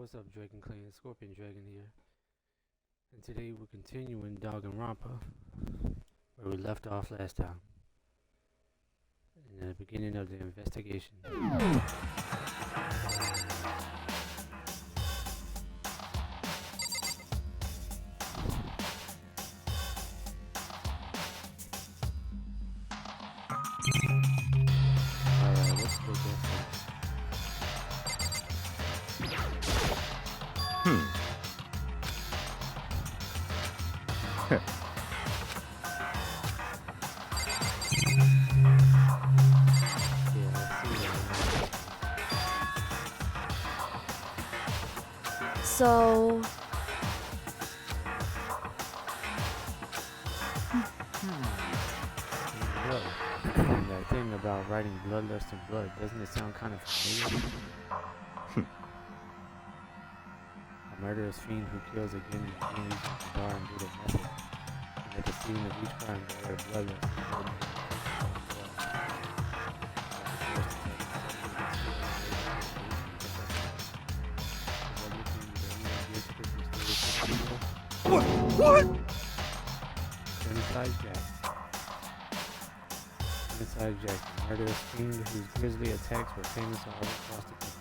what's up, Dragon Clan? Scorpion Dragon here. And today we're continuing Danganronpa, where we left off last time. In the beginning of the investigation. Alright, let's go there first. So... Well, that thing about writing bloodlust and blood, doesn't it sound kind of familiar? A murderous fiend who kills again and again using bizarre and brutal methods. And at the scene of each crime there are bloodlust and blood. What? Genocide Jack. Genocide Jack, a murderous fiend whose grisly attacks were famous all across the country.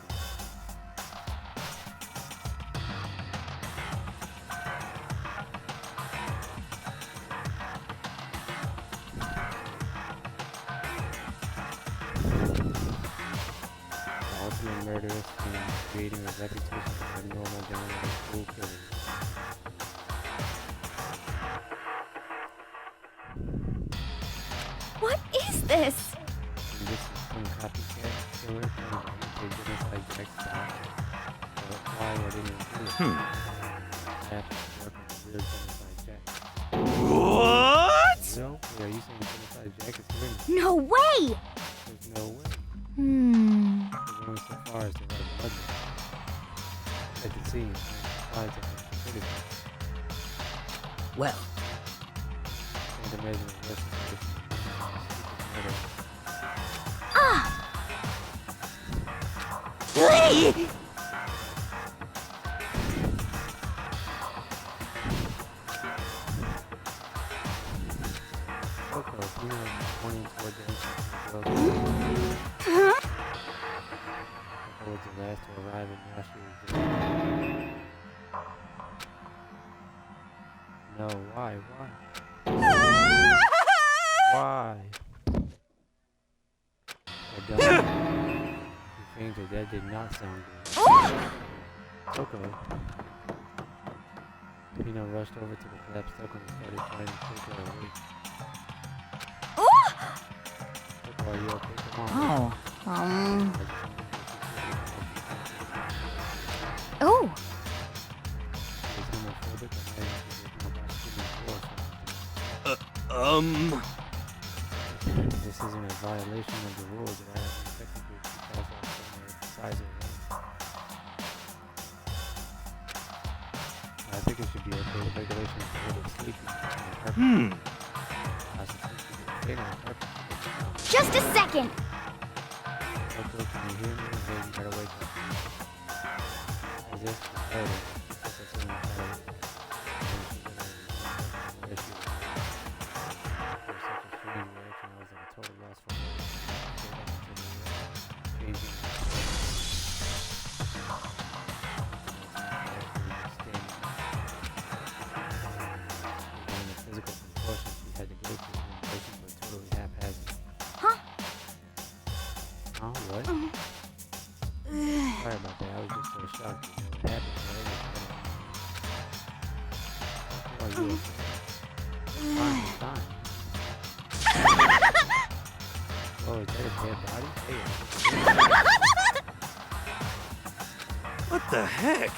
The ultimate murderous fiend creating a reputation for abnormal downright cruel killing. What is this? And this is some copycat killer trying to imitate Genocide Jack's style. But why I didn't do it? I have to work with the real Genocide Jack. What? No? Yeah, you saying Genocide Jack is here? No way! There's no way. We're going so far as to write blood. At the scene, I'm surprised at the stupidity. Well, Can't imagine a worse situation. Murder. Coco, you know, pointing toward the entrance of the girl's Coco was the last to arrive and now she was just... No, why? Why? They're done. You fainted, that did not sound good. Coco. Pino rushed over to the collapsed Coco and started trying to shake her awake. Coco, are you okay? Come on. Oh, She was homophobic and had to be about shooting floor or This isn't a violation of the rules that I have technically because of the size of it. I think it should be okay. The regulations for the sleeping on purpose. I suppose it should be okay on purpose. just a second. Coco, can you hear me? Hey, you gotta wake up. As if she heard it. Coco said she heard it. And she didn't know where she was. It was such a strange reaction. I was at a total loss for her. Straight up into the changing. The physical contortions she had to go through when patients were totally haphazard. Huh? Huh? What? Sorry about that. I was just so shocked to know what happened. Are you okay? Fine, fine. Oh, is that a dead body? Hey, what the heck?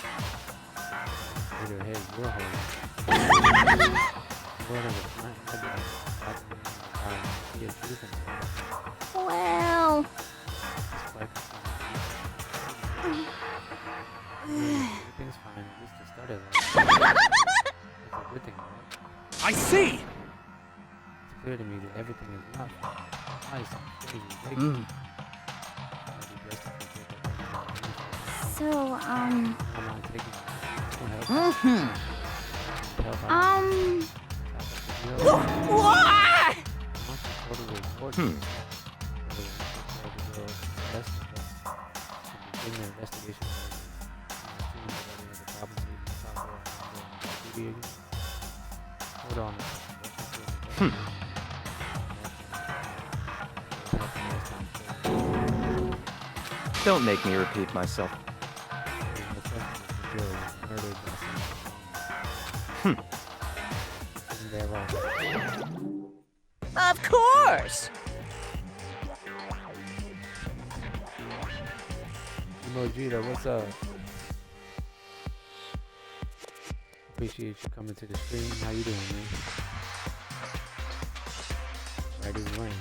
hit her head real hard. What of a fine head like he is truthing. Well... Everything's fine, at least it started like that. That's a good thing, right? I see. It's clear to me that everything is not fine. Why is some strange ridiculous? I'd be best if we take it. So, I'm not taking it. Help. Mm-hmm. Help out. What? Hmm. Investigation. Hold on. Don't make me repeat myself. Of course. Mojito, what's up? Appreciate you coming to the stream. How you doing, man? Right is rain.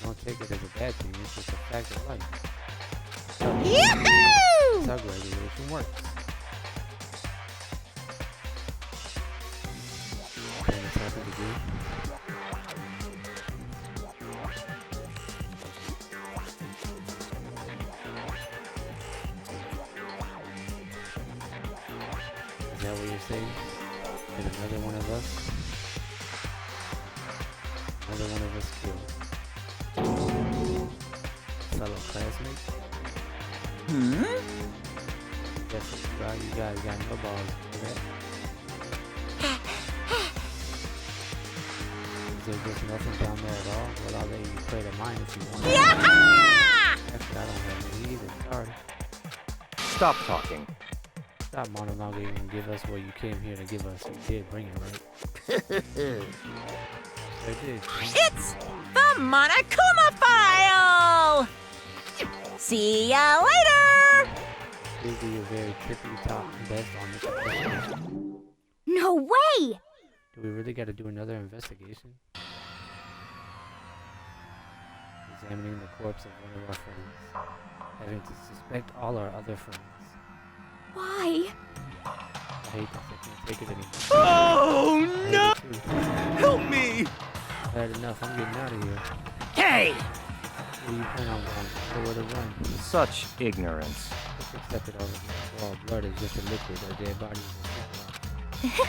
Don't take it as a bad thing. It's just a fact of life. Yahoo! That's how graduation works. And it's happy to do. Is that what you're saying? Is another one of us? Another one of us killed. Fellow classmate? Hmm? Yes, you guys got no balls. You know that? Is there just nothing down there at all? Well, I'll let you play the mine if you want. Yeah! Actually, I don't have any either. Sorry. Stop talking. Stop monologuing and give us what you came here to give us. You did bring it, right? I did. It's the Monokuma File! See ya later! Please do your very trippy top best on this investigation. no way! Do we really got to do another investigation? Examining the corpse of one of our friends. Having to suspect all our other friends. Why? I hate this. I can't take it anymore. Oh I no! hate it too. Help me! I've had enough. I'm getting out of here. Hey! Where do you plan on going? Nowhere to run. Such ignorance. Just accept it all as well. Blood is just a liquid. A dead body is a liquid.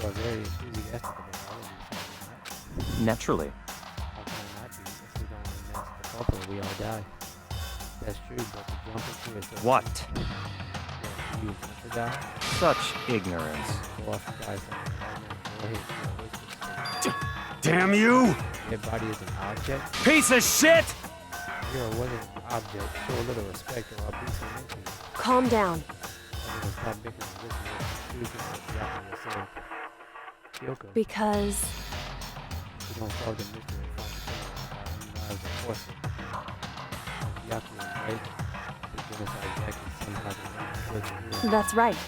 You are very enthusiastic about all of these things, right? Naturally. How can I not be? If we don't unmask the culprit, we all die. That's true, but to jump into it... So What? yeah, do you want to die? Such ignorance. Go off and die somewhere right now. Go ahead. Yeah, wait for this. Damn you! Dead body is an object? Piece of shit! You're wasn't an object. Show a little respect or I'll beat some into you. Calm down. Everyone stop bickering and listen to the truth and what Yaka was saying. Kyoko, Because... we don't solve the mystery and find the killer without our lives are forfeit. If Yaka was right, the genocide Jack is somehow the one who killed the hero. That's right.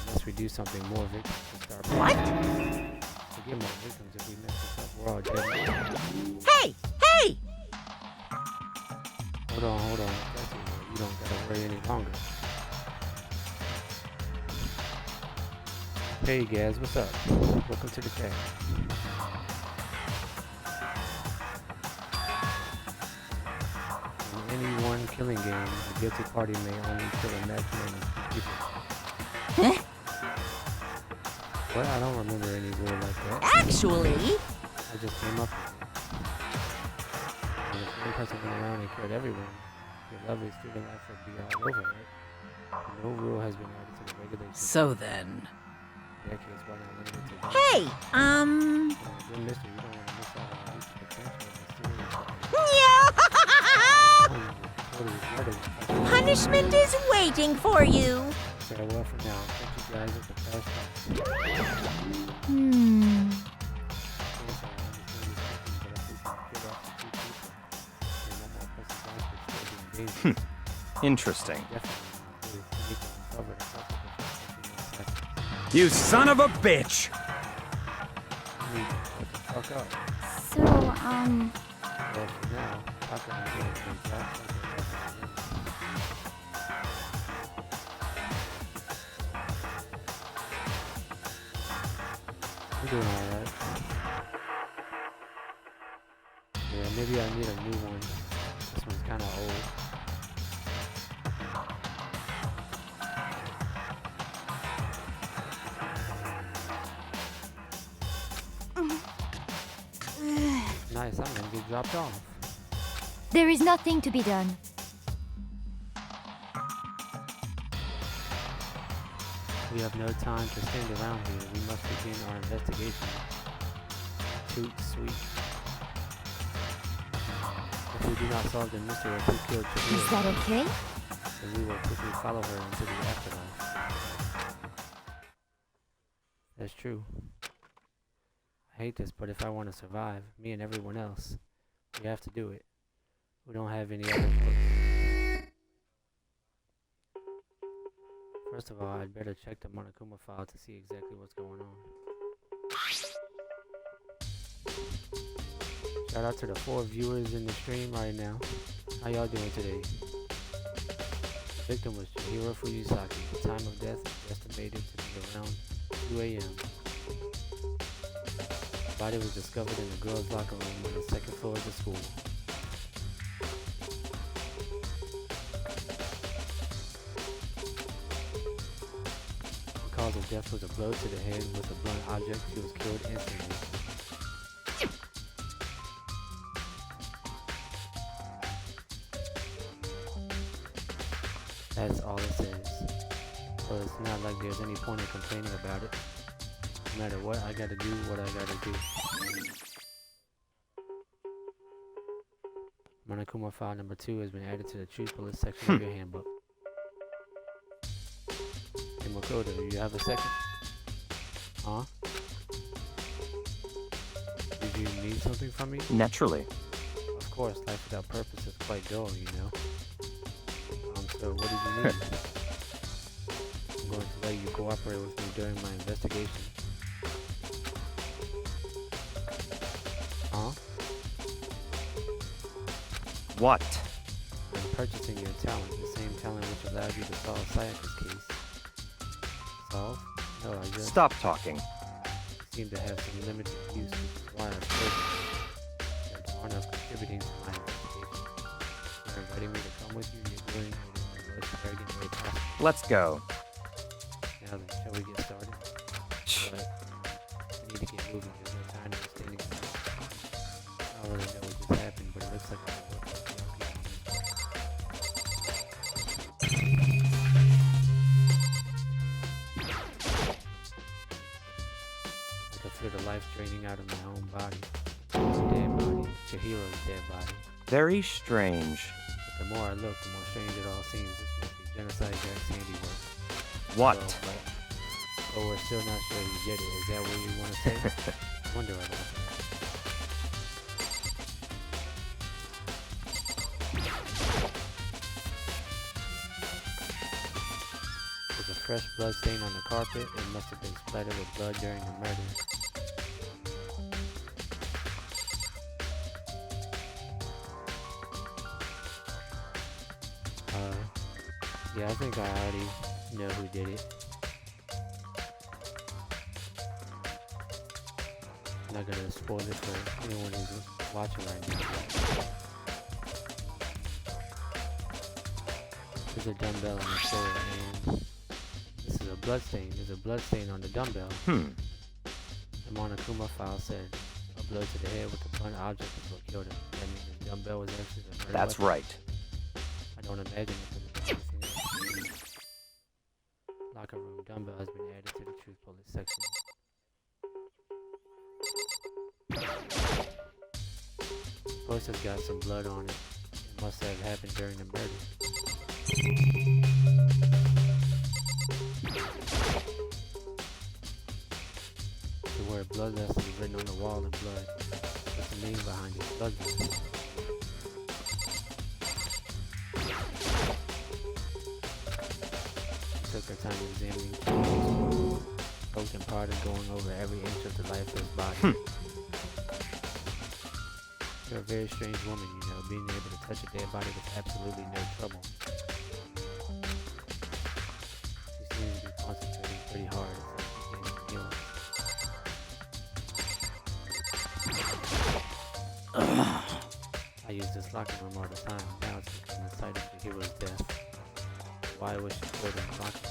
Unless we do something more victims to start What? To get more victims if we mess this up, we're all dead. Hey! Hey! Hold on. That's it. You don't gotta worry any longer. Hey guys, what's up? Welcome to the chat. In any one killing game, a guilty party may only kill a maximum of 2 people. Huh? What? I don't remember any rule like that. Actually... I just came up with it. And if one person went around and killed everyone, your lovely student life would be all over, right? No rule has been added to the regulations. So then... In that case, why not limit it to one? Hey! Good mystery, you don't want to miss out on the potential of the Yeah! totally Punishment is waiting for you. Farewell for now. Catch you guys at the fast time. Hmm. Interesting. You son of a bitch! Fuck up. So, Well, for now, how can I get a job? We're doing alright. Yeah, maybe I need a new one. This one's kinda old. nice. I'm gonna get dropped off. There is nothing to be done. We have no time to stand around here. We must begin our investigation. Toot sweet. If we do not solve the mystery of who killed Is Chihiro, that okay? then we will quickly follow her into the afterlife. That's true. I hate this, but if I want to survive, me and everyone else, we have to do it. We don't have any other choice. First of all, I'd better check the Monokuma file to see exactly what's going on. Shout out to the 4 viewers in the stream right now. How y'all doing today? The victim was Chihiro Fujisaki. The time of death is estimated to be around 2 a.m. The body was discovered in the girls' locker room on the 2nd floor of the school. The cause of death was a blow to the head with a blunt object. She was killed instantly. That's all it says. So it's not like there's any point in complaining about it. No matter what, I gotta do what I gotta do. Monokuma file number 2 has been added to the Truth Bullet section of your handbook. Hey Makoto, you have a second? Huh? Did you need something from me? Naturally. Of course, life without purpose is quite dull, you know. So what did you need? I'm going to let you cooperate with me during my investigation. Huh? What? I'm purchasing your talent, the same talent which allowed you to solve Sayaka's case. Solve? No, I just... Stop talking. You seem to have some limited use, which is why I've chosen you. You're far enough contributing to my investigation. You're inviting me to come with you, you're doing it in the most arrogant way possible. Let's go. Now then, shall we get started? But we need to get moving, there's no time to be standing around. I don't really know what just happened, but it looks like I'm working with young people. I can feel the life draining out of my own body. It's a dead body. Chihiro's dead body. Very strange. But the more I look, the more strange it all seems. This must be Genocide Jack's handiwork. What? But we're still not sure he did it. Is that what you want to say? I wonder about that. There's a fresh blood stain on the carpet. It must have been splattered with blood during the murder. Yeah, I think I already know who did it. I'm not gonna spoil it for anyone who's watching right now. There's a dumbbell on the floor and this is a blood stain. There's a blood stain on the dumbbell. The Monokuma file said a blow to the head with a blunt object is what killed him. That means the dumbbell was actually the murder That's weapon. right. I don't imagine it could have been anything else. Locker room dumbbell has been added to the Truth Bullet section. Of course, it's got some blood on it. It must have happened during the murder. The word bloodlust is written on the wall in blood. What's the name behind it? Bloodlust. She took her time examining Chihoro's poked and prodded, going over every inch of the lifeless body. You're a very strange woman, you know, being able to touch a dead body with absolutely no trouble. She seems to be concentrating pretty hard. It's like she's getting healing. I use this locker room all the time. Now it's become the site of Chihiro's death. Why was she killed in the locker room?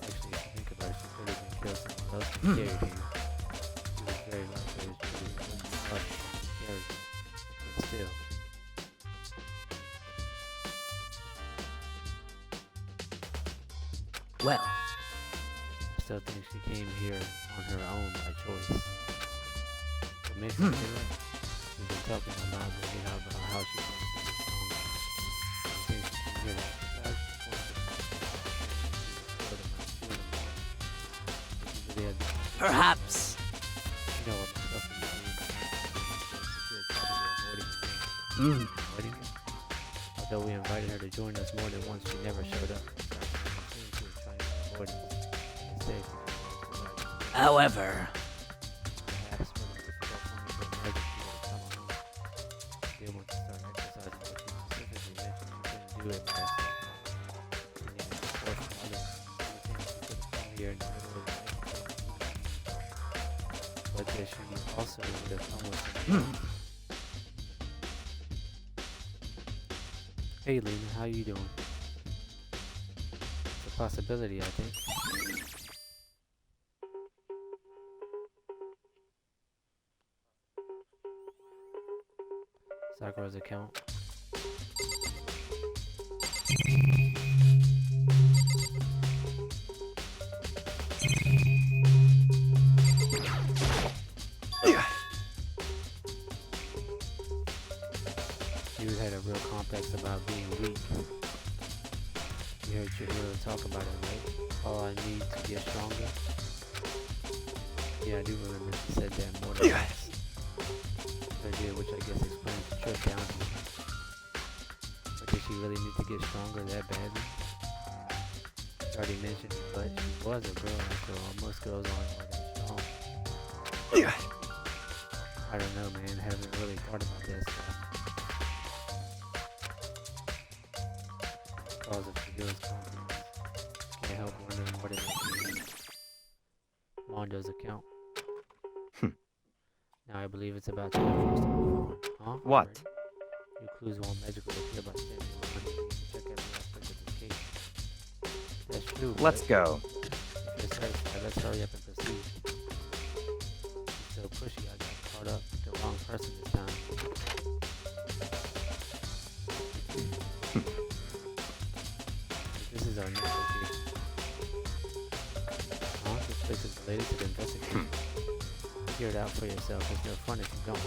Actually, if you think about it, she could have been killed someone else who carried him. She was very lucky. She was carried Well, I still think she came here on her own by choice. What makes me feel like she's been talking a lot lately about how she wants to get stronger. She thinks she came here to exercise. perhaps. You know what myself and you probably avoiding the game. Although we invited her to join us more than once, she never showed up. She was trying to avoid us. Instead, However, perhaps when it's difficult for me to imagine she would come along. She did want to start exercising, but she specifically mentioned she couldn't do it by herself. And even support from others. She was saying she couldn't come here in the middle of the night. But that she also would have come with some. Hey Lena, how you doing? It's a possibility, I think. Sakura's account. You had a real complex about being weak. You heard your hero talk about it, right? All I need to get stronger. Yeah, I do remember she said that more than once. I did, which I guess explains the trip down here. But did she really need to get stronger that badly? She already mentioned it, but she was a girl after all. Most girls aren't all that strong. I don't know, man. I haven't really thought about that stuff. Cause of Shigeru's confidence. Can't help wondering what it is. Mondo's account. Now I believe it's about time for us to move on. Huh? What? Alright. New clues won't magically appear by standing around and check every aspect of this case. That's true. Let's but go. if you're satisfied, let's hurry up and proceed. She's so pushy, I got caught up with the wrong person this time. This is our next location. Huh? This place is related to the investigation. Figure it out for yourself. It's no fun if you don't.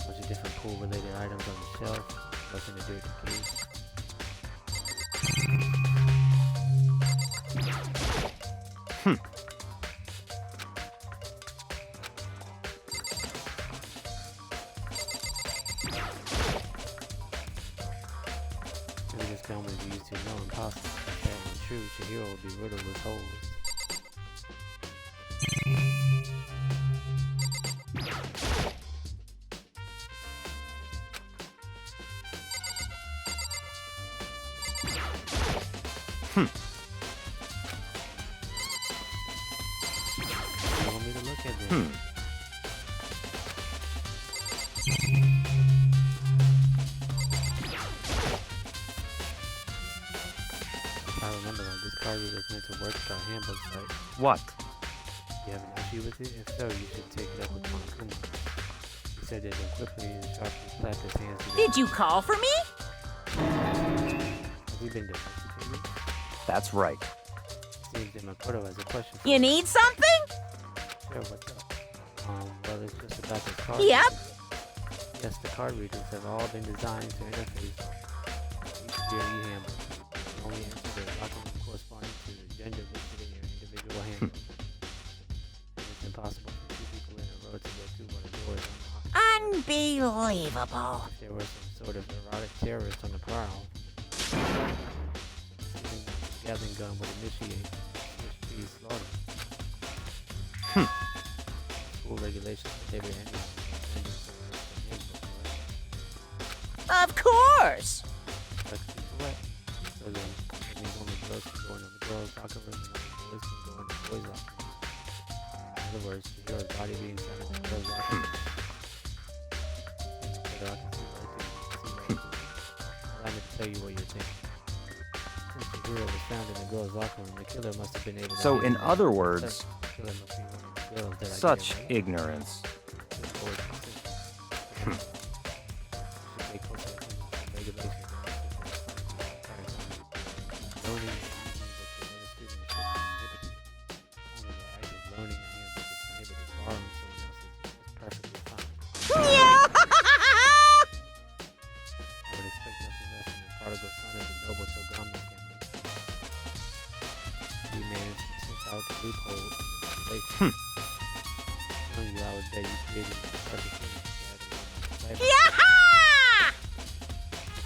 Bunch of different pool related items on the shelf. Nothing to do with the case. Maybe this film is used to know impossible. If that was true, Chihiro would be riddled with holes. You want me to look at this? I remember like this card reader is meant to work with our handbooks, right? What? You have an issue with it? If so, you should take it up with Monokuma. He said that then quickly and sharply clapped his hands together. Did you call for me? Have we been domesticated? That's right. Seems that Makoto has a question for You need something? Sure, what's up? Well, it's just about this card. Yep. Yes, the card readers have all been designed to interface with each DAE handbook. The only answer is locking them corresponding to the gender listed in your individual handbook. And it's impossible for two people in a row to go through what a door is unlocked. Unbelievable. If there were some sort of erotic terrorist on the prowl, the Gatling gun would initiate Swiss cheese slaughter. School regulations prohibit anyone from attending some handbook, right? Of course. But it's correct. So then, that means only girls can go into the girls' locker room and only boys can go into the boys' locker room. In other words, Chihiro's body being sent in the girls' locker room. So I can see right through you. Allow me to tell you what you're thinking. Since Chihiro was found in the girls' locker room, the killer must have been able to... So in handle other it. words, The killer must be one of the skills that Such I get, right? ignorance. Just forward consistent. Should pay close attention to regulations and learning using books with other students is prohibited. Only the act of learning a handbook is prohibited. Borrowing someone else's is perfectly fine. Yeah. I would expect nothing less from the prodigal son of the noble Togami family. We managed to sift out the loophole in the regulation. Telling you, I would bet you created the perfect thing if you had a little more excitement. Yeah.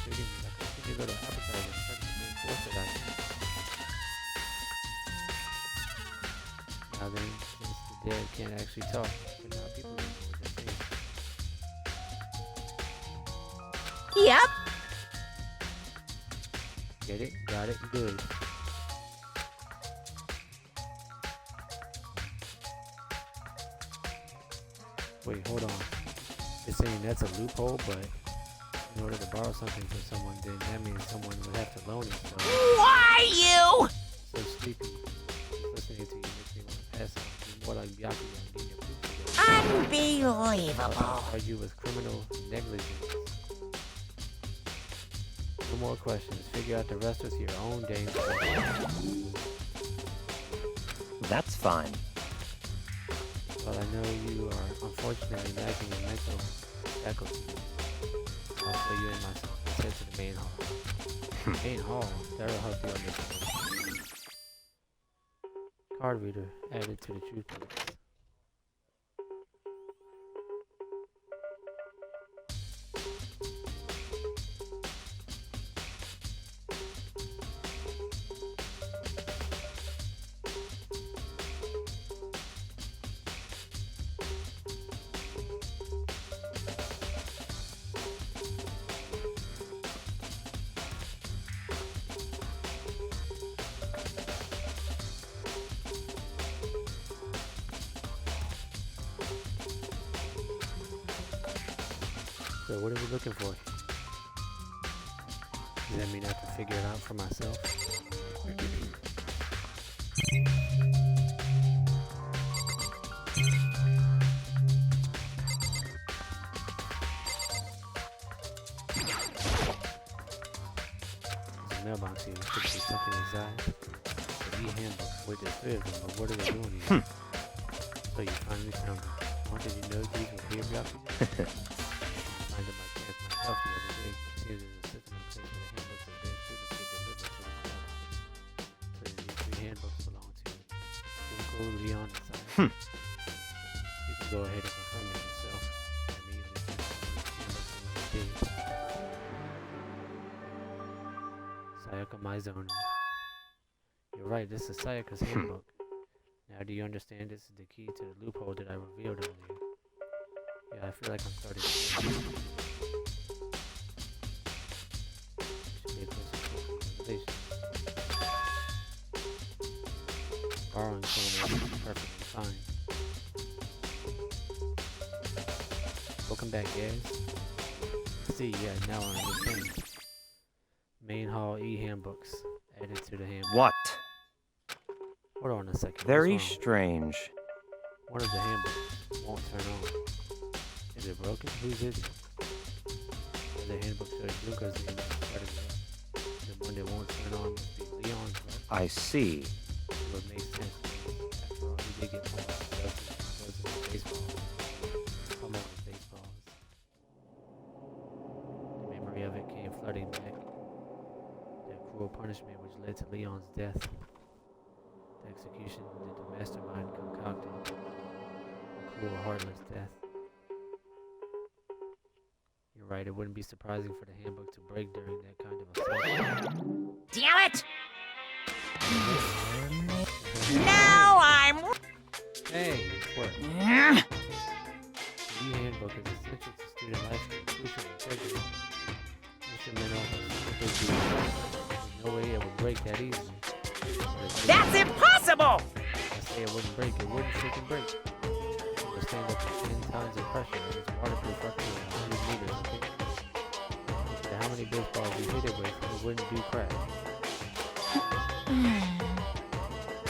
Treating me like a skinny little appetizer instead of being forced that I am. Now then, since the dead can't actually talk, but now people don't know what they're saying. Yep. Get it? Got it? Good. Wait, hold on. It's saying that's a loophole, but in order to borrow something from someone, then that means someone would have to loan it. So, Why you? so sleepy. Just listening to you makes me want to pass out. You're more like Byakuya and getting your food together. Unbelievable. Argue with criminal negligence. No more questions. Figure out the rest with your own dang self. That's fine. Well, I know you are unfortunately lacking in mental faculty. I'll show you in myself. Let's head to the main hall. Main hall? That'll help you understand. Card reader added to the truth box. So what are we looking for? Does that mean I have to figure it out for myself? There's a mailbox here. Could be something inside. The e-handbook. Wait, there's 3 of them, but what are they doing here? So you finally found them. How did you know these were here, Byakuya? I found my chance myself the other day. It seems there's a system in place where the handbooks of dead students get delivered to the mailbox. So these 3 handbooks belong to Junko, Leon, and Saya. You can go ahead and confirm it yourself. I immediately sent the handbooks to Sayaka Maizono. You're right, this is Sayaka's handbook. Now do you understand this is the key to the loophole that I revealed earlier? Yeah, I feel like I'm starting to should be a closer realization. Borrowing someone else is perfectly fine. Welcome back, guys. See, yeah, now I understand. Main hall e-handbooks added to the handbook. What? Hold on a second. Very What's wrong? strange. One of the handbooks won't turn on. Is it broken? Whose is it? The other handbook shows Junko's name is part of it. The one that won't turn on must be Leon's, right? I see. It would make sense. After all, he did get pulled off the dust and goes with baseballs. Come on with baseballs. The memory of it came flooding back. That cruel punishment which led to Leon's death. The execution that the mastermind concocted. A cruel, heartless death. You're right, it wouldn't be surprising for the handbook to break during that kind of assault. Damn it! Now I'm. Hey, it's work. Yeah. The e-handbook is essential to student life and crucial integrity. Instrumental of simple duty. There's no way it would break that easily. That's impossible! I say it wouldn't break, it wouldn't freaking break. It would stand up to 10 tons of pressure and it's waterproof up to 100 meters of thickness. No matter how many baseballs you hit it with, it wouldn't do crap.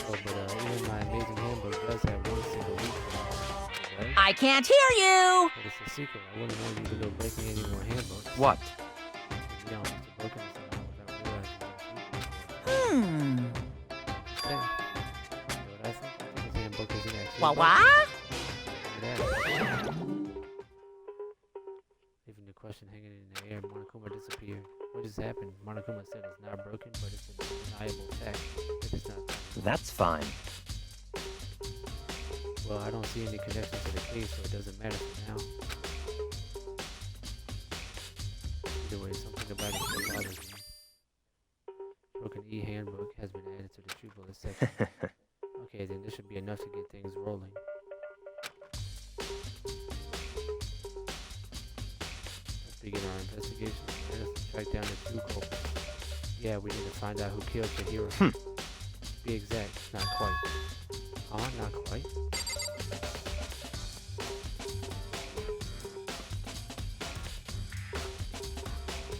Oh, but even my amazing handbook does have one single weakness. I can't hear you! But it's a secret. I wouldn't want you to go breaking any more handbooks. What? You don't have to broken this around without realizing what Hmm. you know what I think? I think his handbook isn't actually What? broken. What? Leaving the question hanging in the air, Monokuma disappeared. What just happened? Monokuma said it's not broken, but it's an undeniable fact. It is not. That's fine. Well, I don't see any connection to the case, so it doesn't matter for now. Either way, something about it still bothers me. Broken E handbook has been added to the true bullet section. Okay, then this should be enough to get things rolling. Let's begin our investigation. Let's track down the true culprit. Yeah, we need to find out who killed Chihiro. Be exact, not quite. Not quite.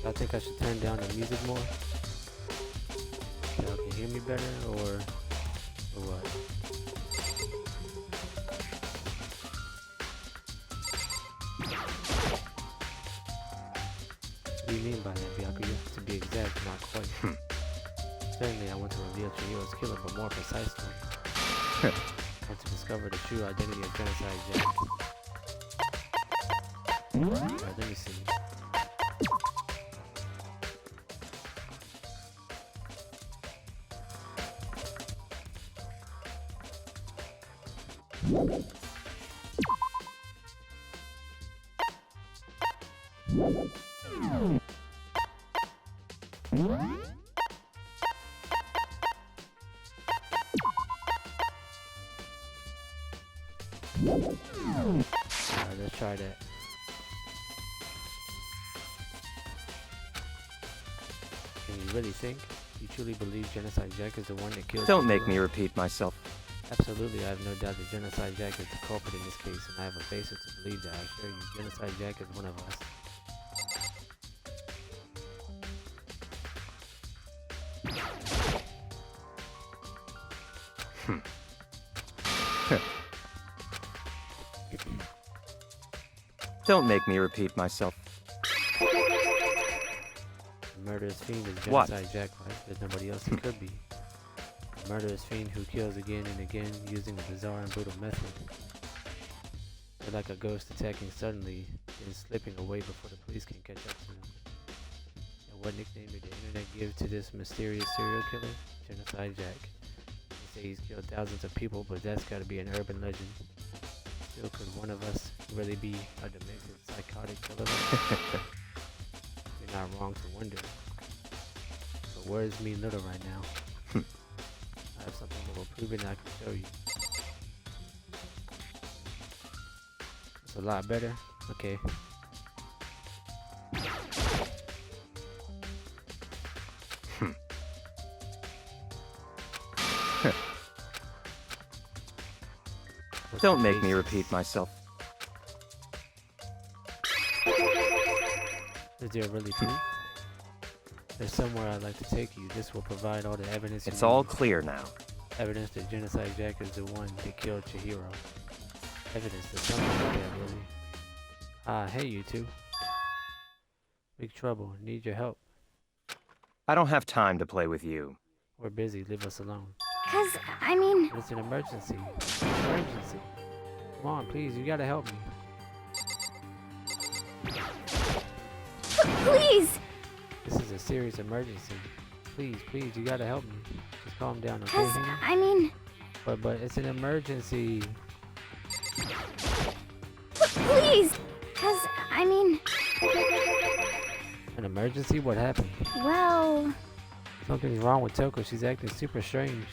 I think I should turn down the music more so y'all can hear me better, or what? What do you mean by that, Byakuya? To be exact, not quite. Certainly, I want to reveal Chihiro's killer, but more precisely, I want to discover the true identity of Genocide Jack. Alright, let me see. Alright, let's try that. Can you really think? You truly believe Genocide Jack is the one that killed Don't make Chihiro? me repeat myself. Absolutely, I have no doubt that Genocide Jack is the culprit in this case, and I have a basis to believe that. I assure you, Genocide Jack is one of us. Don't make me repeat myself. The murderous fiend is What? Genocide Jack, right? There's nobody else it could be. A murderous fiend who kills again and again using a bizarre and brutal method. They're like a ghost attacking suddenly and slipping away before the police can catch up to them. And what nickname did the internet give to this mysterious serial killer? Genocide Jack. They say he's killed thousands of people, but that's gotta be an urban legend. Still, could one of us really be a demented psychotic killer? You're not wrong to wonder. But words mean little right now. I have something that will prove it and I can show you. It's a lot better. Okay. Don't make me repeat myself. Is there really proof? There's somewhere I'd like to take you. This will provide all the evidence. It's you all need. clear now. Evidence that Genocide Jack is the one that killed Chihiro. Evidence that something like that, really. Ah, hey you two. Big trouble. Need your help. I don't have time to play with you. We're busy. Leave us alone. I mean, It's an emergency. Emergency. Come on, please. You gotta help me. please, This is a serious emergency. Please, please. You gotta help me. Just calm down, okay? Hannah? I mean, But it's an emergency. please, I mean, An emergency? What happened? well, Something's wrong with Toko. She's acting super strange.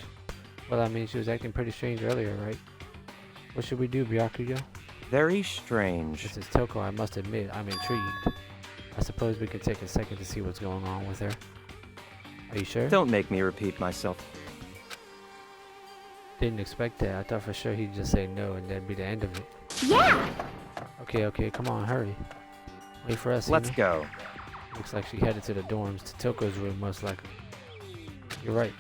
Well, I mean, she was acting pretty strange earlier, right? What should we do, Byakuya? Very strange. This is Toko, I must admit. I'm intrigued. I suppose we could take a second to see what's going on with her. Are you sure? Don't make me repeat myself. Didn't expect that. I thought for sure he'd just say no and that'd be the end of it. yeah, Okay, come on, hurry. Wait for us, Let's Hina. go. Looks like she headed to the dorms, to Toko's room, most likely. You're right.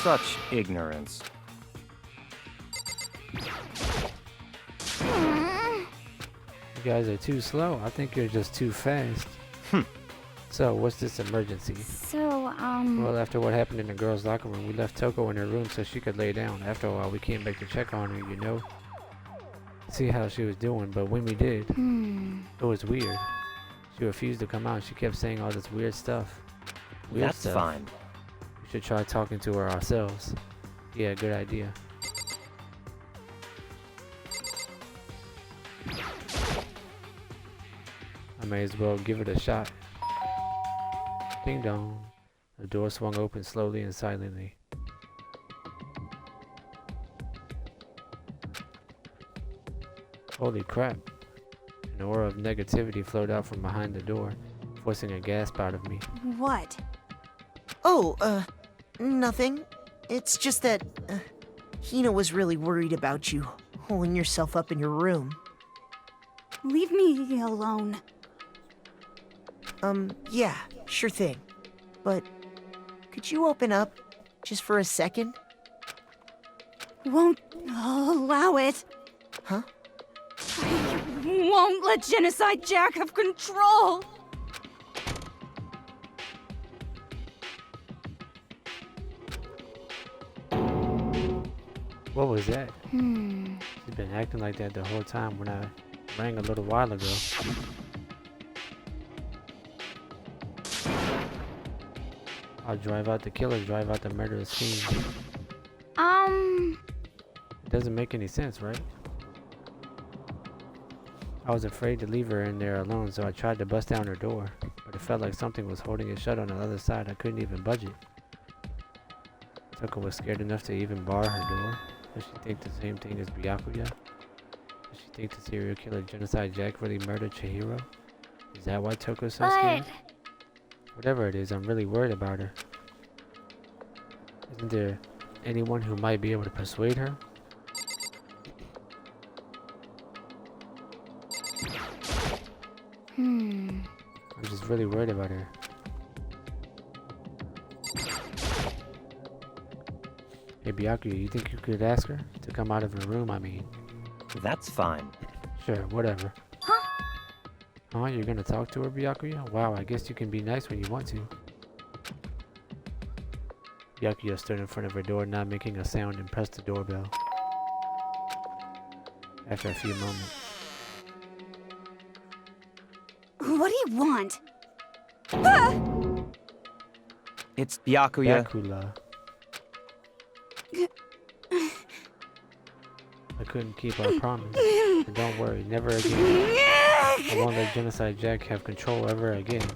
Such ignorance. You guys are too slow. I think you're just too fast. So, what's this emergency? So, Well, after what happened in the girls' locker room, we left Toko in her room so she could lay down. After a while, we came back to check on her, you know? See how she was doing, but when we did, it was weird. She refused to come out. She kept saying all this weird stuff. That's stuff. fine. We should try talking to her ourselves. Yeah, good idea. I may as well give it a shot. Ding dong. The door swung open slowly and silently. Holy crap. An aura of negativity flowed out from behind the door, forcing a gasp out of me. What? Oh, nothing. It's just that, Hina was really worried about you, holding yourself up in your room. leave me alone. Yeah, sure thing. But, could you open up, just for a second? Won't allow it. Huh? I won't let Genocide Jack have control. What was that? She's been acting like that the whole time when I rang a little while ago. I'll drive out the killer, drive out the murderous fiend. It doesn't make any sense, right? I was afraid to leave her in there alone, so I tried to bust down her door, but it felt like something was holding it shut on the other side. I couldn't even budge it. Tuka was scared enough to even bar her door. Does she think the same thing as Byakuya? Does she think the serial killer Genocide Jack really murdered Chihiro? Is that why Toko's so scared? Whatever it is, I'm really worried about her. Isn't there anyone who might be able to persuade her? I'm just really worried about her. Hey Byakuya, you think you could ask her to come out of her room, I mean? That's fine. Sure, whatever. Huh? You're gonna talk to her, Byakuya? Wow, I guess you can be nice when you want to. Byakuya stood in front of her door, not making a sound, and pressed the doorbell. After a few moments. What do you want? It's Byakuya. Byakula. I couldn't keep our promise. But don't worry, never again. I won't let Genocide Jack have control ever again.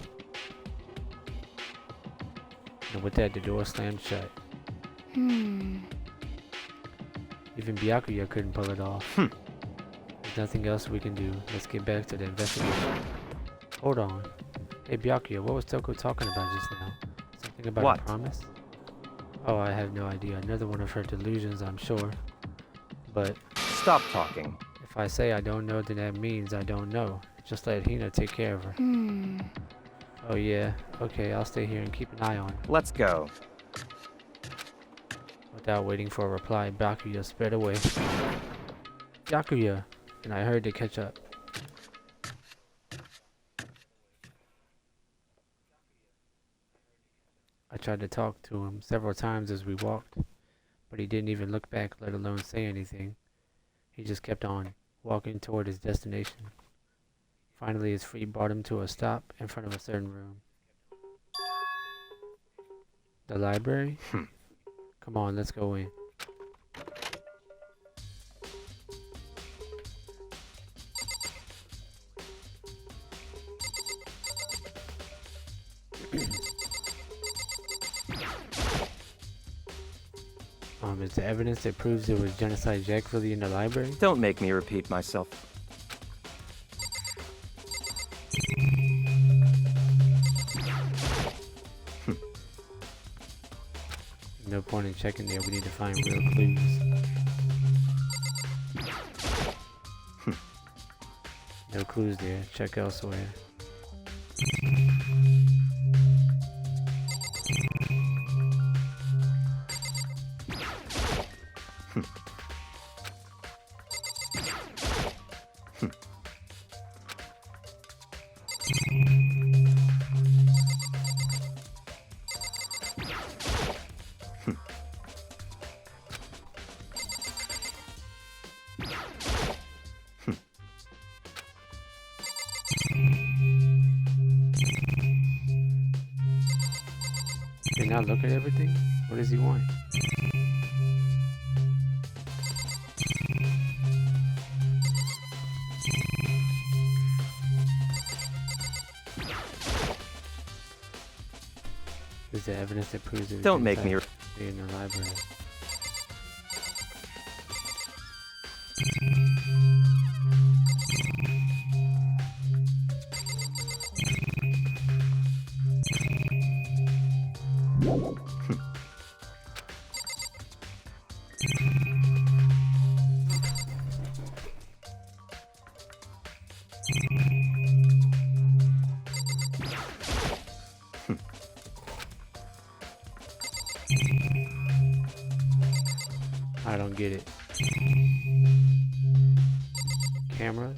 And with that, the door slammed shut. Even Byakuya couldn't pull it off. There's nothing else we can do. Let's get back to the investigation. Hold on. Hey Byakuya, what was Toko talking about just now? Something about What? a promise? Oh, I have no idea. Another one of her delusions, I'm sure. But Stop talking. if I say I don't know, then that means I don't know. Just let Hina take care of her. Oh yeah, okay, I'll stay here and keep an eye on her. Let's go. Without waiting for a reply, Byakuya sped away. Byakuya! And I hurried to catch up. I tried to talk to him several times as we walked, but he didn't even look back, let alone say anything. He just kept on, walking toward his destination. Finally, his feet brought him to a stop in front of a certain room. The library? Come on, let's go in. Is there evidence that proves there was Genocide Jack really in the library? Don't make me repeat myself. No point in checking there, we need to find real clues. No clues there, check elsewhere. Did he not look at everything? What does he want? Is there evidence that proves it? Don't make me in the library. I don't get it. Camera?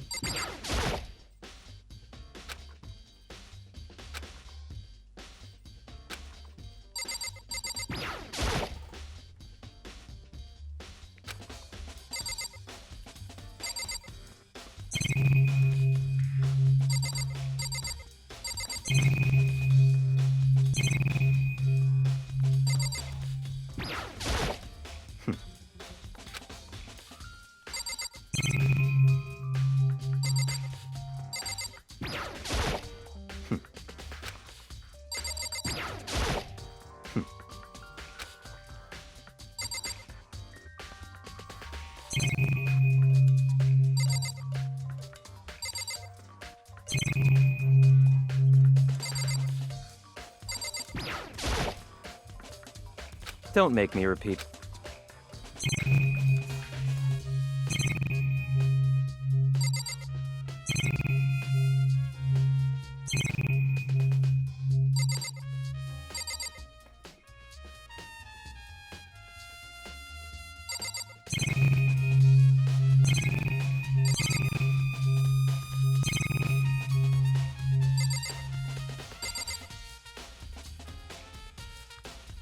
Don't make me repeat.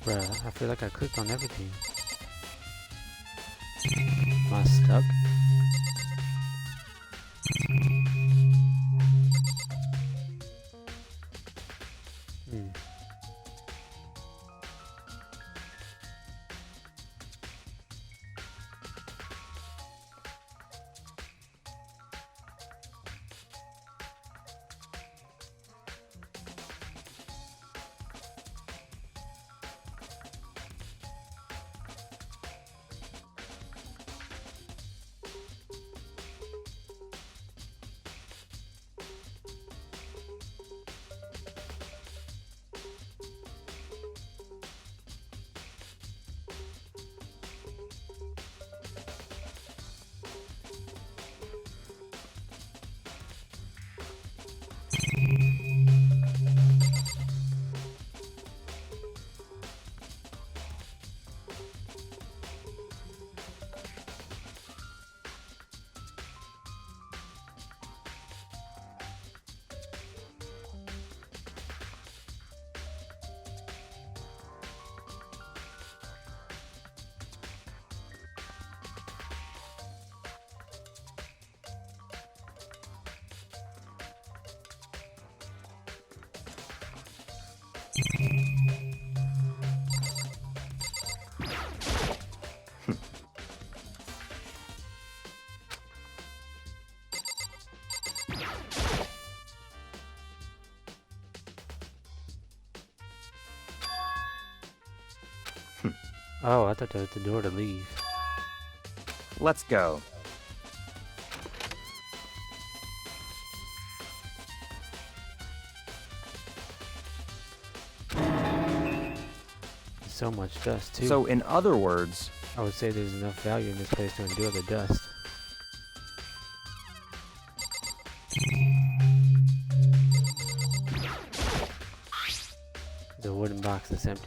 Bruh, I feel like I clicked on everything. Am I stuck? Oh, I thought that was the door to leave. Let's go. So much dust, too. So, in other words, I would say there's enough value in this place to endure the dust. The wooden box is empty.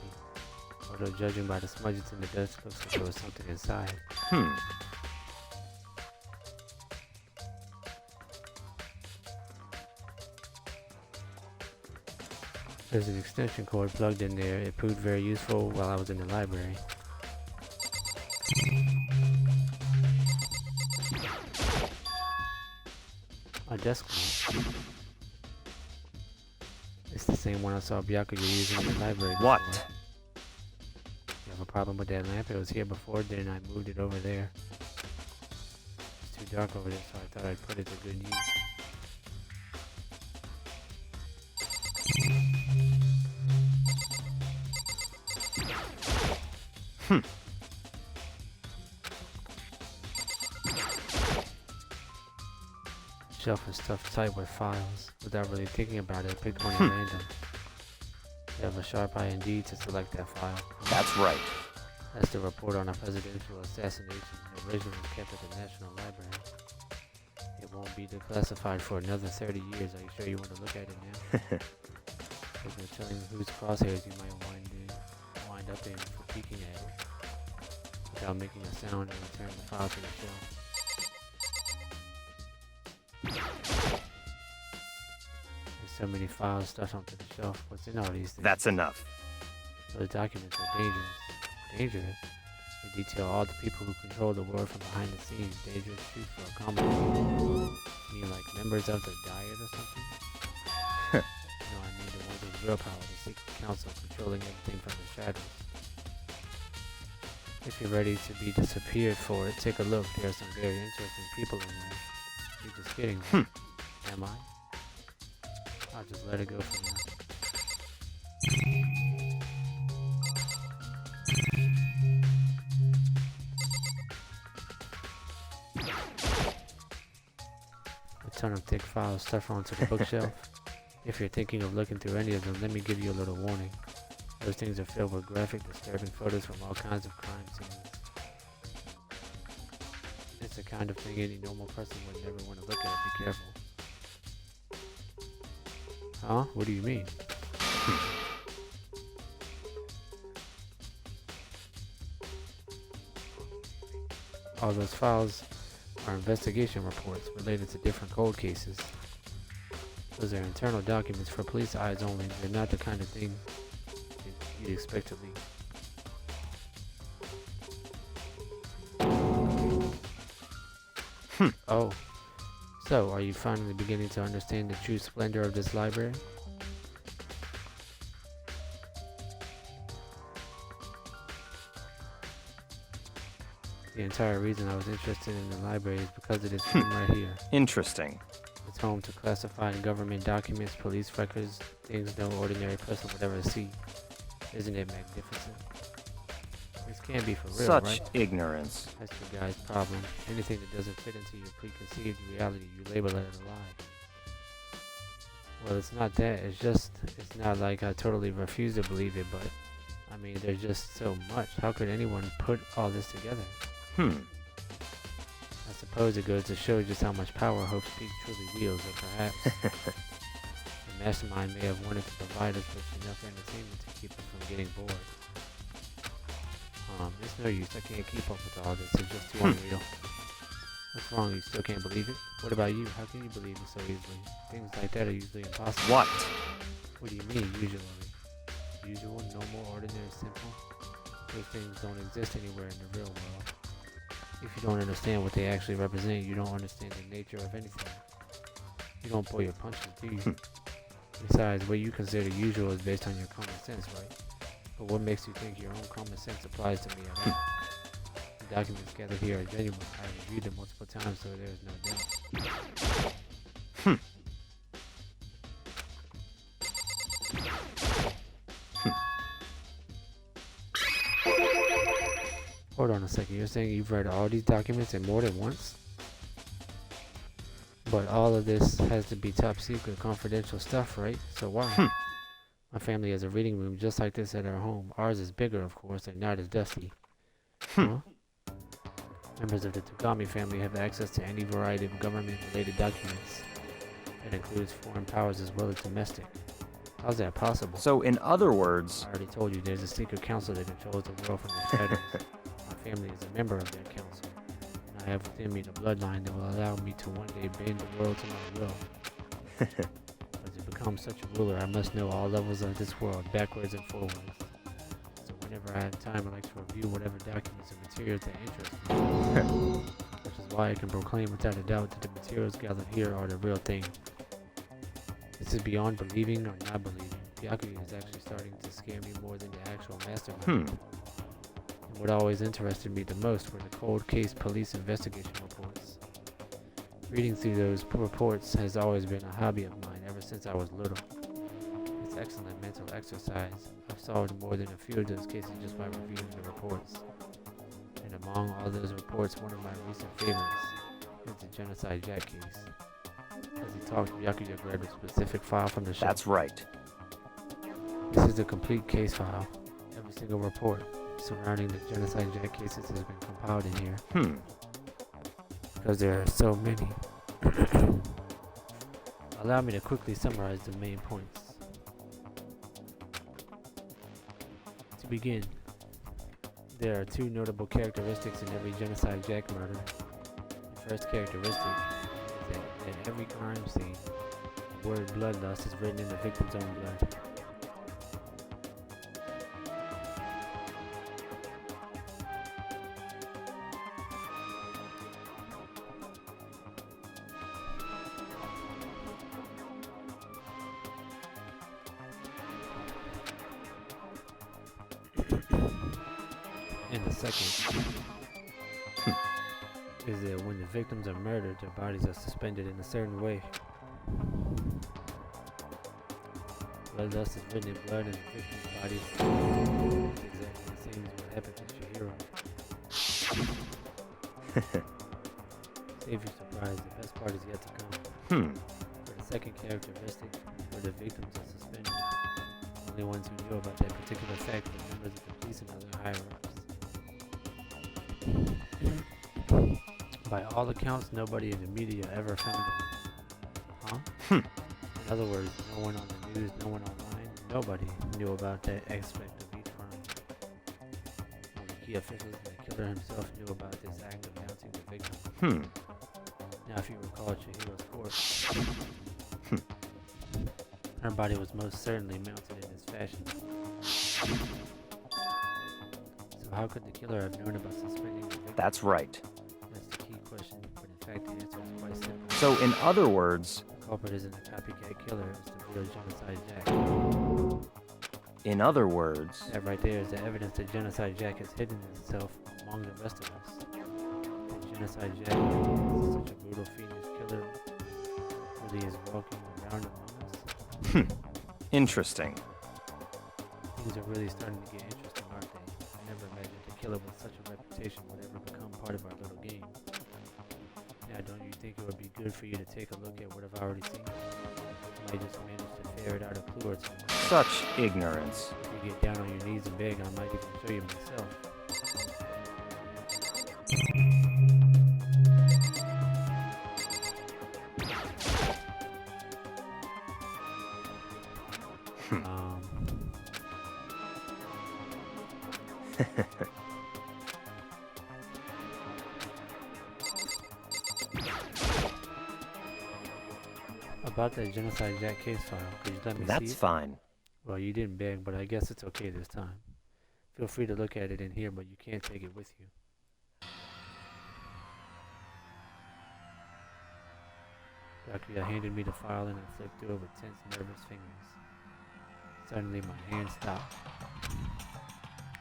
Although judging by the smudges in the dust, looks like there was something inside. There's an extension cord plugged in there. It proved very useful while I was in the library. A desk lamp. It's the same one I saw Byakuya using in the library before. What? You have a problem with that lamp? It was here before, then I moved it over there. It's too dark over there, so I thought I'd put it to good use. Shelf is stuffed tight with files. Without really thinking about it, I picked one at random. You have a sharp eye indeed to select that file. That's right. That's the report on a presidential assassination. The original was kept at the National Library. It won't be declassified for another 30 years. Are you sure you want to look at it now? There's no telling whose crosshairs you might wind up in for peeking at it. Without making a sound, and return the file to the shelf. There's so many files stuffed onto the shelf. What's in all these things? That's enough. Those documents are dangerous. Dangerous? They detail all the people who control the world from behind the scenes. Dangerous truth for a common people. You mean like members of the Diet or something? No, I mean the ones with real power, the secret council controlling everything from the shadows. If you're ready to be disappeared for it, take a look. There are some very interesting people in there. You're just kidding, right? Am I? I'll just let it go for now. A ton of thick files stuffed onto the bookshelf. If you're thinking of looking through any of them, let me give you a little warning. Those things are filled with graphic, disturbing photos from all kinds of crime scenes. It's the kind of thing any normal person would never want to look at. Be careful. Huh? What do you mean? All those files are investigation reports related to different cold cases. Those are internal documents for police eyes only. They're not the kind of thing you'd expect to leak. Oh, so are you finally beginning to understand the true splendor of this library? The entire reason I was interested in the library is because of this room right here. Interesting. It's home to classified government documents, police records, things no ordinary person would ever see. Isn't it magnificent? This can't be for real, Such right? ignorance. That's your guy's problem. Anything that doesn't fit into your preconceived reality, you label it as a lie. Well, it's not that. It's not like I totally refuse to believe it, but I mean, there's just so much. How could anyone put all this together? I suppose it goes to show just how much power Hope's Peak truly wields, or perhaps the mastermind may have wanted to provide us with enough entertainment to keep us from getting bored. It's no use. I can't keep up with all this. It's just too unreal. What's wrong? You still can't believe it? What about you? How can you believe it so easily? Things like that are usually impossible. What? What do you mean, usually? Usual, normal, ordinary, simple? Those things don't exist anywhere in the real world. If you don't understand what they actually represent, you don't understand the nature of anything. You don't pull your punches, do you? Besides, what you consider usual is based on your common sense, right? But what makes you think your own common sense applies to me at all? The documents gathered here are genuine. I have reviewed them multiple times, so there is no doubt. Hold on a second. You're saying you've read all these documents and more than once? But all of this has to be top secret, confidential stuff, right? So why? My family has a reading room just like this at our home. Ours is bigger, of course, and not as dusty. Huh? Members of the Tagami family have access to any variety of government-related documents. That includes foreign powers as well as domestic. How's that possible? So, in other words, I already told you there's a secret council that controls the world from the shadows. My family is a member of that council, and I have within me the bloodline that will allow me to one day bend the world to my will. But to become such a ruler, I must know all levels of this world, backwards and forwards. So whenever I have time, I like to review whatever documents and materials that interest me. Which is why I can proclaim without a doubt that the materials gathered here are the real thing. This is beyond believing or not believing. Byakuya is actually starting to scare me more than the actual mastermind. And what always interested me the most were the cold case police investigation reports. Reading through those reports has always been a hobby of mine ever since I was little. It's excellent mental exercise. I've solved more than a few of those cases just by reviewing the reports. And among all those reports, one of my recent favorites is the Genocide Jack case. As he talked, Byakuya grabbed a specific file from the shelf. that's right. This is the complete case file. Every single report surrounding the Genocide Jack cases has been compiled in here. Because there are so many. Allow me to quickly summarize the main points. To begin, there are two notable characteristics in every Genocide Jack murder. The first characteristic is that at every crime scene, the word bloodlust is written in the victim's own blood. And the second is that when the victims are murdered, their bodies are suspended in a certain way. Bloodlust is written in blood and the victim's body is exactly the same as what happened to Chihiro. Save your surprise, the best part is yet to come. For the second characteristic, where the victims are suspended, the only ones who knew about that particular fact were members of the police and other higher-ups. By all accounts, nobody in the media ever found them. Huh? In other words, no one on the news, no one online, nobody knew about that aspect of each crime. Only key officials and the killer himself knew about this act of mounting the victim. Now, if you recall Chihiro's corpse, her body was most certainly mounted in this fashion. So how could the killer have known about suspending the victim? That's right. That's the key question, but in fact the answer is quite simple. So, in other words, The culprit isn't a copycat killer, it's the real Genocide Jack. in other words, That right there is the evidence that Genocide Jack has hidden itself among the rest of us. The Genocide Jack is such a brutal fiendish killer really is walking around among us. interesting. Things are really starting to get interesting, aren't they? I never imagined a killer with such a reputation would ever become part of our little game. Now, don't you think it would be good for you to take a look at what I've already seen? I might just manage to ferret out a clue or two. Such ignorance. If you get down on your knees and beg, I might even show you myself. About that Genocide Jack case file, could you let me see That's it? fine. Well, you didn't beg, but I guess it's okay this time. Feel free to look at it in here, but you can't take it with you. Byakuya handed me the file and I flipped through it with tense, nervous fingers. Suddenly, my hand stopped.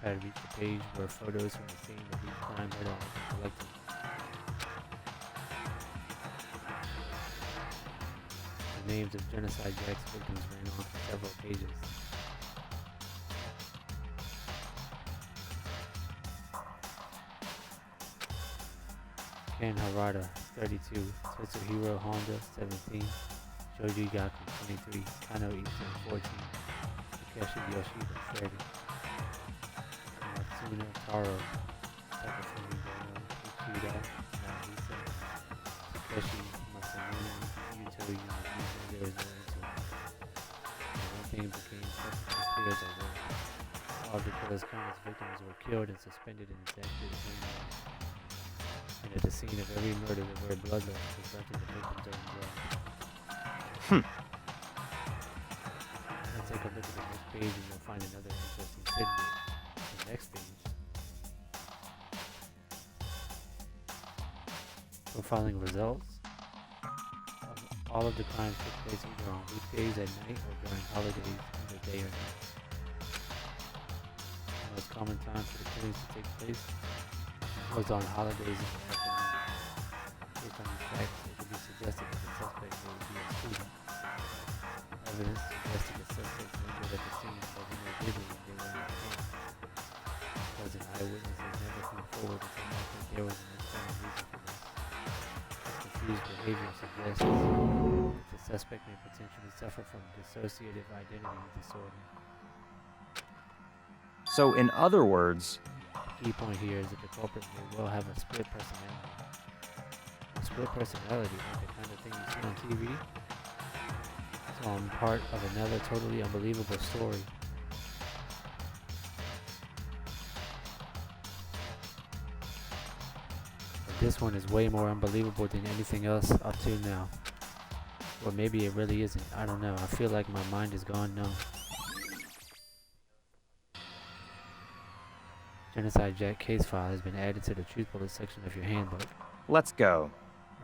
I had reached the page where photos from the scene of each crime had all been collected. The names of Genocide Jack's victims ran on for several pages. Ken Harada, 32, Tetsuhiro Honda, 17, Shoji Gaku, 23, Kano Isun, 14, Takeshi Yoshida, 30, Matsuna Taro, Takafumi Gono, Ichida, Nagisa, Takeshi Masamune, Yuto Yuno, there is no answer. I went everything became perfectly clear as I wrote. All of the killer's countless victims were killed and suspended in executive memory. And at the scene of every murder, the word bloodlust was left in the victim's own blood. Now take a look at the next page and you'll find another interesting tidbit. The next page. Profiling results. All of the crimes took place either on weekdays at night or during holidays, either day or night. The most common time for the killings to take place was on holidays in the afternoon. Based on these facts, it could be suggested that the suspect may be a student. Evidence suggested the suspects lingered at the scene but they know vividly they were not home. Because an eyewitness has never come forward to say that there was an external reason for this. Confused behavior suggests that the suspect may potentially suffer from dissociative identity disorder. So, in other words, The key point here is that the culprit may well have a split personality. A split personality, like the kind of thing you see on TV, so I'm part of another totally unbelievable story. This one is way more unbelievable than anything else up to now. Or maybe it really isn't. I don't know. I feel like my mind is gone numb. Genocide Jack case file has been added to the truth bullet section of your handbook. let's go.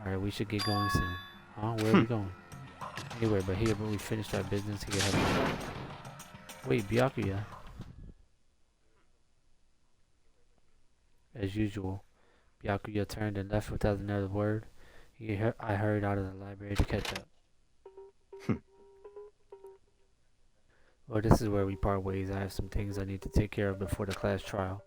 Alright, we should get going soon. Huh? Where are we going? Anywhere but here, but we finished our business here. Wait, Byakuya. As usual, Byakuya turned and left without another word. I hurried out of the library to catch up. Well, this is where we part ways. I have some things I need to take care of before the class trial.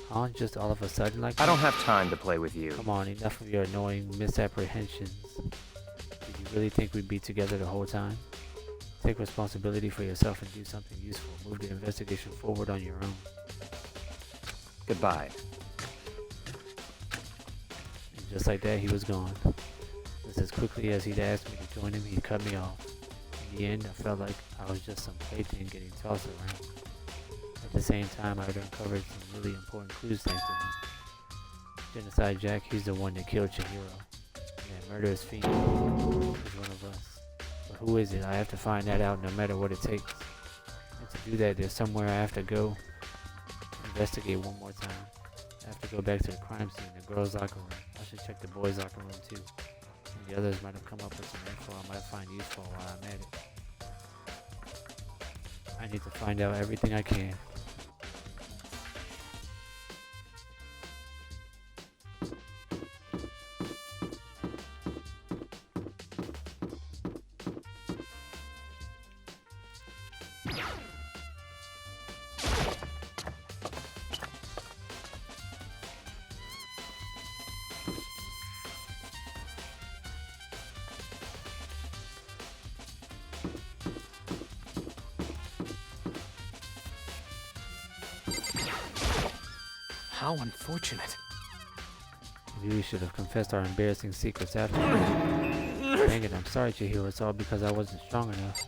Huh? Just all of a sudden like that? I don't have time to play with you. Come on, enough of your annoying misapprehensions. Did you really think we'd be together the whole time? Take responsibility for yourself and do something useful. Move the investigation forward on your own. Goodbye. And just like that, he was gone. Just as quickly as he'd asked me to join him, he cut me off. In the end, I felt like I was just some plaything getting tossed around. At the same time, I'd uncovered some really important clues thanks to him. Genocide Jack, he's the one that killed Chihiro. And that murderous fiend is one of us. But who is it? I have to find that out no matter what it takes. And to do that, there's somewhere I have to go investigate one more time. I have to go back to the crime scene, the girls' locker room. I should check the boys' locker room too. And the others might have come up with some info I might find useful while I'm at it. I need to find out everything I can. How unfortunate. Maybe we should have confessed our embarrassing secrets after. Dang it, I'm sorry, Chihiro. It's all because I wasn't strong enough.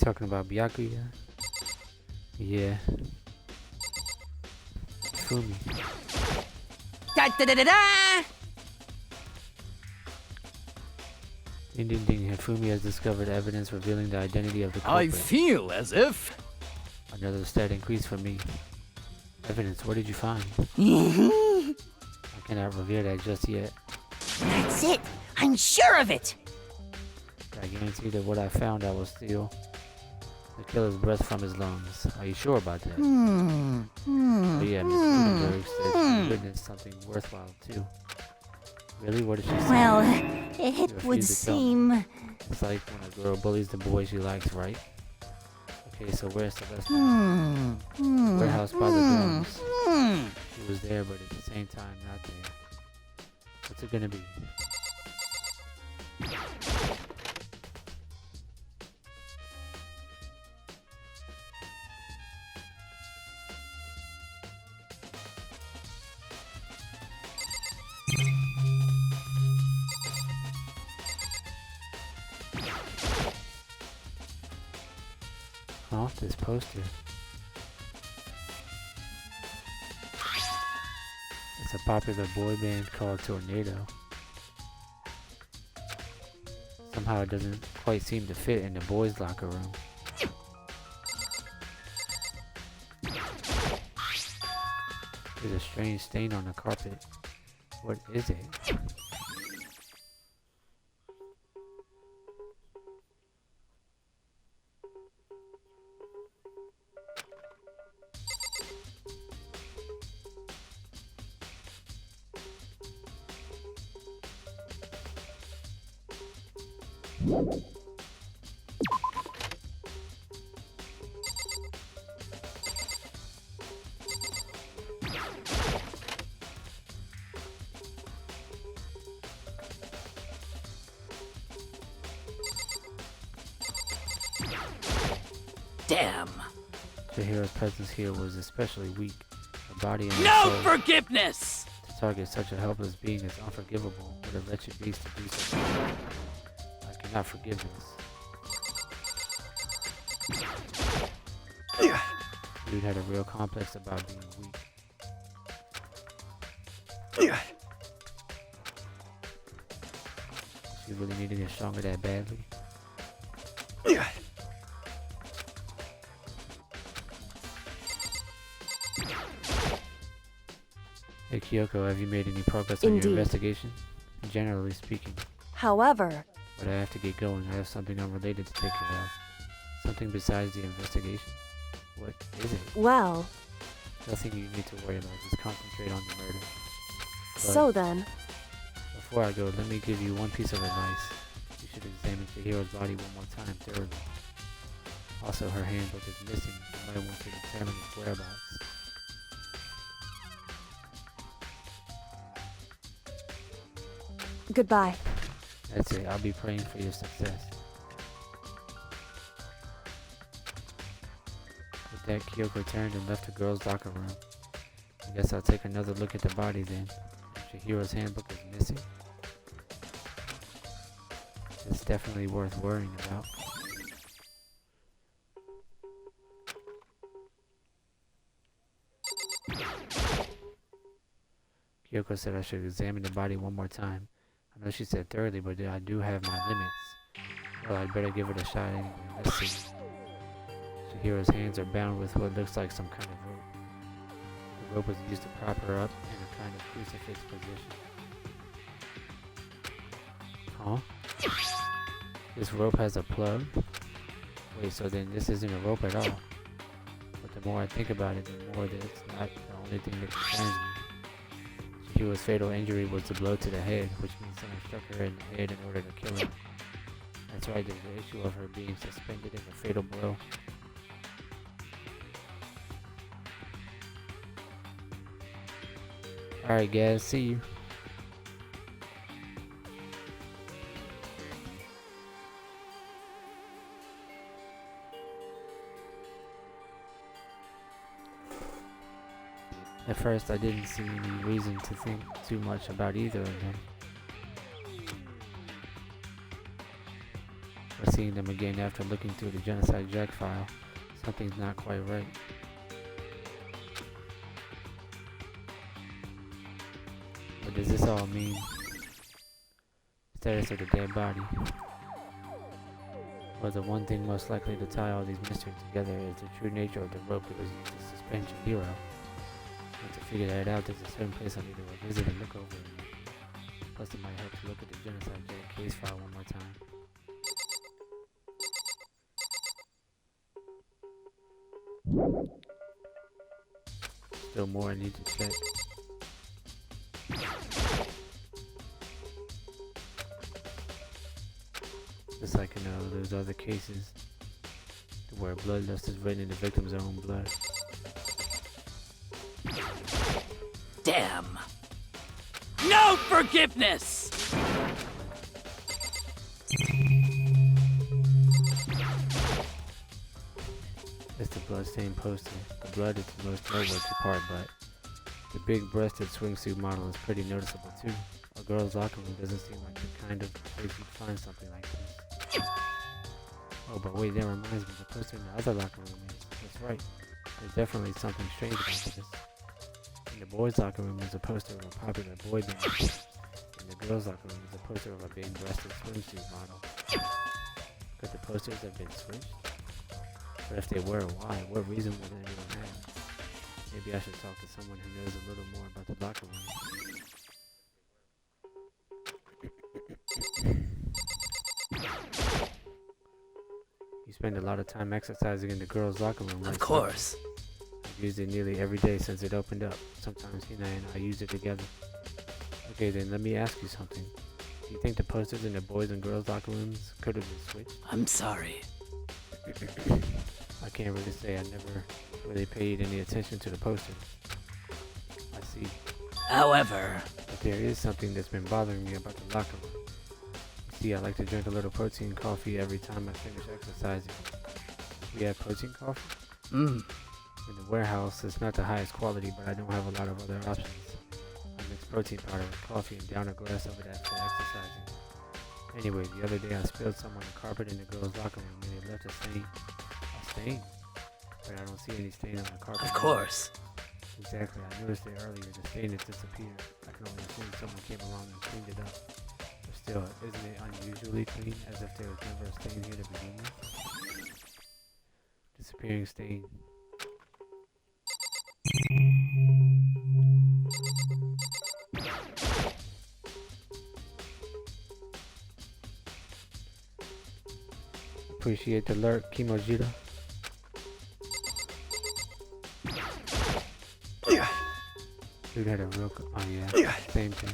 Talking about Byakuya? Yeah. Fumi. Da da da da da! Ding ding ding. Hifumi has discovered evidence revealing the identity of the culprit. I feel as if... Another stat increase for me. Evidence, what did you find? I cannot reveal that just yet. That's it! I'm sure of it! I guarantee that what I found I will steal the killer's breath from his lungs. Are you sure about that? Oh yeah, Miss Gutenberg said she witnessed something worthwhile too. Really? What did she say? Well, You it would refuse to tell me. seem... It's like when a girl bullies the boy she likes, right? Okay, so where's the rest of the warehouse by the drums? She was there, but at the same time, not there. What's it gonna be? Oh, this poster. It's a popular boy band called Tornado. Somehow it doesn't quite seem to fit in the boys' locker room. There's a strange stain on the carpet. What is it? Damn. Chihira's presence here was especially weak. Her body and her No soul. forgiveness! To target such a helpless being is unforgivable, but a wretched beast to do such a thing. I cannot forgive this. Dude had a real complex about being weak. She really needed to get stronger that badly. Hey Kyoko, have you made any progress on your Indeed. investigation? Generally speaking. However, But I have to get going. I have something unrelated to take care of. Something besides the investigation. What is it? well, Nothing you need to worry about. Just concentrate on the murder. so then, Before I go, let me give you one piece of advice. You should examine Chihiro's body one more time thoroughly. Also, her handbook is missing. You might want to determine its whereabouts. goodbye. That's it. I'll be praying for your success. With that, Kyoko turned and left the girls' locker room. I guess I'll take another look at the body then. If Chihiro's handbook is missing, it's definitely worth worrying about. Kyoko said I should examine the body one more time. I know she said thoroughly, but I do have my limits. Well, I'd better give it a shot anyway. Let's see. Chihiro's hands are bound with what looks like some kind of rope. The rope was used to prop her up in a kind of crucifix position. Huh? This rope has a plug? Wait, so then this isn't a rope at all. But the more I think about it, the more that it's not the only thing that concerns me. Chihiro's fatal injury was a blow to the head, which means someone struck her in the head in order to kill her. That's right, there's the issue of her being suspended in a fatal blow. Alright guys, see you. At first I didn't see any reason to think too much about either of them. But seeing them again after looking through the Genocide Jack file, something's not quite right. What does this all mean? Status of the dead body. Well, the one thing most likely to tie all these mysteries together is the true nature of the rope that was used to suspend Chihiro. And to figure that out, there's a certain place I need to revisit and look over again. Plus it might help to look at the Genocide Jack case file one more time. Still more I need to check. Just like in those other cases, the where bloodlust is written in the victim's own blood. Damn. No forgiveness! It's the bloodstained poster. The blood is the most noteworthy part, but the big-breasted swimsuit model is pretty noticeable too. A girl's locker room doesn't seem like the kind of place you'd find something like this. Oh, but wait, that reminds me, the poster in the other locker room is. That's right. There's definitely something strange about this. In the boys' locker room is a poster of a popular boy band. In the girls' locker room is a poster of a big-breasted swimsuit model. Could the posters have been switched? But if they were, why? What reason would anyone have? Maybe I should talk to someone who knows a little more about the locker room. You spend a lot of time exercising in the girls' locker room, right? Of course. I've used it nearly every day since it opened up. Sometimes Hina and I use it together. Okay, then let me ask you something. Do you think the posters in the boys' and girls' locker rooms could have been switched? I'm sorry. I can't really say. I never really paid any attention to the posters. I see. However, But there is something that's been bothering me about the locker room. You see, I like to drink a little protein coffee every time I finish exercising. We have protein coffee? In the warehouse, it's not the highest quality, but I don't have a lot of other options. I mix protein powder with coffee and down a glass of it after exercising. Anyway, the other day I spilled some on the carpet in the girls' locker room and it left a stain. A stain? But I don't see any stain on the carpet. of course. Exactly, I noticed it earlier. The stain has disappeared. I can only assume someone came along and cleaned it up. But still, isn't it unusually clean, as if there was never a stain here to begin with? Disappearing stain. Appreciate the alert, Kimojita. Dude had a real. Oh yeah, same thing.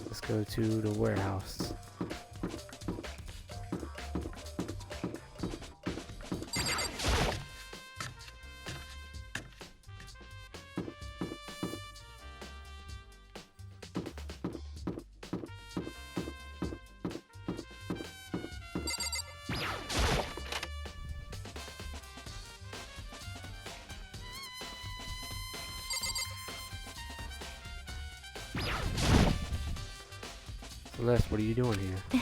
Let's go to the warehouse. Celeste, what are you doing here?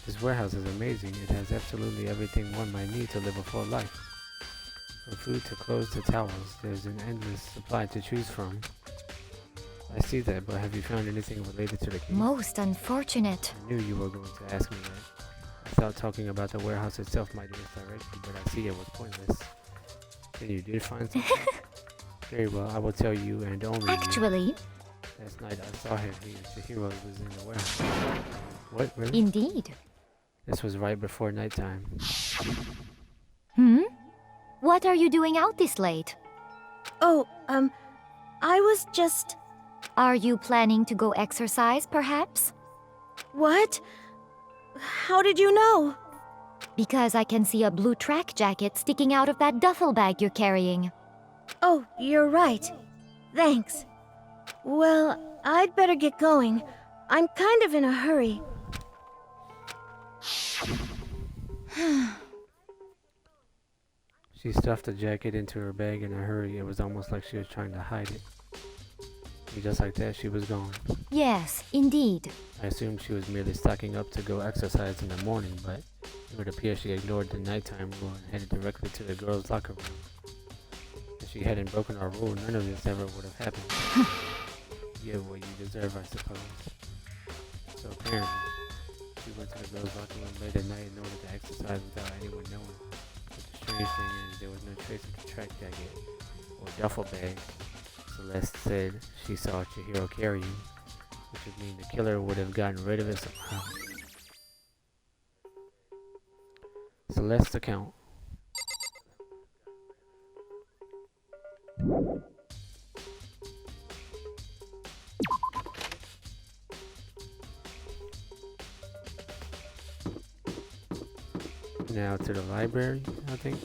This warehouse is amazing. It has absolutely everything one might need to live a full life. From food to clothes to towels, there's an endless supply to choose from. I see that, but have you found anything related to the case? Most unfortunate. I knew you were going to ask me that. I thought talking about the warehouse itself might misdirect you, but I see it was pointless. Then you did find something? Very well, I will tell you and only you. Actually, Last night I saw him here. Chihiro was in the warehouse. What, really? indeed. This was right before nighttime. What are you doing out this late? Oh, I was just... Are you planning to go exercise, perhaps? What? How did you know? Because I can see a blue track jacket sticking out of that duffel bag you're carrying. Oh, you're right. Thanks. Well, I'd better get going. I'm kind of in a hurry. She stuffed the jacket into her bag in a hurry. It was almost like she was trying to hide it. And just like that, she was gone. Yes, indeed. I assumed she was merely stocking up to go exercise in the morning, but it would appear she ignored the nighttime rule and headed directly to the girls' locker room. If she hadn't broken our rule, none of this ever would have happened. get what you deserve, I suppose. So apparently, she went to the girls' locker room late at night in order to exercise without anyone knowing. But the strange thing is, there was no trace of the track jacket or duffel bag. Celeste said she saw Chihiro carrying, which would mean the killer would have gotten rid of it somehow. Celeste's account. Now to the library, I think.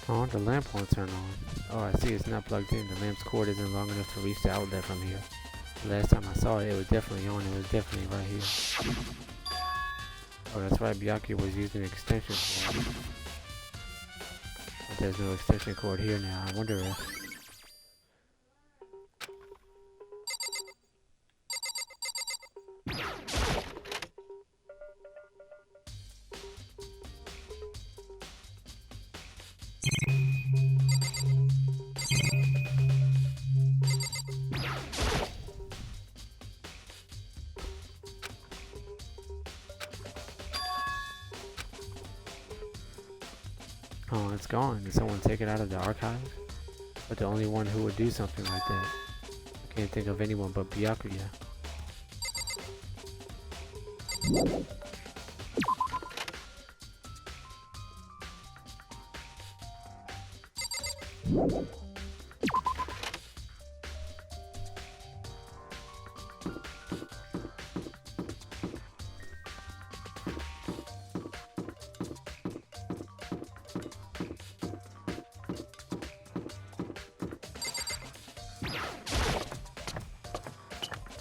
Oh, the lamp won't turn on. Oh, I see it's not plugged in. The lamp's cord isn't long enough to reach the outlet from here. Last time I saw it, it was definitely on. It was definitely right here. Oh, that's right. Byakuya was using an extension cord. But there's no extension cord here now. I wonder if... Oh, it's gone. Did someone take it out of the archive? But the only one who would do something like that. I can't think of anyone but Byakuya.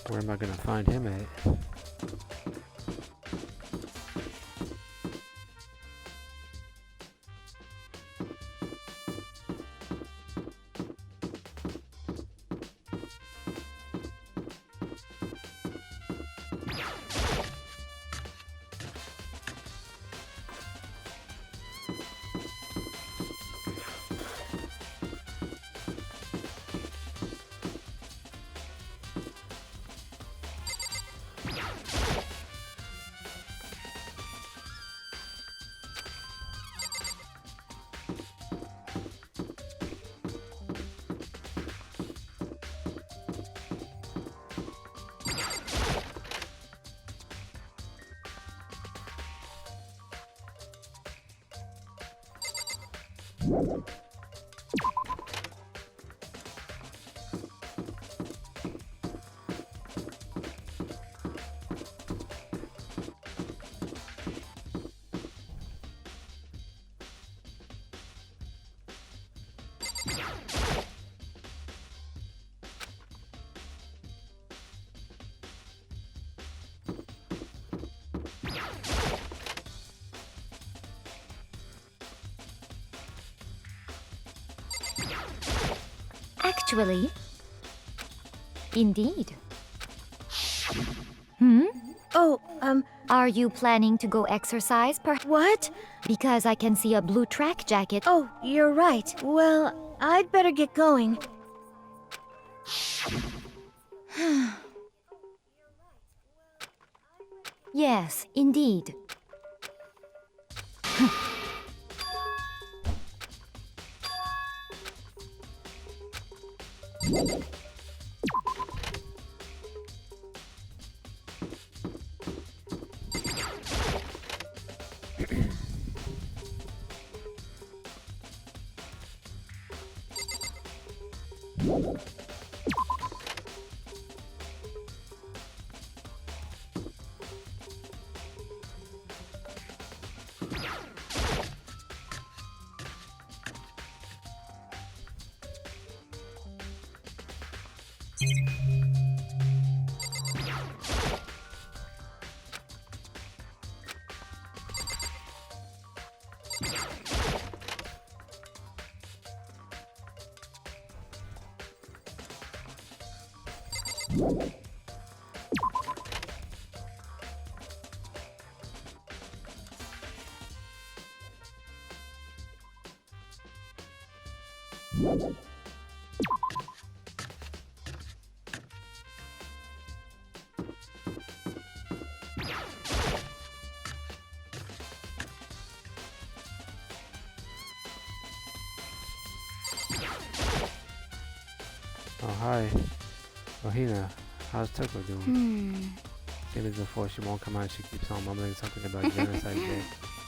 Where am I gonna find him at? Actually, indeed. Hmm? Oh, Are you planning to go exercise, what? Because I can see a blue track jacket. Oh, you're right. Well, I'd better get going. Yes, indeed. Oh, hi. Ohina, how's Tuko doing? Same as before, she won't come out. She keeps on mumbling something about genocide day.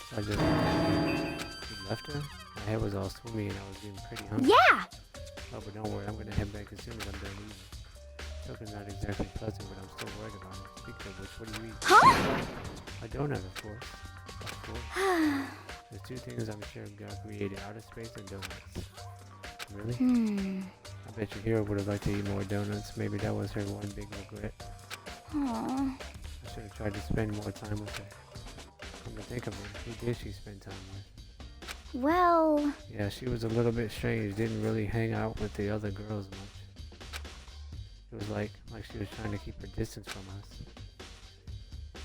So I just... You left her? My head was all swimmy and I was getting pretty hungry. Yeah! Oh, but don't worry, I'm gonna head back as soon as I'm done eating. Tuko's not exactly pleasant, but I'm still worried about her. Speaking of which, what do you eat? Huh? A donut, of course. Of course. There's two things I'm sure God created, outer space and donuts. Really? I bet your hero would have liked to eat more donuts. Maybe that was her one big regret. Aww. I should have tried to spend more time with her. Come to think of it, who did she spend time with? Well... Yeah, she was a little bit strange. Didn't really hang out with the other girls much. It was like she was trying to keep her distance from us.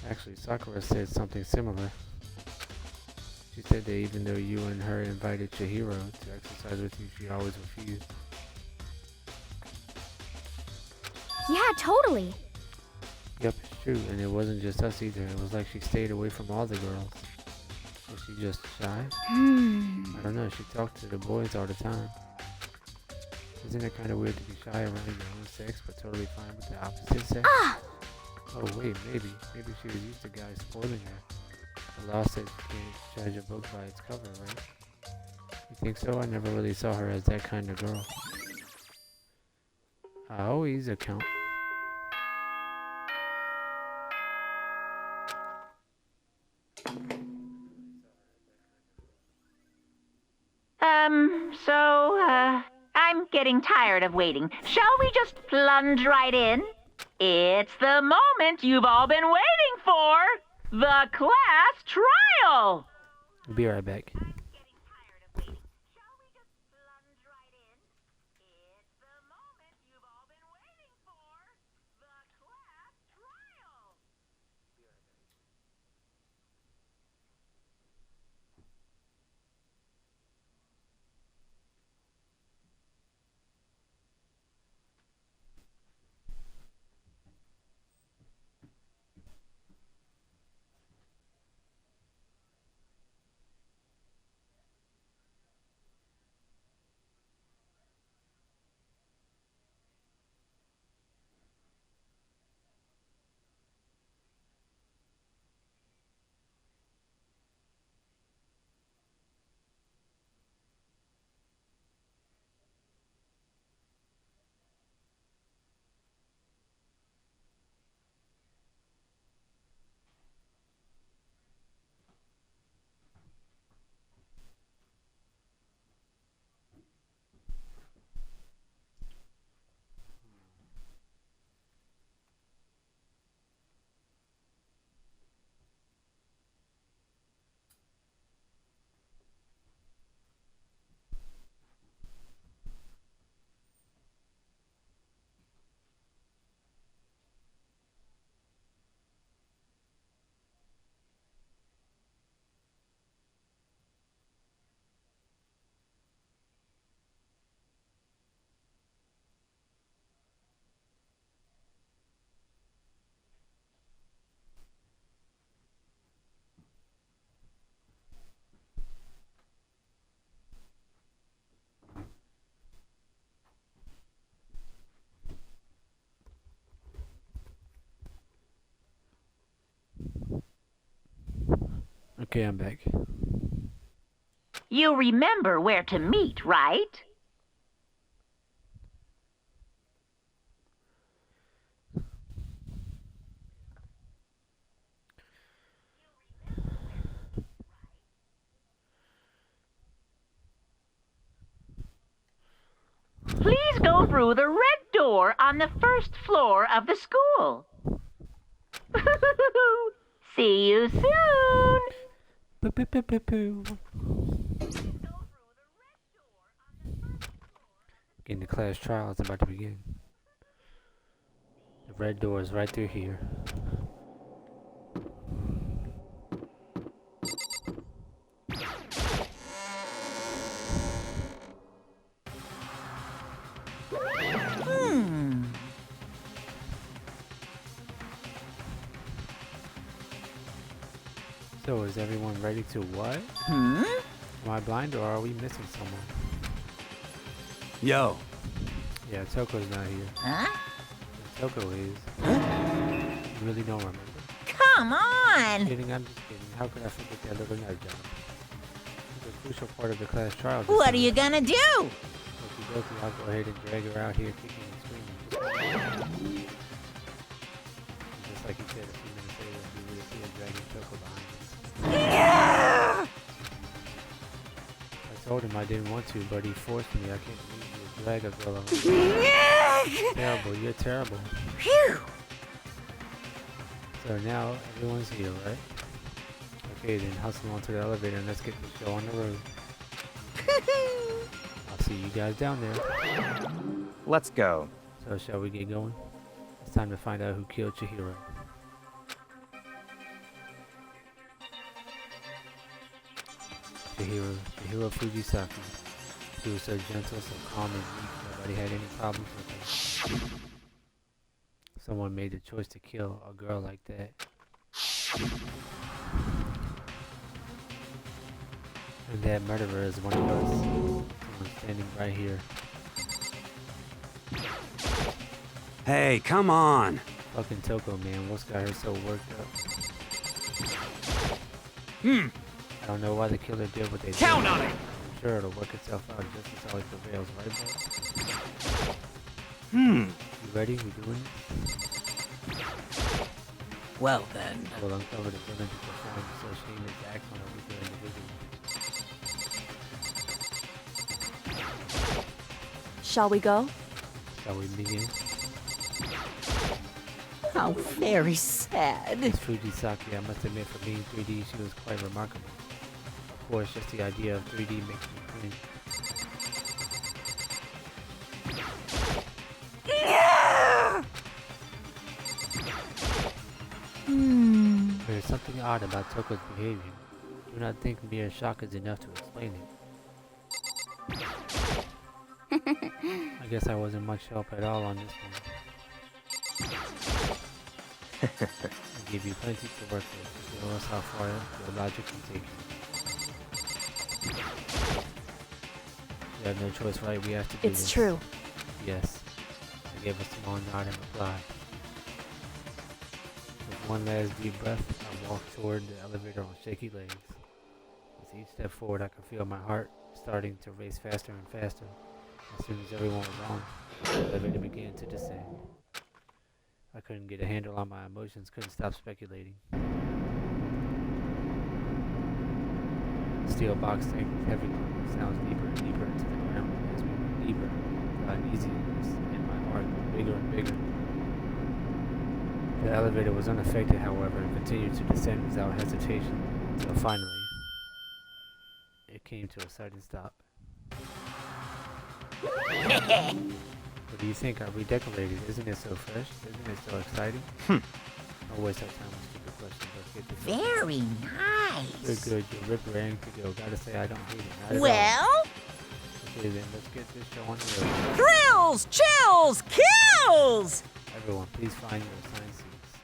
Actually, Sakura said something similar. She said that even though you and her invited Chihiro to exercise with you, she always refused. Yeah, totally. Yep, it's true, and it wasn't just us either. It was like she stayed away from all the girls. Was she just shy? I don't know, she talked to the boys all the time. Isn't it kind of weird to be shy around your own sex, but totally fine with the opposite sex? Oh wait, maybe she was used to guys spoiling her. The law says you can't judge a book by its cover, right? You think so? I never really saw her as that kind of girl. I always account. I'm getting tired of waiting. Shall we just plunge right in? It's the moment you've all been waiting for! The class trial! I'll be right back. Okay, I'm back. You remember where to meet, right? Please go through the red door on the first floor of the school. See you soon. Again, the class trial is about to begin. The red door is right through here. So, is everyone ready to what? Am I blind or are we missing someone? Yo. Yeah, Toko's not here. Huh? Toko is. You really don't remember? Come on! Kidding, I'm just kidding. How could I forget that little nut job? It's a crucial part of the class trial. What are you gonna do? Okie dokie, I'll go ahead and drag her out here kicking and screaming. Just like he said a few minutes later, we would see a dragging Toko behind him. I told him I didn't want to, but he forced me. I can't believe you drag a girl along. Terrible, you're terrible. Phew! So now everyone's here, right? Okay, then hustle onto the elevator and let's get the show on the road. I'll see you guys down there. Let's go. So shall we get going? It's time to find out who killed Chihiro. Chihiro Fujisaki. She was so gentle, so calm and meek, nobody had any problems with her. Someone made the choice to kill a girl like that. And that murderer is one of us. Someone standing right here. Hey, come on. Fucking Toko, man. What's got her so worked up? I don't know why the killer did what they did. Count on it. I'm sure it'll work itself out. Justice always prevails, right, bro? You ready? We doing it? Well then. We'll uncover the villain to perform associating his acts on a weaker individual. Shall we go? Shall we begin? How very sad. Miss Fujisaki, I must admit, for being 3D, she was quite remarkable. Of course, just the idea of 3D makes me cringe. There's something odd about Toko's behavior. Do not think mere shock is enough to explain it. I guess I wasn't much help at all on this one. I give you plenty to work with. Show us how far your logic can take you. We have no choice, right? We have to do this. It's true. Yes. I gave a small nod in reply. With one last deep breath, I walked toward the elevator on shaky legs. With each step forward, I could feel my heart starting to race faster and faster. As soon as everyone was on, the elevator began to descend. I couldn't get a handle on my emotions, couldn't stop speculating. Steel box sank with heavy sounds deeper and deeper into the ground. As we went deeper, the uneasiness in my heart grew bigger and bigger. The elevator was unaffected, however, and continued to descend without hesitation, until finally, it came to a sudden stop. What do you think? Are we decorated? Isn't it so fresh? Isn't it so exciting? Don't waste our time with stupid questions. Let's get this over. Very nice. Good, you're rip raring to go. Gotta say, I don't hate it. Not at all. Well, Okay then, let's get this show on the road. thrills, chills, kills! Everyone, please find your assigned seats.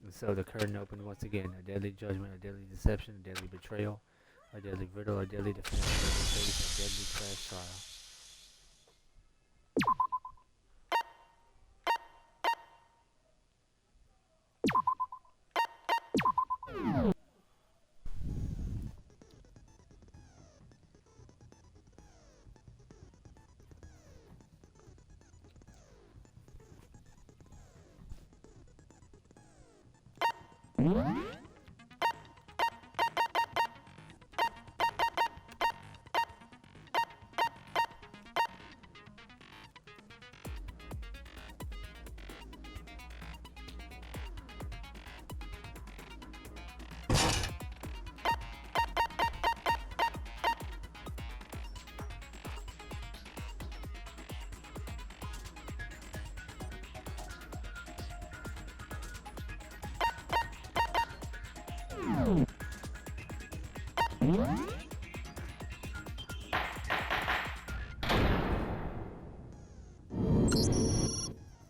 And so the curtain opened once again. A deadly judgment, a deadly deception, a deadly betrayal, a deadly riddle, a deadly defense, a deadly face, a deadly class trial.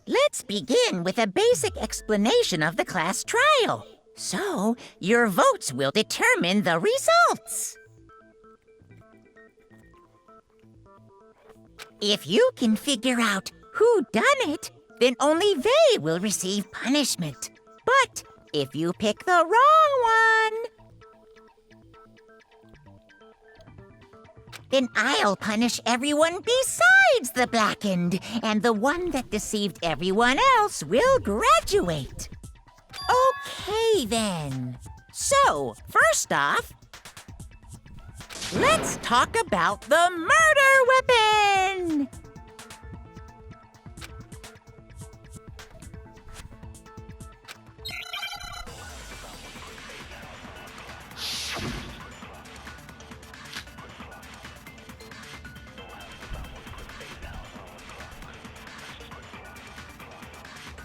Let's begin with a basic explanation of the class trial. So, your votes will determine the results. If you can figure out who done it, then only they will receive punishment. But if you pick the wrong one, then I'll punish everyone besides the blackened, and the one that deceived everyone else will graduate. Okay, then. So, first off, let's talk about the murder weapon!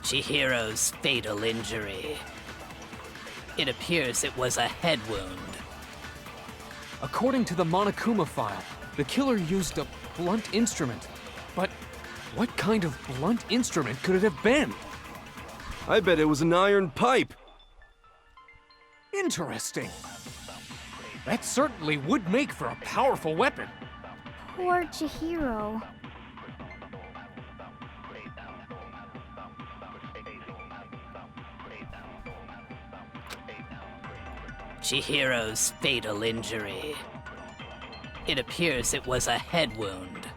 Chihiro's fatal injury. It appears it was a head wound. According to the Monokuma file, the killer used a blunt instrument. But what kind of blunt instrument could it have been? I bet it was an iron pipe. Interesting. That certainly would make for a powerful weapon. Poor Chihiro. Chihiro's fatal injury. It appears it was a head wound.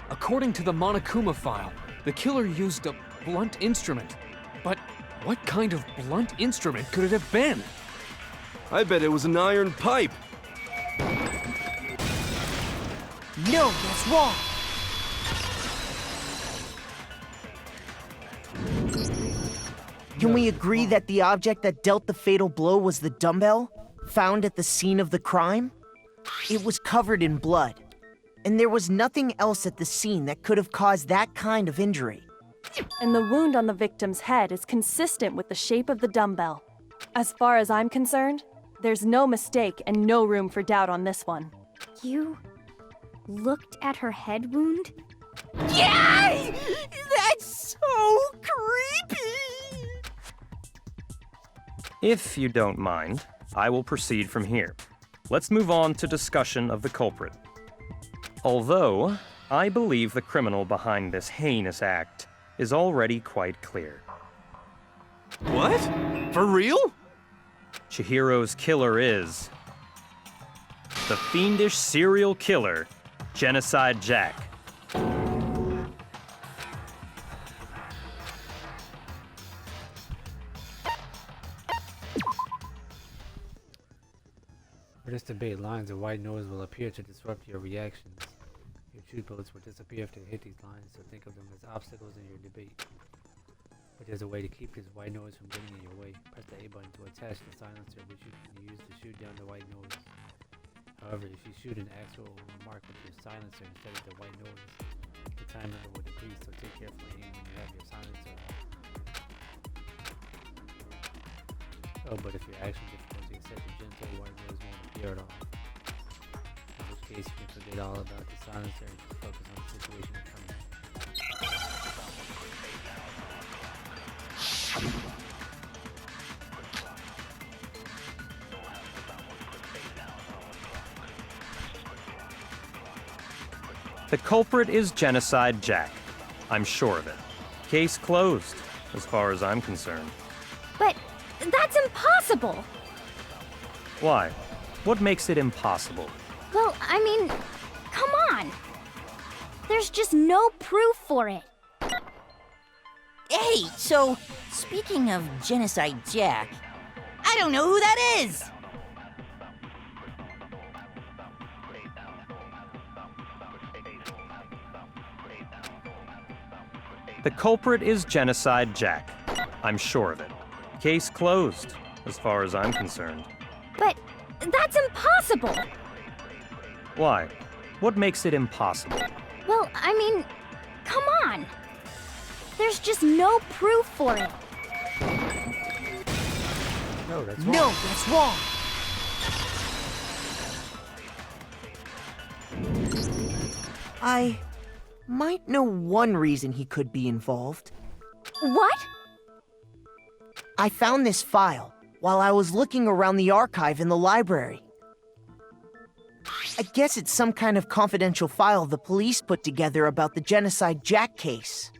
According to the Monokuma file, the killer used a blunt instrument. But what kind of blunt instrument could it have been? I bet it was an iron pipe. No, that's wrong. Can we agree that the object that dealt the fatal blow was the dumbbell found at the scene of the crime? It was covered in blood, and there was nothing else at the scene that could have caused that kind of injury. And the wound on the victim's head is consistent with the shape of the dumbbell. As far as I'm concerned, there's no mistake and no room for doubt on this one. You looked at her head wound? Yay! That's so creepy! If you don't mind, I will proceed from here. Let's move on to discussion of the culprit. Although, I believe the criminal behind this heinous act is already quite clear. What? For real? Chihiro's killer is the fiendish serial killer, Genocide Jack. For this debate, lines of white noise will appear to disrupt your reactions. Your truth bullets will disappear after you hit these lines, so think of them as obstacles in your debate. But there's a way to keep this white noise from getting in your way. Press the A button to attach the silencer, which you can use to shoot down the white noise. However, if you shoot an actual remark with your silencer instead of the white noise, the time limit will decrease, so take careful aim when you have your silencer off. Oh, but if your action difficulty is set to gentle, white noise won't appear at all. In which case, you can forget all about the silencer and just focus on the situation in front of you. The culprit is Genocide Jack. I'm sure of it. Case closed, as far as I'm concerned. But that's impossible! Why? What makes it impossible? Well, I mean, come on! There's just no proof for it. Hey, so, speaking of Genocide Jack, I don't know who that is! The culprit is Genocide Jack. I'm sure of it. Case closed, as far as I'm concerned. But that's impossible! Why? What makes it impossible? Well, I mean, come on! There's just no proof for it. No, that's wrong. No, that's wrong. I might know one reason he could be involved. What? I found this file while I was looking around the archive in the library. I guess it's some kind of confidential file the police put together about the Genocide Jack case.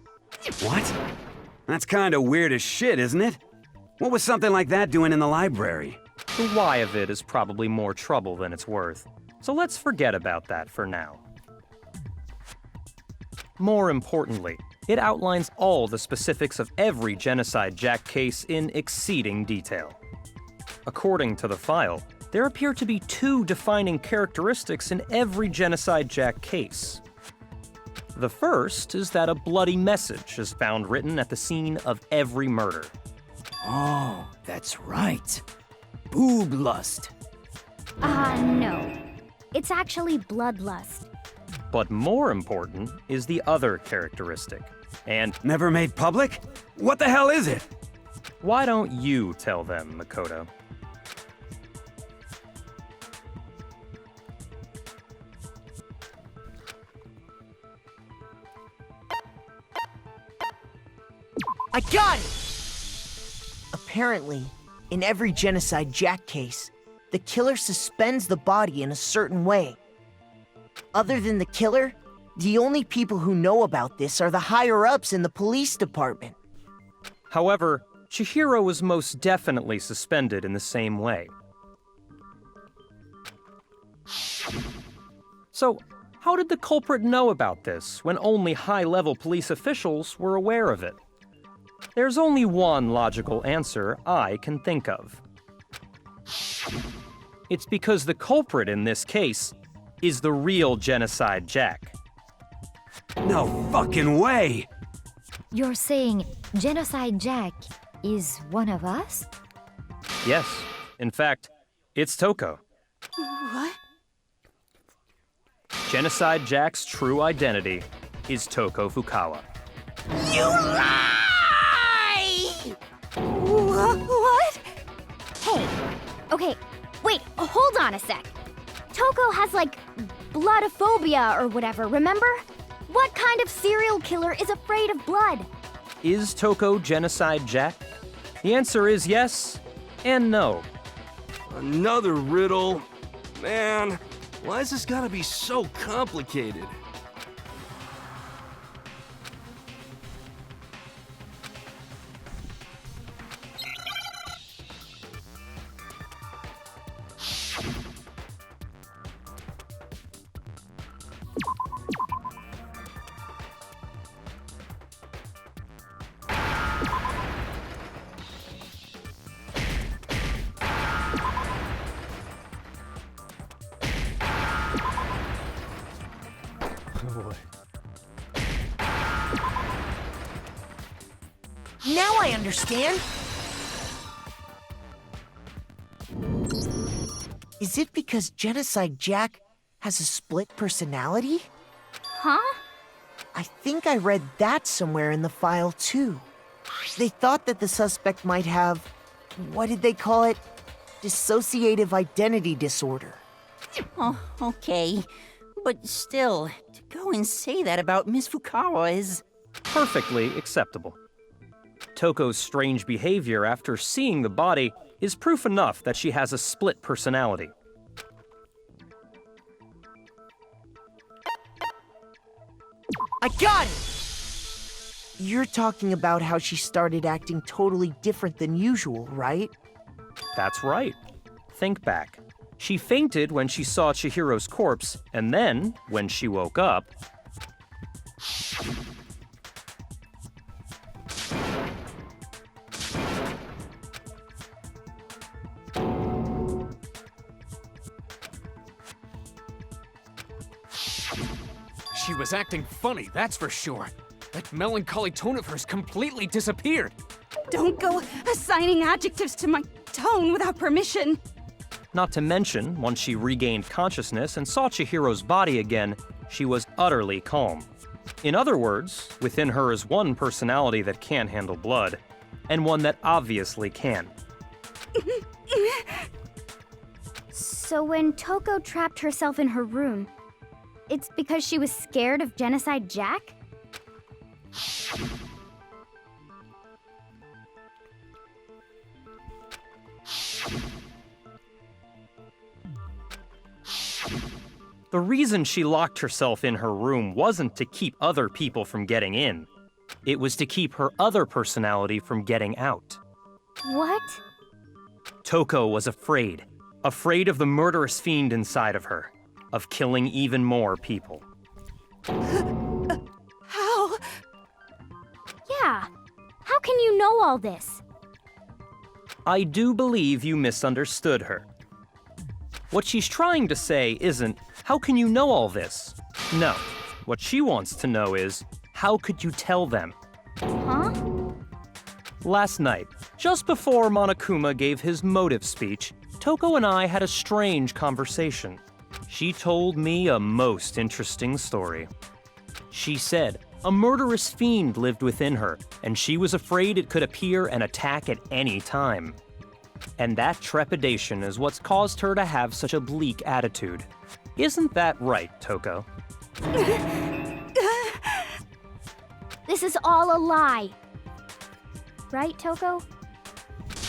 What? That's kinda weird as shit, isn't it? What was something like that doing in the library? The why of it is probably more trouble than it's worth, so let's forget about that for now. More importantly, it outlines all the specifics of every Genocide Jack case in exceeding detail. According to the file, there appear to be two defining characteristics in every Genocide Jack case. The first is that a bloody message is found written at the scene of every murder. Oh, that's right. Boob lust. No. It's actually bloodlust. But more important is the other characteristic. And never made public? What the hell is it? Why don't you tell them, Makoto? I got it! Apparently, in every Genocide Jack case, the killer suspends the body in a certain way. Other than the killer, the only people who know about this are the higher-ups in the police department. However, Chihiro was most definitely suspended in the same way. So, how did the culprit know about this when only high-level police officials were aware of it? There's only one logical answer I can think of. It's because the culprit in this case is the real Genocide Jack. No fucking way! You're saying Genocide Jack is one of us? Yes, in fact, it's Toko. What? Genocide Jack's true identity is Toko Fukawa. You lie! What? Hey, okay, wait, hold on a sec. Toko has, like, bloodophobia or whatever, remember? What kind of serial killer is afraid of blood? Is Toko Genocide Jack? The answer is yes and no. Another riddle? Man, why's this gotta be so complicated? Now I understand! Is it because Genocide Jack has a split personality? Huh? I think I read that somewhere in the file, too. They thought that the suspect might have, what did they call it? Dissociative identity disorder. Oh, okay. But still, to go and say that about Miss Fukawa is... Perfectly acceptable. Toko's strange behavior after seeing the body is proof enough that she has a split personality. I got it! You're talking about how she started acting totally different than usual, right? That's right. Think back. She fainted when she saw Chihiro's corpse, and then, when she woke up... She was acting funny, that's for sure. That melancholy tone of hers completely disappeared. Don't go assigning adjectives to my tone without permission. Not to mention, once she regained consciousness and saw Chihiro's body again, she was utterly calm. In other words, within her is one personality that can't handle blood, and one that obviously can. So when Toko trapped herself in her room, it's because she was scared of Genocide Jack? The reason she locked herself in her room wasn't to keep other people from getting in. It was to keep her other personality from getting out. What? Toko was afraid. Afraid of the murderous fiend inside of her. Of killing even more people. How? Yeah. How can you know all this? I do believe you misunderstood her. What she's trying to say isn't, how can you know all this? No. What she wants to know is, how could you tell them? Huh? Last night, just before Monokuma gave his motive speech, Toko and I had a strange conversation. She told me a most interesting story. She said a murderous fiend lived within her, and she was afraid it could appear and attack at any time. And that trepidation is what's caused her to have such a bleak attitude. Isn't that right, Toko? This is all a lie. Right, Toko?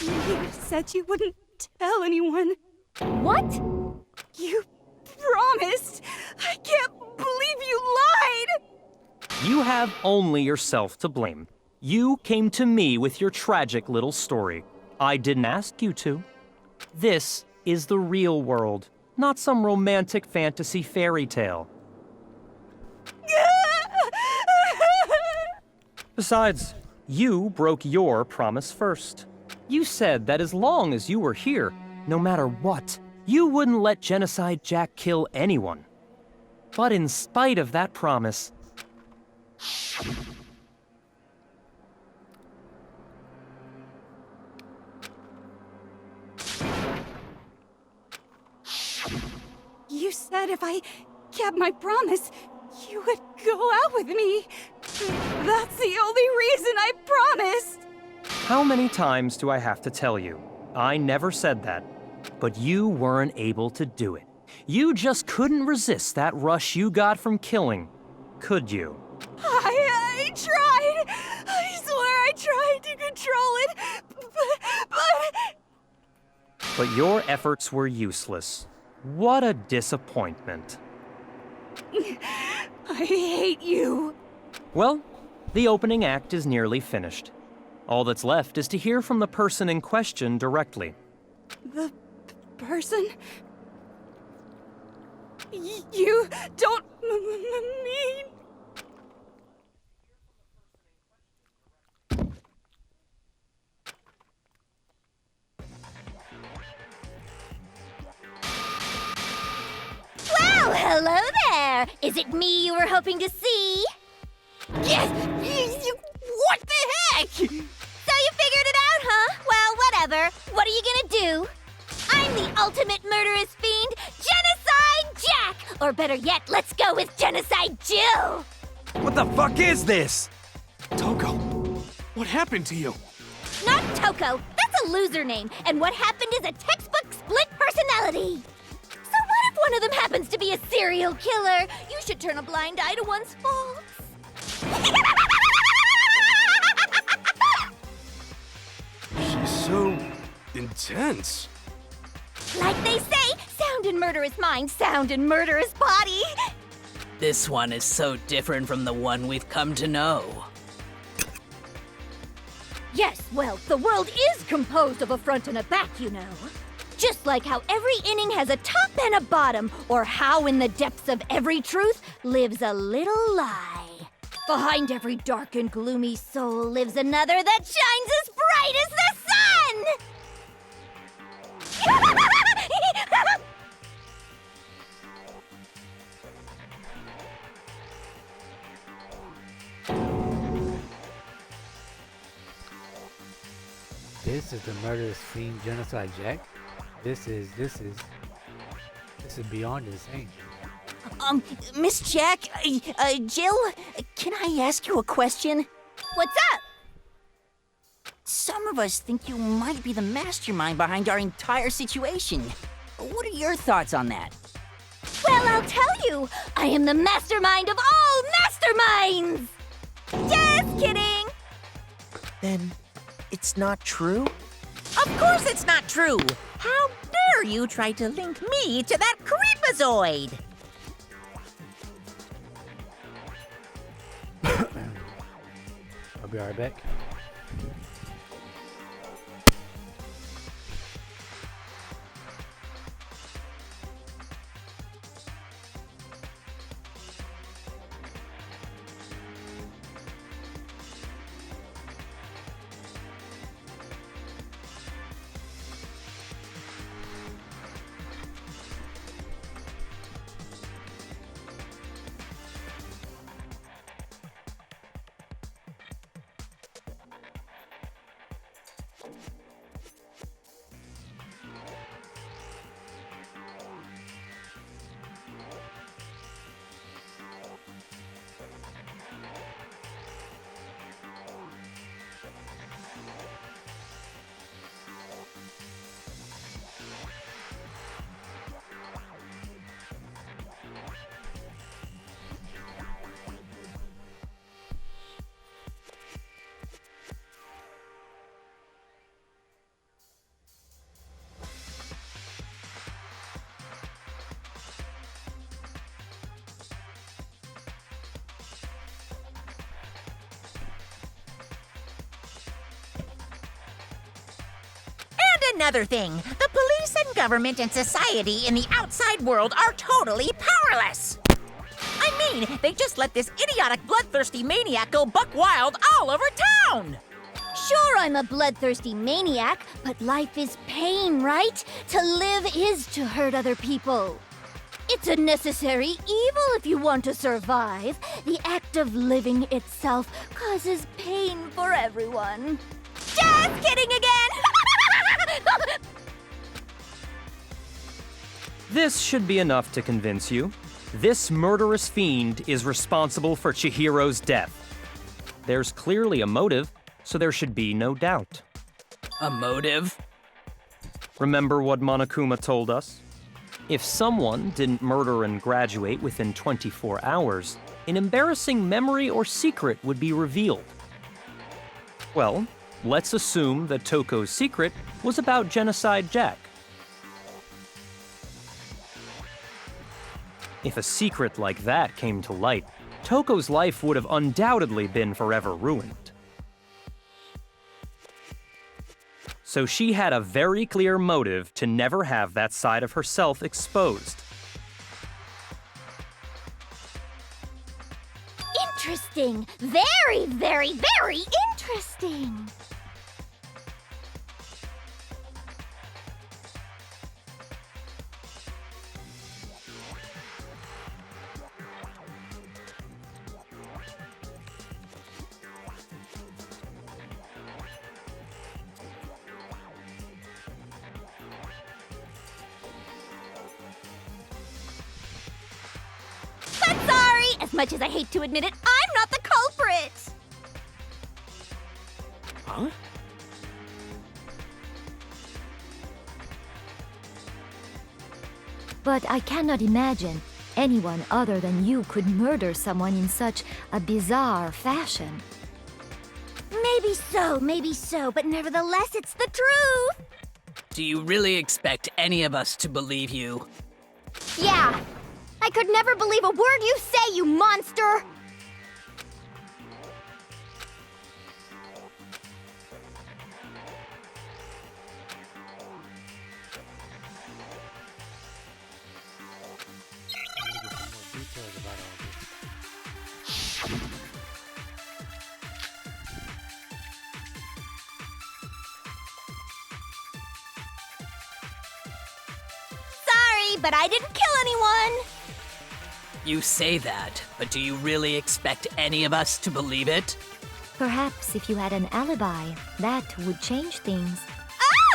You said you wouldn't tell anyone. What? You promised. I can't believe you lied. You have only yourself to blame. You came to me with your tragic little story. I didn't ask you to. This is the real world, not some romantic fantasy fairy tale. Besides, you broke your promise first. You said that as long as you were here, no matter what, you wouldn't let Genocide Jack kill anyone. But in spite of that promise, You said if I kept my promise, you would go out with me. That's the only reason I promised. how many times do I have to tell you? I never said that, but you weren't able to do it. You just couldn't resist that rush you got from killing, could you? I tried. I swear I tried to control it, But your efforts were useless. What a disappointment. I hate you. Well, the opening act is nearly finished. All that's left is to hear from the person in question directly. The person? You don't mean... Well, hello there! Is it me you were hoping to see? Yes! What the heck? So you figured it out, huh? Well, whatever. What are you gonna do? I'm the ultimate murderous fiend, Genocide Jack! Or better yet, let's go with Genocide Jill! What the fuck is this? Toko, what happened to you? Not Toko. That's a loser name. And what happened is a textbook split personality. So what if one of them happens to be a serial killer? You should turn a blind eye to one's faults. She's so intense. Like they say, sound in murderous mind, sound in murderous body. This one is so different from the one we've come to know. Yes, well, the world is composed of a front and a back, you know. Just like how every inning has a top and a bottom, or how in the depths of every truth lives a little lie. Behind every dark and gloomy soul lives another that shines as bright as the sun! This is the murderous fiend genocide Jack. This is beyond insane. Miss Jack, Jill, can I ask you a question? What's up? Some of us think you might be the mastermind behind our entire situation. What are your thoughts on that? Well, I'll tell you. I am the mastermind of all masterminds! Just kidding! Then it's not true? Of course it's not true! How dare you try to link me to that creepazoid? I'll be right back. Another thing, the police and government and society in the outside world are totally powerless. I mean, they just let this idiotic bloodthirsty maniac go buck wild all over town. Sure, I'm a bloodthirsty maniac, but life is pain, right? To live is to hurt other people. It's a necessary evil if you want to survive. The act of living itself causes pain for everyone. Just kidding again! This should be enough to convince you. This murderous fiend is responsible for Chihiro's death. There's clearly a motive, so there should be no doubt. A motive? Remember what Monokuma told us? If someone didn't murder and graduate within 24 hours, an embarrassing memory or secret would be revealed. Well, let's assume that Toko's secret was about Genocide Jack. If a secret like that came to light, Toko's life would have undoubtedly been forever ruined. So she had a very clear motive to never have that side of herself exposed. Interesting. Very, very, very interesting. As much as I hate to admit it, I'm not the culprit! Huh? But I cannot imagine anyone other than you could murder someone in such a bizarre fashion. Maybe so, but nevertheless, it's the truth! Do you really expect any of us to believe you? Yeah! I could never believe a word you say, you monster! Sorry, but I didn't kill anyone! You say that, but do you really expect any of us to believe it? Perhaps if you had an alibi, that would change things.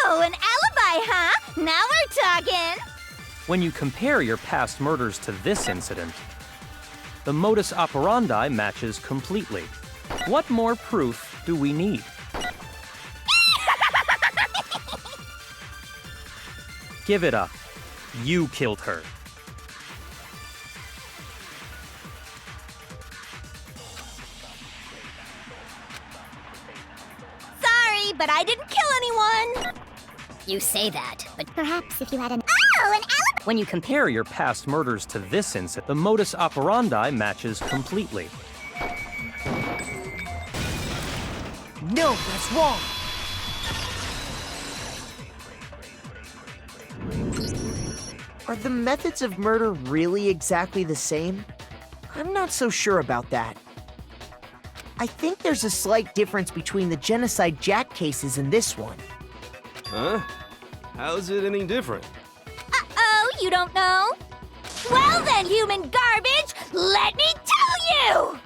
Oh, an alibi, huh? Now we're talking! When you compare your past murders to this incident, the modus operandi matches completely. What more proof do we need? Give it up. You killed her. Sorry, but I didn't kill anyone! You say that, but Perhaps if you had an... Oh, an alibi! When you compare your past murders to this incident, the modus operandi matches completely. No, that's wrong. Are the methods of murder really exactly the same? I'm not so sure about that. I think there's a slight difference between the Genocide Jack cases and this one. Huh? How's it any different? Uh-oh, you don't know? Well then, human garbage, let me tell you!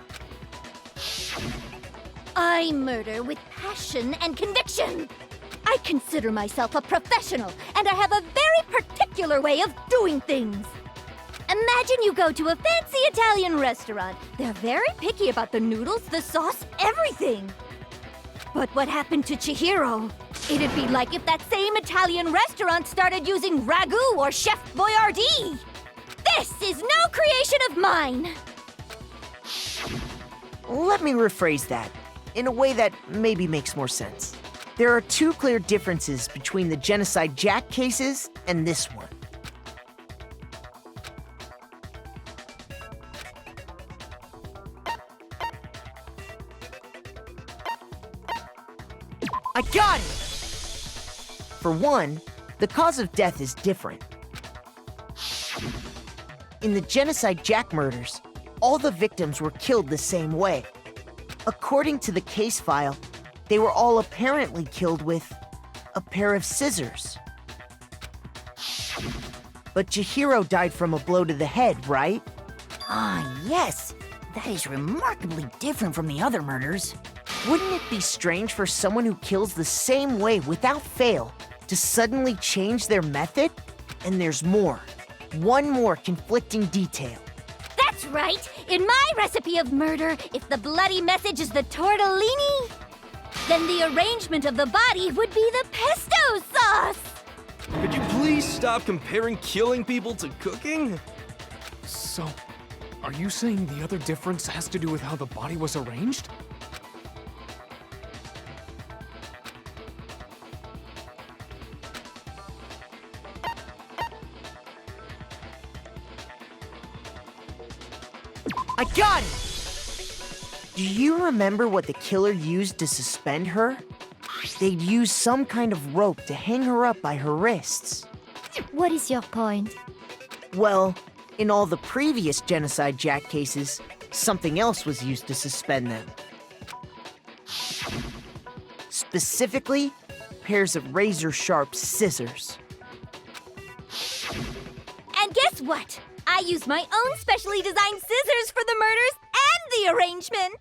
I murder with passion and conviction. I consider myself a professional, and I have a very particular way of doing things. Imagine you go to a fancy Italian restaurant. They're very picky about the noodles, the sauce, everything. But what happened to Chihiro? It'd be like if that same Italian restaurant started using ragu or Chef Boyardee. This is no creation of mine. Let me rephrase that in a way that maybe makes more sense. There are two clear differences between the Genocide Jack cases and this one. I got it! For one, the cause of death is different. In the Genocide Jack murders, all the victims were killed the same way. According to the case file, they were all apparently killed with a pair of scissors. But Chihiro died from a blow to the head, right? Ah, yes. That is remarkably different from the other murders. Wouldn't it be strange for someone who kills the same way without fail to suddenly change their method? And there's more. One more conflicting detail. That's right! In my recipe of murder, if the bloody message is the tortellini, then the arrangement of the body would be the pesto sauce! Could you please stop comparing killing people to cooking? So, are you saying the other difference has to do with how the body was arranged? I got it! Do you remember what the killer used to suspend her? They'd use some kind of rope to hang her up by her wrists. What is your point? Well, in all the previous Genocide Jack cases, something else was used to suspend them. Specifically, pairs of razor-sharp scissors. And guess what? I use my own specially designed scissors for the murders and the arrangement.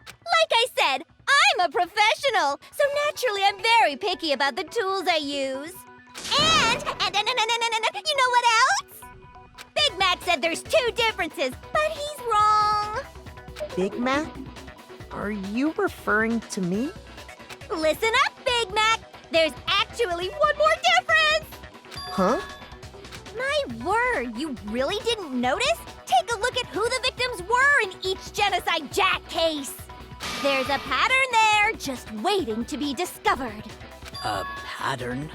Like I said, I'm a professional, so naturally I'm very picky about the tools I use. And you know what else? Big Mac said there's two differences, but he's wrong. Big Mac? Are you referring to me? Listen up, Big Mac. There's actually one more difference. Huh? My word, you really didn't notice? Take a look at who the victims were in each Genocide Jack case. There's a pattern there, just waiting to be discovered. A pattern?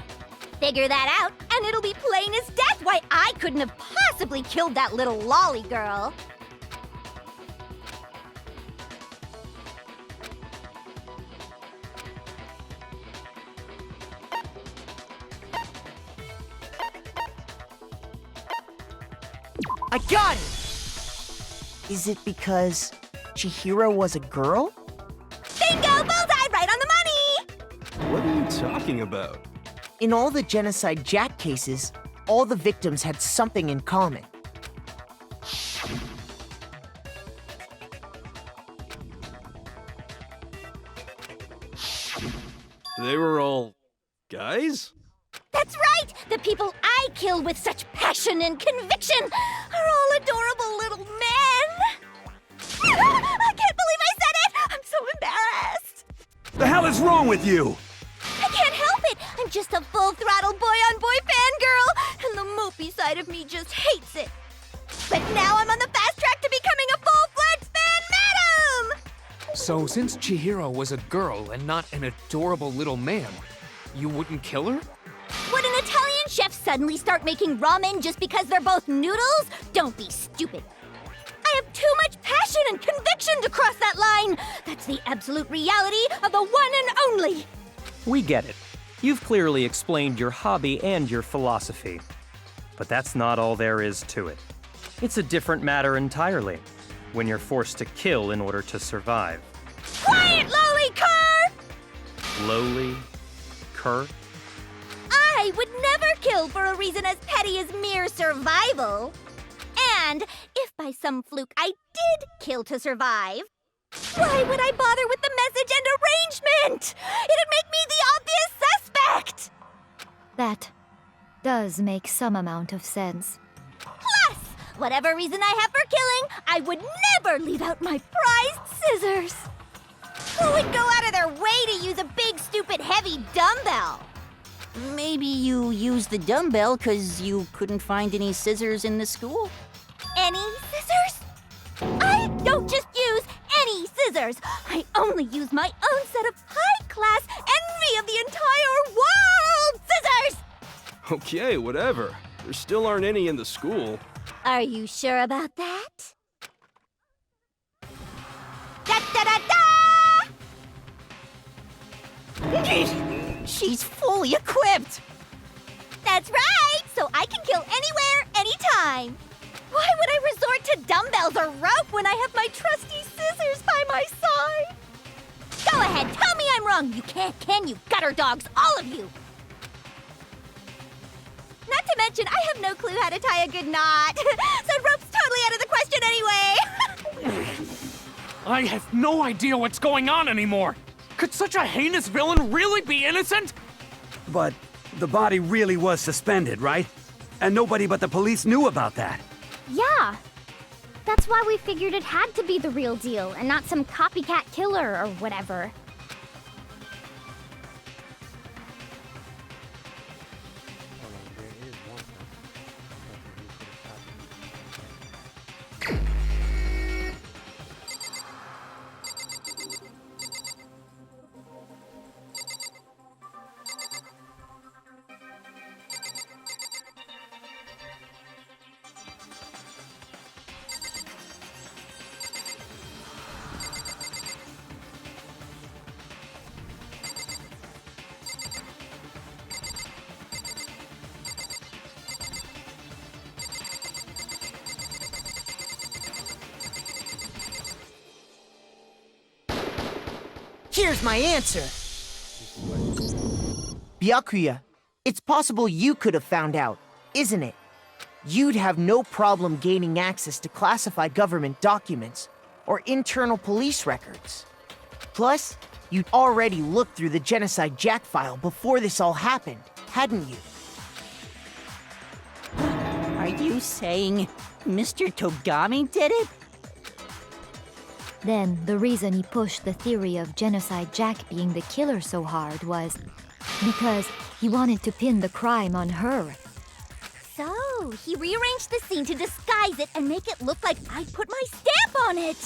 Figure that out, and it'll be plain as death why I couldn't have possibly killed that little lolly girl. I got it! Is it because Chihiro was a girl? Bingo! Bullseye! Right on the money! What are you talking about? In all the Genocide Jack cases, all the victims had something in common. They were all guys? That's right! The people I kill with such passion and conviction are all adorable little men! I can't believe I said it! I'm so embarrassed! The hell is wrong with you? I can't help it! I'm just a full-throttle boy-on-boy fangirl, and the mopey side of me just hates it. But now I'm on the fast track to becoming a full-fledged fan madam! So, since Chihiro was a girl and not an adorable little man, you wouldn't kill her? Would an Italian chef suddenly start making ramen just because they're both noodles? Don't be stupid. I have too much passion and conviction to cross that line. That's the absolute reality of the one and only. We get it. You've clearly explained your hobby and your philosophy. But that's not all there is to it. It's a different matter entirely, when you're forced to kill in order to survive. Quiet, lowly cur! Lowly? Cur? I would never kill for a reason as petty as mere survival. And if by some fluke I did kill to survive, why would I bother with the message and arrangement? It'd make me the obvious suspect! That does make some amount of sense. Plus, whatever reason I have for killing, I would never leave out my prized scissors. Who would go out of their way to use a big, stupid, heavy dumbbell? Maybe you used the dumbbell because you couldn't find any scissors in the school? Any scissors? I don't just use any scissors. I only use my own set of high-class envy of the entire world scissors! Okay, whatever. There still aren't any in the school. Are you sure about that? Da-da-da-da! She's fully equipped! That's right! So I can kill anywhere, anytime! Why would I resort to dumbbells or rope when I have my trusty scissors by my side? Go ahead, tell me I'm wrong! You can't, can you, gutter dogs, all of you! Not to mention, I have no clue how to tie a good knot. So rope's totally out of the question anyway! I have no idea what's going on anymore! Could such a heinous villain really be innocent? But the body really was suspended, right? And nobody but the police knew about that. Yeah. That's why we figured it had to be the real deal and not some copycat killer or whatever. Hold on, there is one person who could have copied. Here's my answer. Byakuya, it's possible you could have found out, isn't it? You'd have no problem gaining access to classified government documents or internal police records. Plus, you'd already looked through the Genocide Jack file before this all happened, hadn't you? Are you saying Mr. Togami did it? Then, the reason he pushed the theory of Genocide Jack being the killer so hard was because he wanted to pin the crime on her. So, he rearranged the scene to disguise it and make it look like I put my stamp on it.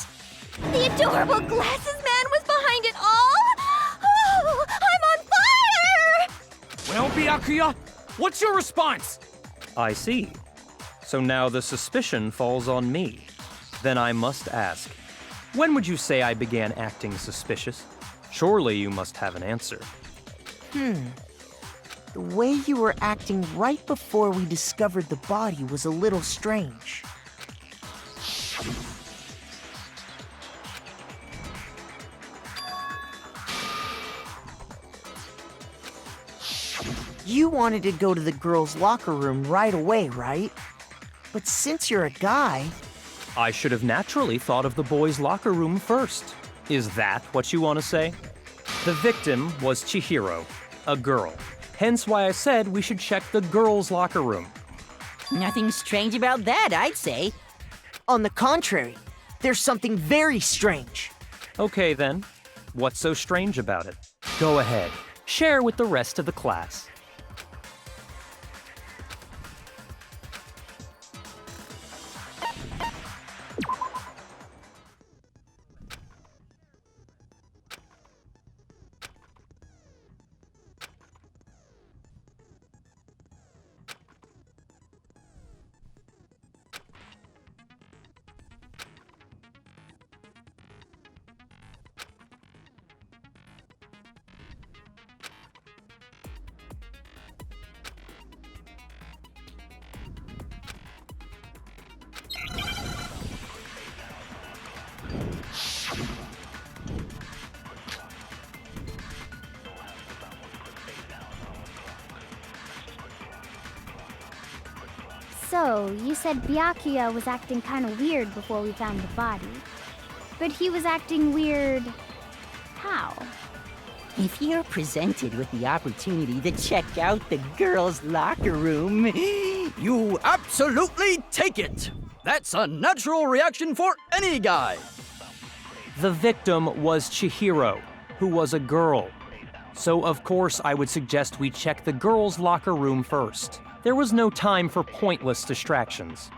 The adorable glasses man was behind it all? Oh, I'm on fire! Well, Byakuya, what's your response? I see. So now the suspicion falls on me. Then I must ask, when would you say I began acting suspicious? Surely you must have an answer. The way you were acting right before we discovered the body was a little strange. You wanted to go to the girls' locker room right away, right? But since you're a guy... I should have naturally thought of the boys' locker room first. Is that what you want to say? The victim was Chihiro, a girl. Hence why I said we should check the girls' locker room. Nothing strange about that, I'd say. On the contrary, there's something very strange. Okay then, what's so strange about it? Go ahead, share with the rest of the class. So, you said Byakuya was acting kinda weird before we found the body. But he was acting weird... how? If you're presented with the opportunity to check out the girls' locker room, you absolutely take it! That's a natural reaction for any guy! The victim was Chihiro, who was a girl. So of course I would suggest we check the girls' locker room first. There was no time for pointless distractions.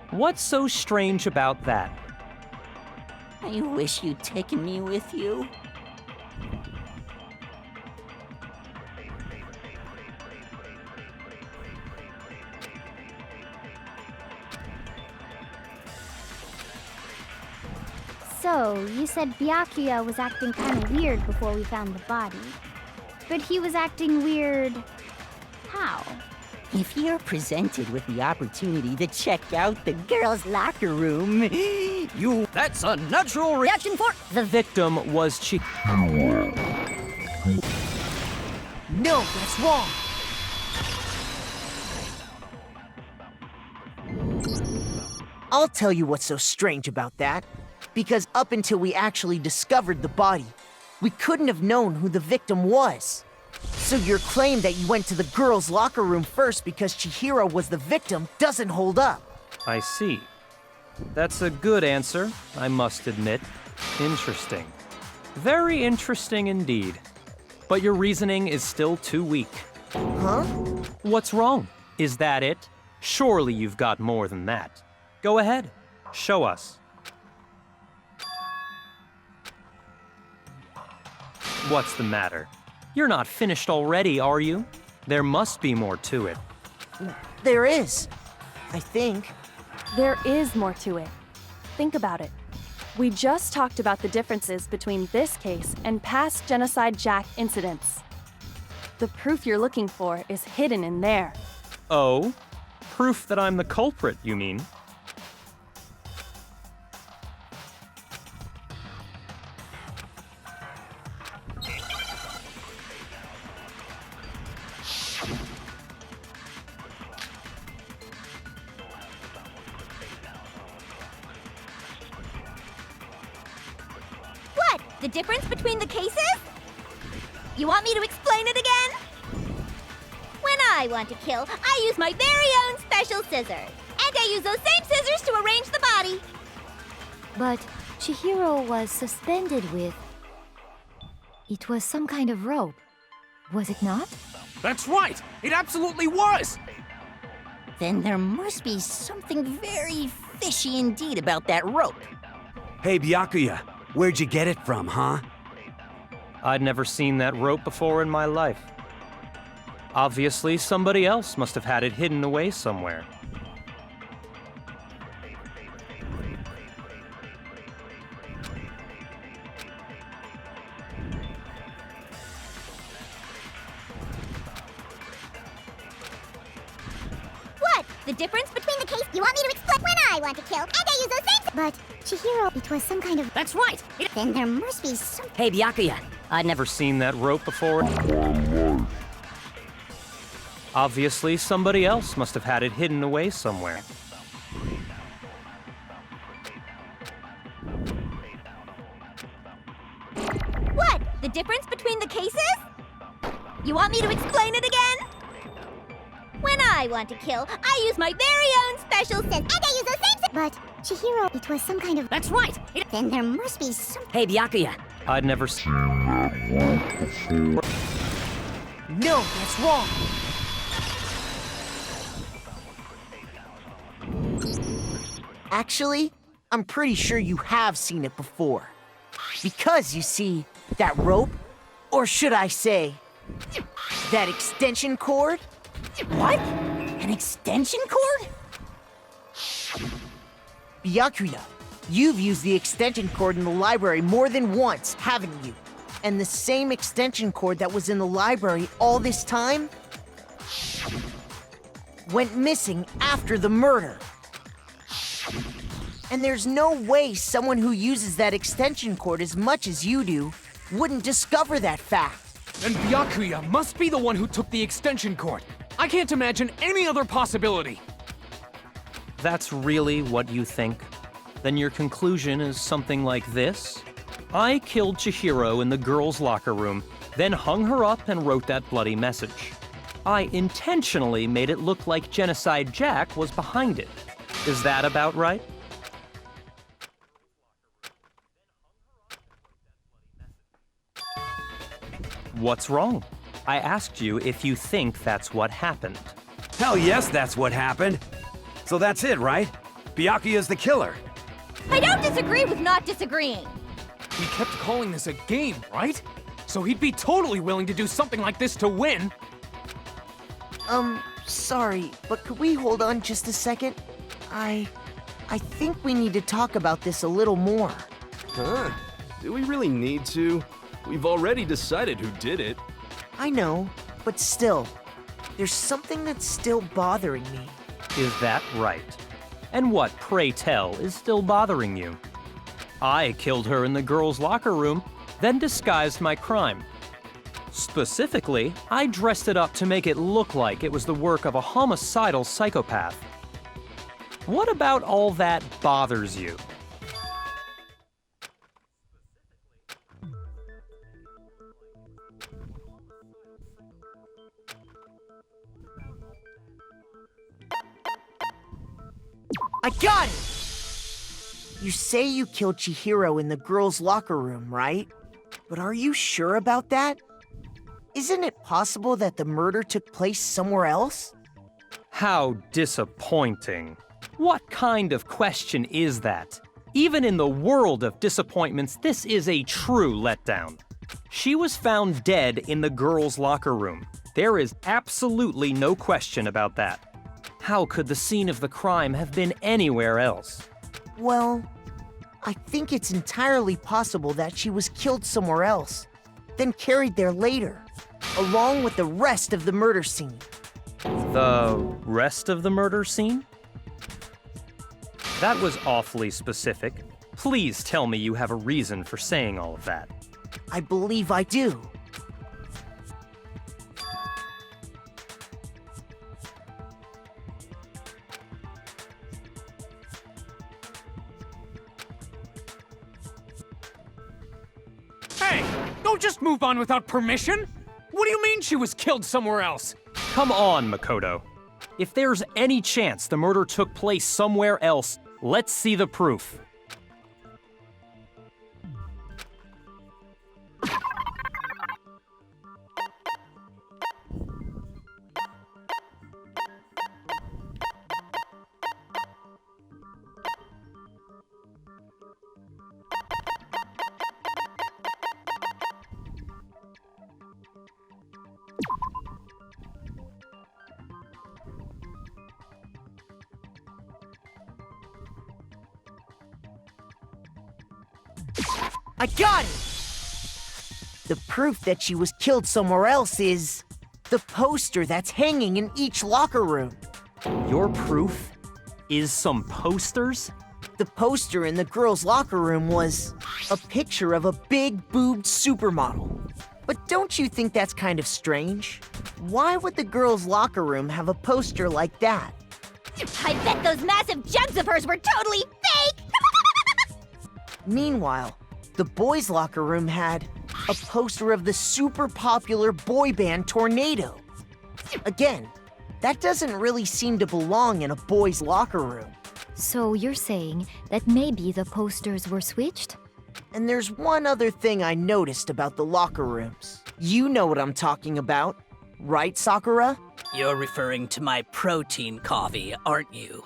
What's so strange about that? I wish you'd taken me with you. So, you said Byakuya was acting kinda weird before we found the body. But he was acting weird... how? If you're presented with the opportunity to check out the girls' locker room, you... That's a natural reaction for... The victim was Chihiro. No, that's wrong. I'll tell you what's so strange about that. Because up until we actually discovered the body, we couldn't have known who the victim was. So your claim that you went to the girls' locker room first because Chihiro was the victim doesn't hold up. I see. That's a good answer, I must admit. Interesting. Very interesting indeed. But your reasoning is still too weak. Huh? What's wrong? Is that it? Surely you've got more than that. Go ahead, show us. What's the matter? You're not finished already, are you? There must be more to it. There is. I think. There is more to it. Think about it. We just talked about the differences between this case and past Genocide Jack incidents. The proof you're looking for is hidden in there. Oh? Proof that I'm the culprit, you mean? The difference between the cases? You want me to explain it again? When I want to kill, I use my very own special scissors. And I use those same scissors to arrange the body. But Chihiro was suspended with... It was some kind of rope, was it not? That's right! It absolutely was! Then there must be something very fishy indeed about that rope. Hey, Byakuya. Where'd you get it from, huh? I'd never seen that rope before in my life. Obviously, somebody else must have had it hidden away somewhere. What? The difference between the case? You want me to explain? When I want to kill, and I use those same... But, Chihiro, it was some kind of... That's right! Then there must be some... Hey, Byakuya. I'd never seen that rope before. Obviously, somebody else must have had it hidden away somewhere. What? The difference between the cases? You want me to explain it again? When I want to kill, I use my very own special sense. And I use the same sense. But, Chihiro, it was some kind of... That's right! Then there must be some... Hey, Byakuya. I'd never seen that once before. No, that's wrong. Actually, I'm pretty sure you have seen it before. Because, you see, that rope, or should I say, that extension cord? What? An extension cord? Byakuya, you've used the extension cord in the library more than once, haven't you? And the same extension cord that was in the library all this time went missing after the murder. And there's no way someone who uses that extension cord as much as you do wouldn't discover that fact. Then Byakuya must be the one who took the extension cord. I can't imagine any other possibility. That's really what you think? Then your conclusion is something like this? I killed Chihiro in the girls' locker room, then hung her up and wrote that bloody message. I intentionally made it look like Genocide Jack was behind it. Is that about right? What's wrong? I asked you if you think that's what happened. Hell yes, that's what happened. So that's it, right? Byakuya's the killer. I don't disagree with not disagreeing. We kept calling this a game, right? So he'd be totally willing to do something like this to win. Sorry, but could we hold on just a second? I think we need to talk about this a little more. Huh? Do we really need to? We've already decided who did it. I know, but still, there's something that's still bothering me. Is that right? And what, pray tell, is still bothering you? I killed her in the girls' locker room, then disguised my crime. Specifically, I dressed it up to make it look like it was the work of a homicidal psychopath. What about all that bothers you? I got it! You say you killed Chihiro in the girls' locker room, right? But are you sure about that? Isn't it possible that the murder took place somewhere else? How disappointing. What kind of question is that? Even in the world of disappointments, this is a true letdown. She was found dead in the girls' locker room. There is absolutely no question about that. How could the scene of the crime have been anywhere else? Well, I think it's entirely possible that she was killed somewhere else, then carried there later, along with the rest of the murder scene. The rest of the murder scene? That was awfully specific. Please tell me you have a reason for saying all of that. I believe I do. Hey, don't just move on without permission! What do you mean she was killed somewhere else? Come on, Makoto. If there's any chance the murder took place somewhere else, let's see the proof. I got it! The proof that she was killed somewhere else is the poster that's hanging in each locker room. Your proof is some posters? The poster in the girls' locker room was a picture of a big-boobed supermodel. But don't you think that's kind of strange? Why would the girls' locker room have a poster like that? I bet those massive jugs of hers were totally fake! Meanwhile, the boys' locker room had A poster of the super popular boy band Tornado. Again, that doesn't really seem to belong in a boy's locker room. So you're saying that maybe the posters were switched? And there's one other thing I noticed about the locker rooms. You know what I'm talking about, right, Sakura? You're referring to my protein coffee, aren't you?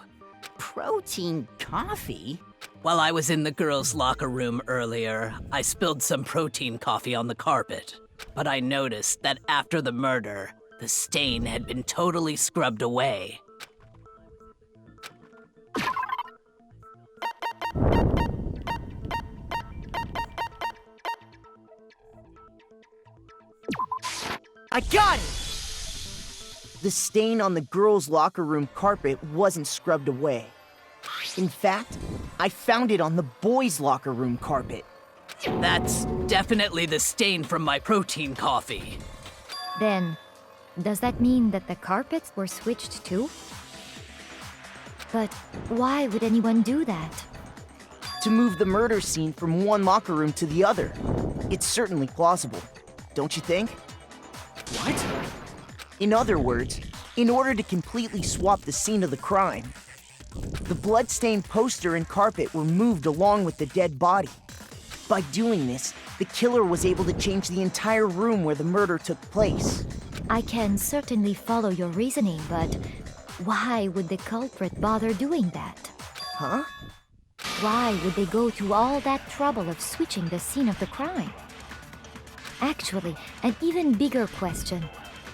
Protein coffee? While I was in the girls' locker room earlier, I spilled some protein coffee on the carpet. But I noticed that after the murder, the stain had been totally scrubbed away. I got it! The stain on the girls' locker room carpet wasn't scrubbed away. In fact, I found it on the boys' locker room carpet. That's definitely the stain from my protein coffee. Then, does that mean that the carpets were switched too? But why would anyone do that? To move the murder scene from one locker room to the other. It's certainly plausible, don't you think? What? In other words, in order to completely swap the scene of the crime, the blood-stained poster and carpet were moved along with the dead body. By doing this, the killer was able to change the entire room where the murder took place. I can certainly follow your reasoning, but why would the culprit bother doing that? Huh? Why would they go to all that trouble of switching the scene of the crime? Actually, an even bigger question.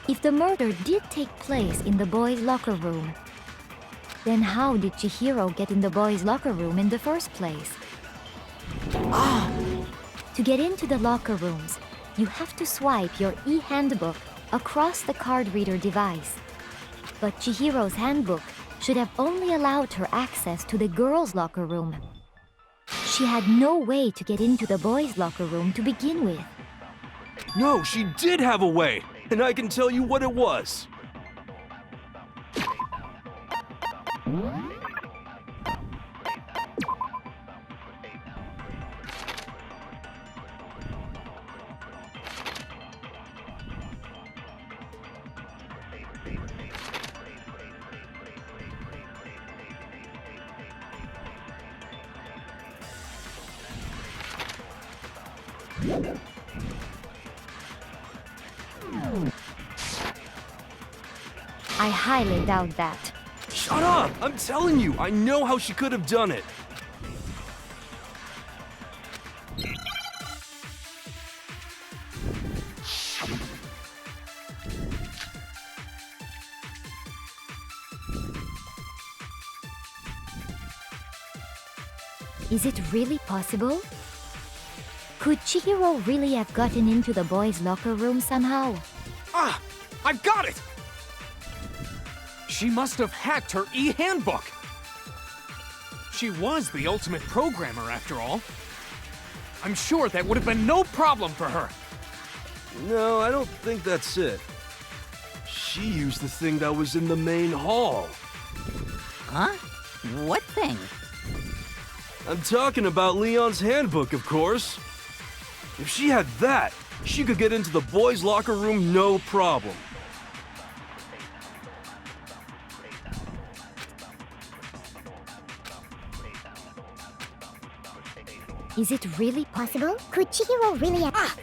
If the murder did take place in the boys' locker room, then how did Chihiro get in the boys' locker room in the first place? Ah! To get into the locker rooms, you have to swipe your e-handbook across the card reader device. But Chihiro's handbook should have only allowed her access to the girls' locker room. She had no way to get into the boys' locker room to begin with. No, she did have a way, and I can tell you what it was. I highly doubt that. Shut up! I'm telling you, I know how she could have done it. Is it really possible? Could Chihiro really have gotten into the boys' locker room somehow? Ah! I've got it! She must have hacked her e-handbook! She was the ultimate programmer, after all. I'm sure that would have been no problem for her. No, I don't think that's it. She used the thing that was in the main hall. Huh? What thing? I'm talking about Leon's handbook, of course. If she had that, she could get into the boys' locker room no problem. Is it really possible? Could Chihiro really have...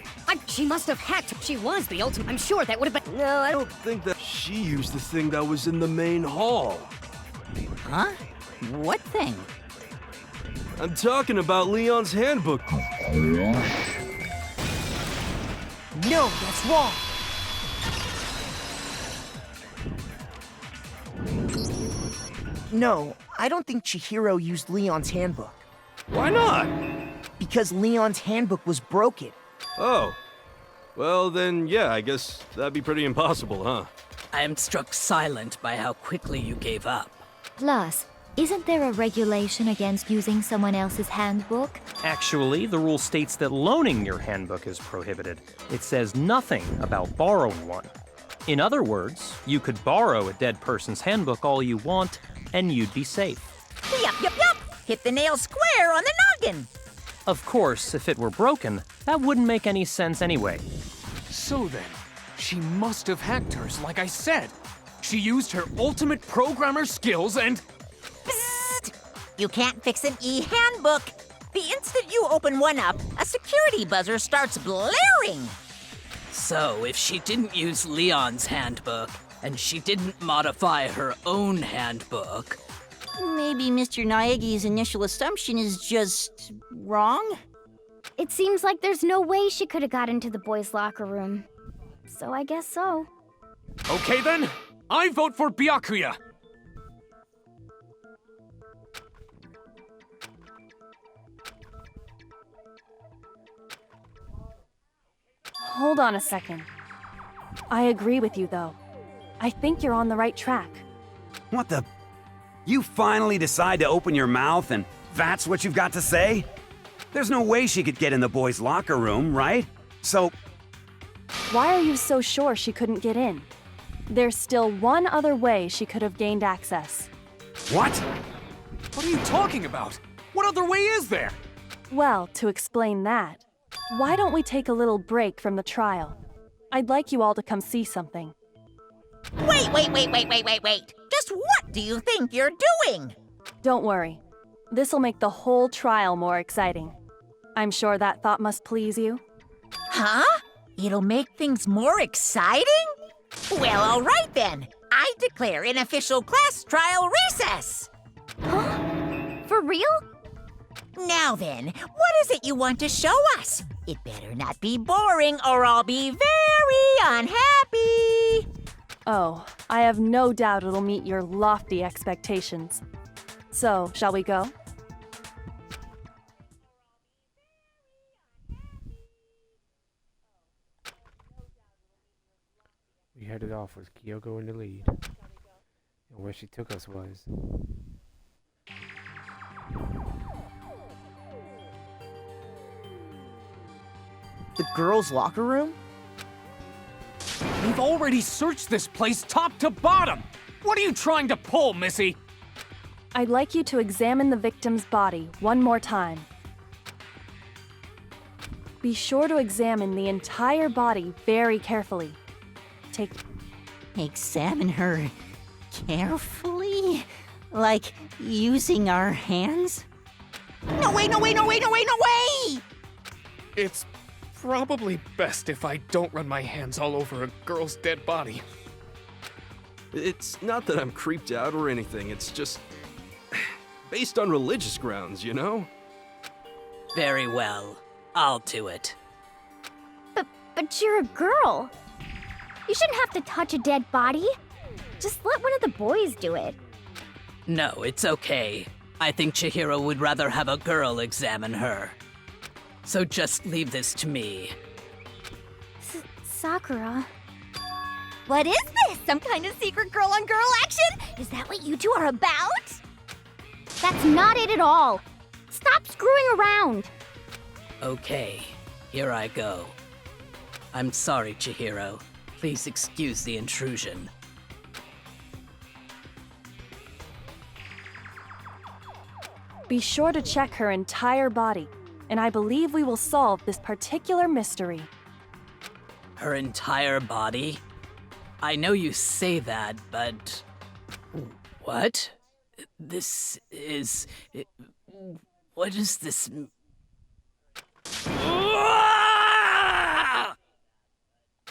She must have hacked. She was the ultimate. I'm sure that would have been... No, I don't think that... She used the thing that was in the main hall. Huh? What thing? I'm talking about Leon's handbook. No, that's wrong! No, I don't think Chihiro used Leon's handbook. Why not? Because Leon's handbook was broken. Oh. Well, then, yeah, I guess that'd be pretty impossible, huh? I am struck silent by how quickly you gave up. Plus, isn't there a regulation against using someone else's handbook? Actually, the rule states that loaning your handbook is prohibited. It says nothing about borrowing one. In other words, you could borrow a dead person's handbook all you want, and you'd be safe. Yup, yup, yup! Hit the nail square on the noggin! Of course, if it were broken, that wouldn't make any sense anyway. So then, she must have hacked hers, like I said. She used her ultimate programmer skills and... Psst! You can't fix an e-handbook. The instant you open one up, a security buzzer starts blaring. So, if she didn't use Leon's handbook, and she didn't modify her own handbook... Maybe Mr. Naegi's initial assumption is just wrong? It seems like there's no way she could have got into the boys' locker room. So I guess so. Okay then, I vote for Byakuya. Hold on a second. I agree with you, though. I think you're on the right track. What the? You finally decide to open your mouth and that's what you've got to say? There's no way she could get in the boys' locker room, right? So... Why are you so sure she couldn't get in? There's still one other way she could have gained access. What? What are you talking about? What other way is there? Well, to explain that, why don't we take a little break from the trial? I'd like you all to come see something. Wait. Just what do you think you're doing? Don't worry. This'll make the whole trial more exciting. I'm sure that thought must please you. Huh? It'll make things more exciting? Well, all right then. I declare an official class trial recess. Huh? For real? Now then, what is it you want to show us? It better not be boring or I'll be very unhappy. Oh, I have no doubt it'll meet your lofty expectations. So, shall we go? We headed off with Kyoko in the lead. And where she took us was... The girls' locker room? We've already searched this place top to bottom! What are you trying to pull, Missy? I'd like you to examine the victim's body one more time. Be sure to examine the entire body very carefully. Examine her carefully? Like using our hands? No way! It's probably best if I don't run my hands all over a girl's dead body. It's not that I'm creeped out or anything, it's just... based on religious grounds, you know? Very well. I'll do it. But you're a girl. You shouldn't have to touch a dead body. Just let one of the boys do it. No, it's okay. I think Chihiro would rather have a girl examine her. So just leave this to me. Sakura. What is this? Some kind of secret girl-on-girl action? Is that what you two are about? That's not it at all. Stop screwing around. Okay, here I go. I'm sorry, Chihiro. Please excuse the intrusion. Be sure to check her entire body, and I believe we will solve this particular mystery. Her entire body? I know you say that, but... What? This is... What is this...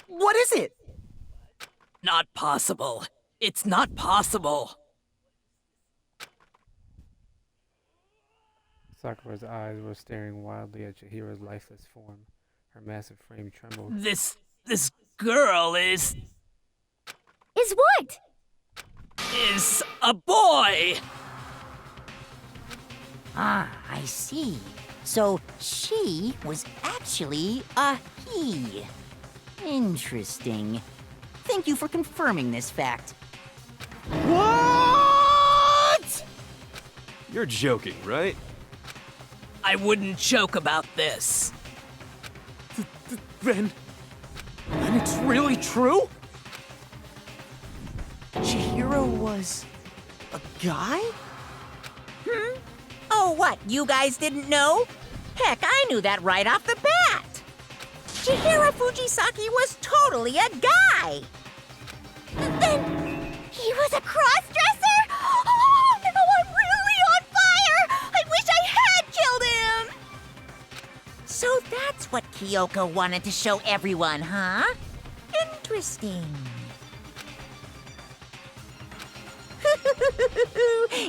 What is it? Not possible. It's not possible. Sakura's eyes were staring wildly at Chihiro's lifeless form. Her massive frame trembled. This girl is what? Is a boy! Ah, I see. So she was actually a he. Interesting. Thank you for confirming this fact. What? You're joking, right? I wouldn't joke about this. Then it's really true? Chihiro was a guy? Oh, what? You guys didn't know? Heck, I knew that right off the bat. Chihiro Fujisaki was totally a guy. Then he was a cross-dresser? Oh, no, I'm really on fire! I wish I had killed him! So that's what Kyoko wanted to show everyone, huh? Interesting.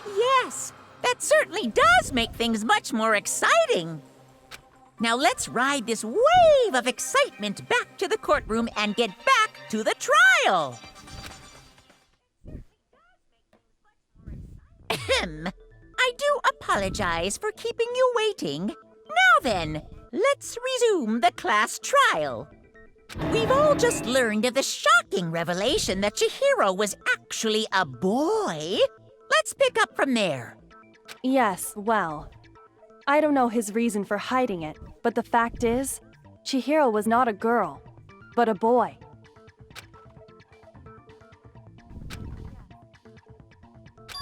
Yes, that certainly does make things much more exciting. Now let's ride this wave of excitement back to the courtroom and get back to the trial. Ahem. I do apologize for keeping you waiting. Now then, let's resume the class trial. We've all just learned of the shocking revelation that Chihiro was actually a boy. Let's pick up from there. Yes, well, I don't know his reason for hiding it, but the fact is, Chihiro was not a girl, but a boy.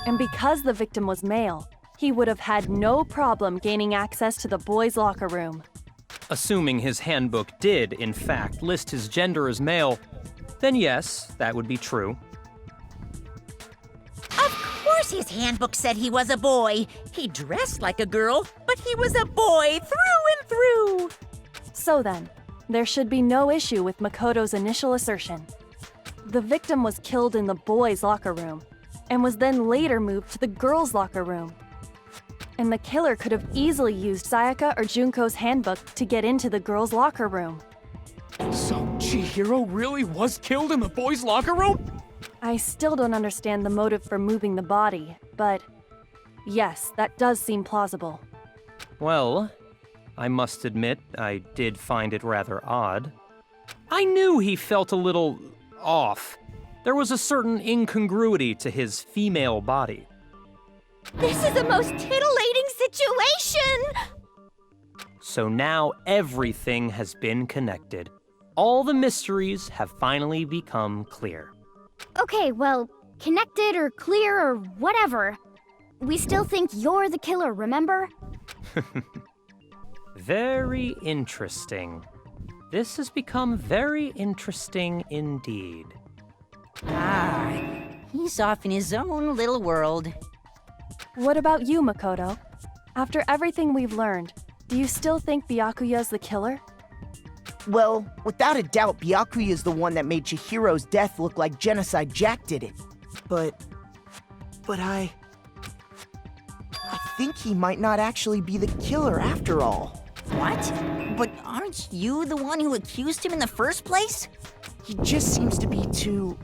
And because the victim was male, he would have had no problem gaining access to the boys' locker room. Assuming his handbook did, in fact, list his gender as male, then yes, that would be true. Of course his handbook said he was a boy. He dressed like a girl, but he was a boy through and through. So then, there should be no issue with Makoto's initial assertion. The victim was killed in the boys' locker room, and was then later moved to the girls' locker room. And the killer could have easily used Sayaka or Junko's handbook to get into the girls' locker room. So Chihiro really was killed in the boys' locker room? I still don't understand the motive for moving the body, but yes, that does seem plausible. Well, I must admit, I did find it rather odd. I knew he felt a little off. There was a certain incongruity to his female body. This is the most titillating situation! So now everything has been connected. All the mysteries have finally become clear. Okay, well, connected or clear or whatever. We still think you're the killer, remember? Very interesting. This has become very interesting indeed. Ah, he's off in his own little world. What about you, Makoto? After everything we've learned, do you still think Byakuya's the killer? Well, without a doubt, Byakuya is the one that made Chihiro's death look like Genocide Jack did it. But I think he might not actually be the killer after all. What? But aren't you the one who accused him in the first place? He just seems to be too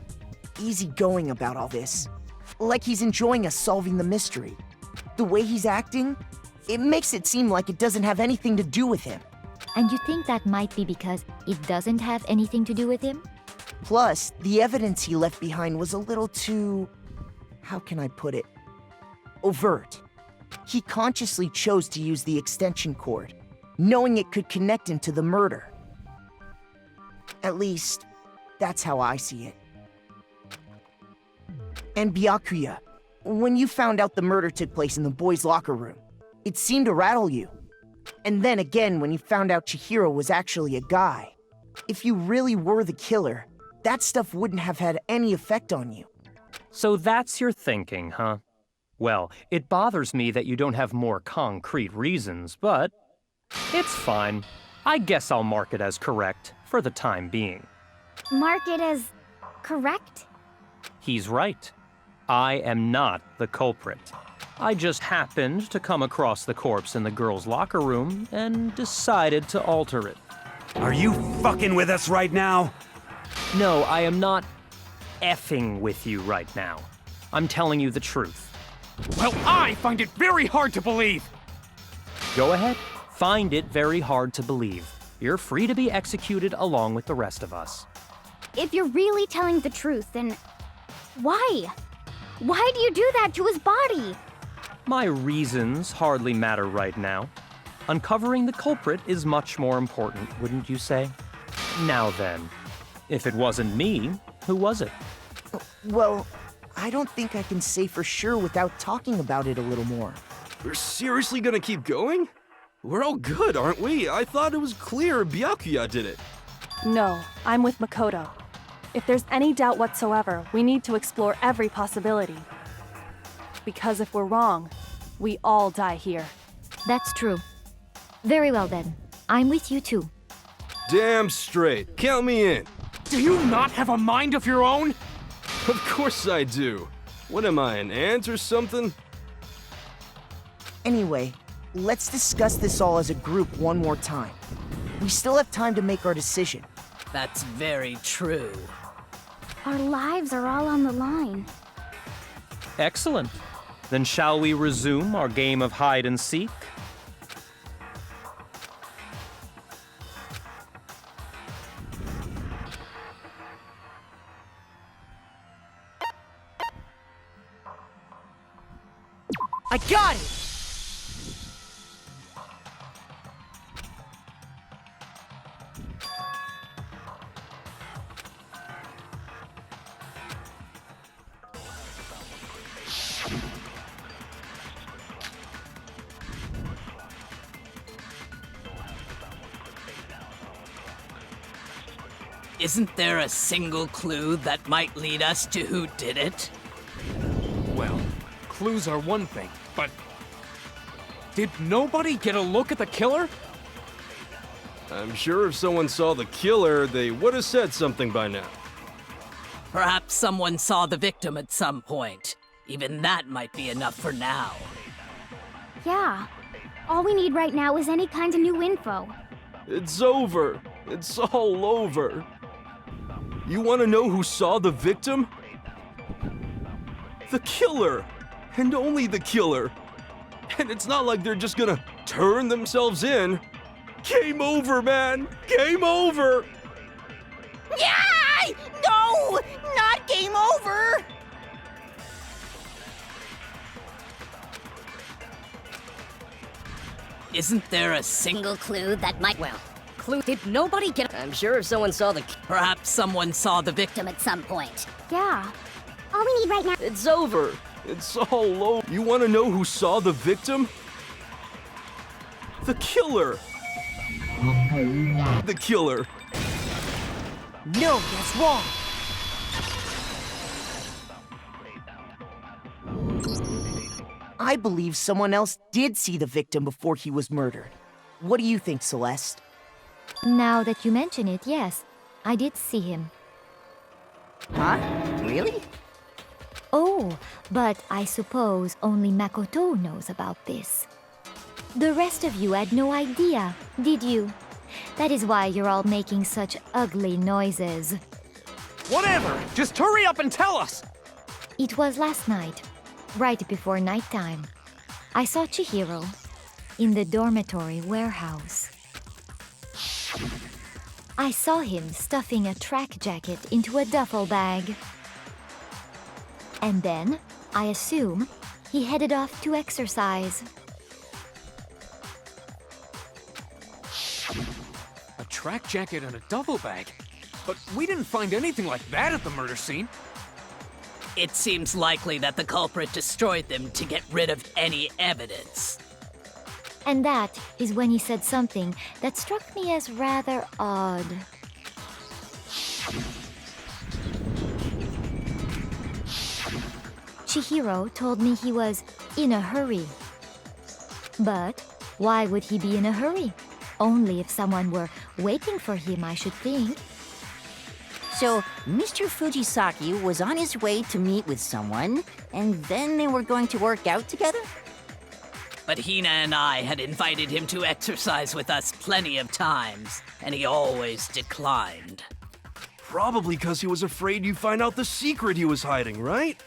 easygoing about all this. Like he's enjoying us solving the mystery. The way he's acting, it makes it seem like it doesn't have anything to do with him. And you think that might be because it doesn't have anything to do with him? Plus, the evidence he left behind was a little too... how can I put it? Overt. He consciously chose to use the extension cord, knowing it could connect him to the murder. At least, that's how I see it. And Byakuya, when you found out the murder took place in the boys' locker room, it seemed to rattle you. And then again, when you found out Chihiro was actually a guy. If you really were the killer, that stuff wouldn't have had any effect on you. So that's your thinking, huh? Well, it bothers me that you don't have more concrete reasons, but it's fine. I guess I'll mark it as correct for the time being. Mark it as correct? He's right. I am not the culprit. I just happened to come across the corpse in the girls' locker room and decided to alter it. Are you fucking with us right now? No, I am not effing with you right now. I'm telling you the truth. Well, I find it very hard to believe. Go ahead. Find it very hard to believe. You're free to be executed along with the rest of us. If you're really telling the truth, then why? Why do you do that to his body? My reasons hardly matter right now. Uncovering the culprit is much more important, wouldn't you say? Now then, if it wasn't me, who was it? Well, I don't think I can say for sure without talking about it a little more. We're seriously gonna keep going? We're all good, aren't we? I thought it was clear Byakuya did it. No, I'm with Makoto. If there's any doubt whatsoever, we need to explore every possibility. Because if we're wrong, we all die here. That's true. Very well then. I'm with you too. Damn straight. Count me in. Do you not have a mind of your own? Of course I do. What am I, an ant or something? Anyway, let's discuss this all as a group one more time. We still have time to make our decision. That's very true. Our lives are all on the line. Excellent. Then shall we resume our game of hide and seek? I got it! Isn't there a single clue that might lead us to who did it? Well, clues are one thing, but... Did nobody get a look at the killer? I'm sure if someone saw the killer, they would have said something by now. Perhaps someone saw the victim at some point. Even that might be enough for now. Yeah. All we need right now is any kind of new info. It's over. It's all over. You want to know who saw the victim? The killer! And only the killer! And it's not like they're just gonna turn themselves in. Game over, man! Game over! Yeah! No! Not game over! Isn't there a single clue that might... Well, clue. Did nobody get... I'm sure if someone saw the... Perhaps someone saw the victim At some point. Yeah. All we need right now... It's over. It's all over. You want to know who saw the victim? The killer. The killer. No, that's wrong. I believe someone else did see the victim before he was murdered. What do you think, Celeste? Now that you mention it, yes, I did see him. Huh? Really? Oh, but I suppose only Makoto knows about this. The rest of you had no idea, did you? That is why you're all making such ugly noises. Whatever! Just hurry up and tell us! It was last night, right before nighttime. I saw Chihiro in the dormitory warehouse. I saw him stuffing a track jacket into a duffel bag. And then, I assume, he headed off to exercise. A track jacket and a duffel bag? But we didn't find anything like that at the murder scene. It seems likely that the culprit destroyed them to get rid of any evidence. And that is when he said something that struck me as rather odd. Chihiro told me he was in a hurry. But why would he be in a hurry? Only if someone were waiting for him, I should think. So, Mr. Fujisaki was on his way to meet with someone, and then they were going to work out together? But Hina and I had invited him to exercise with us plenty of times, and he always declined. Probably because he was afraid you'd find out the secret he was hiding, right?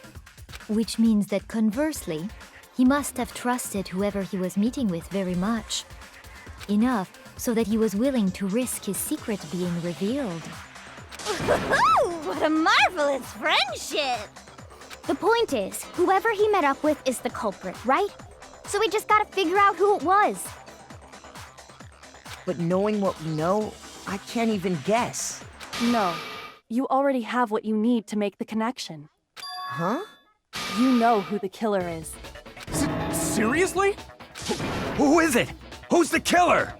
Which means that conversely, he must have trusted whoever he was meeting with very much. Enough so that he was willing to risk his secret being revealed. What a marvelous friendship! The point is, whoever he met up with is the culprit, right? So we just gotta figure out who it was. But knowing what we know, I can't even guess. No. You already have what you need to make the connection. Huh? You know who the killer is. Seriously? Who is it? Who's the killer?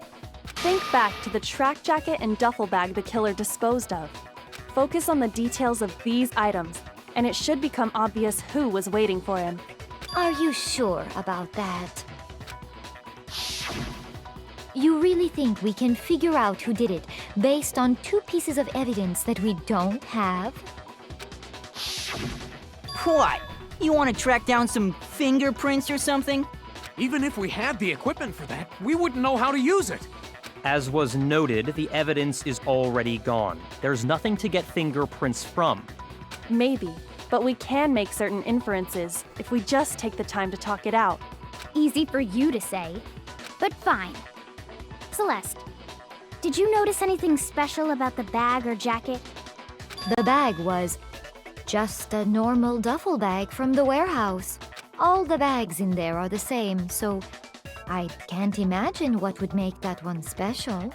Think back to the track jacket and duffel bag the killer disposed of. Focus on the details of these items, and it should become obvious who was waiting for him. Are you sure about that? You really think we can figure out who did it based on 2 pieces of evidence that we don't have? What? You want to track down some fingerprints or something? Even if we had the equipment for that, we wouldn't know how to use it. As was noted, the evidence is already gone. There's nothing to get fingerprints from. Maybe, but we can make certain inferences if we just take the time to talk it out. Easy for you to say, but fine. Celeste, did you notice anything special about the bag or jacket? The bag was just a normal duffel bag from the warehouse. All the bags in there are the same, so I can't imagine what would make that one special.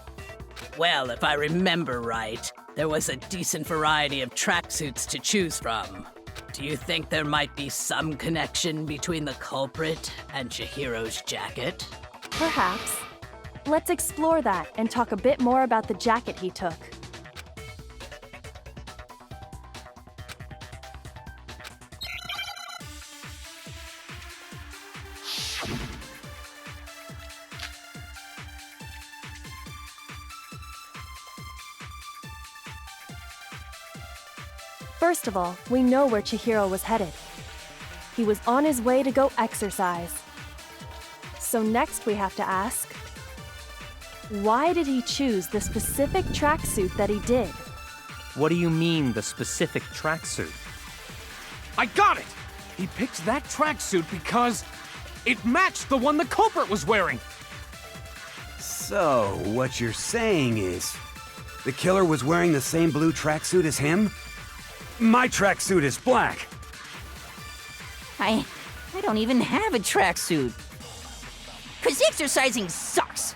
Well, if I remember right, there was a decent variety of tracksuits to choose from. Do you think there might be some connection between the culprit and Chihiro's jacket? Perhaps. Let's explore that and talk a bit more about the jacket he took. First of all, we know where Chihiro was headed. He was on his way to go exercise. So next we have to ask, why did he choose the specific tracksuit that he did? What do you mean, the specific tracksuit? I got it! He picked that tracksuit because it matched the one the culprit was wearing. So, what you're saying is, the killer was wearing the same blue tracksuit as him? My tracksuit is black. I don't even have a tracksuit. 'Cause exercising sucks.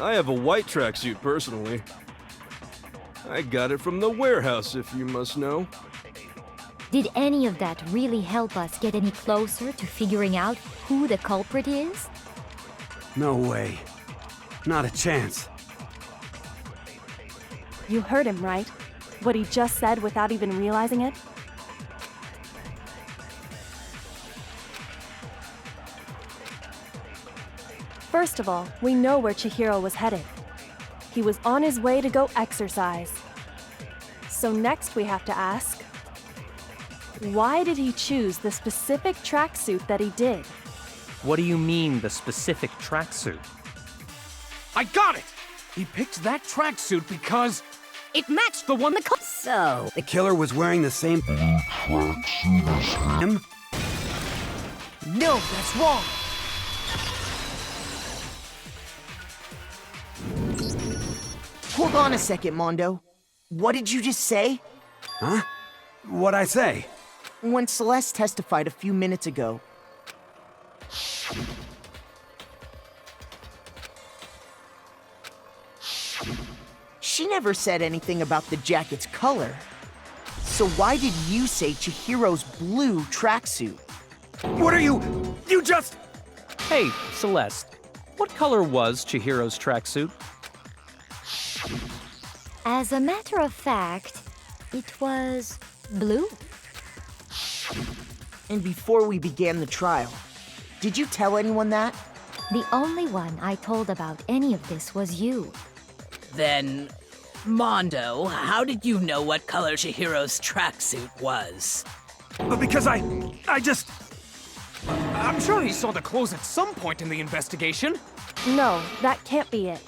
I have a white tracksuit personally. I got it from the warehouse, if you must know. Did any of that really help us get any closer to figuring out who the culprit is? No way. Not a chance. You heard him, right? What he just said without even realizing it? First of all, we know where Chihiro was headed. He was on his way to go exercise. So next we have to ask, why did he choose the specific tracksuit that he did? What do you mean, the specific tracksuit? I got it! He picked that tracksuit because it matched the one the culprit. So, the killer was wearing the same blue tracksuit as him? No, that's wrong. Hold on a second, Mondo. What did you just say? Huh? What'd I say? When Celeste testified a few minutes ago, she never said anything about the jacket's color. So why did you say Chihiro's blue tracksuit? What are you... You just... Hey, Celeste, what color was Chihiro's tracksuit? As a matter of fact, it was blue. And before we began the trial, did you tell anyone that? The only one I told about any of this was you. Then, Mondo, how did you know what color Chihiro's tracksuit was? Because I just... I'm sure he saw the clothes at some point in the investigation. No, that can't be it.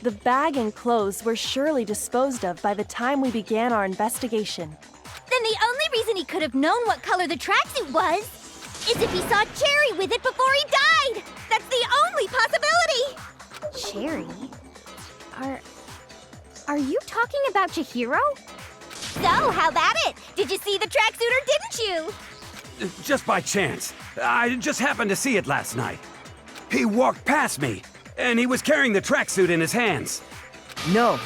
The bag and clothes were surely disposed of by the time we began our investigation. Then the only reason he could have known what color the tracksuit was is if he saw Cherry with it before he died! That's the only possibility! Cherry? Are you talking about Chihiro? So, how about it? Did you see the tracksuit or didn't you? Just by chance. I just happened to see it last night. He walked past me, and he was carrying the tracksuit in his hands. No,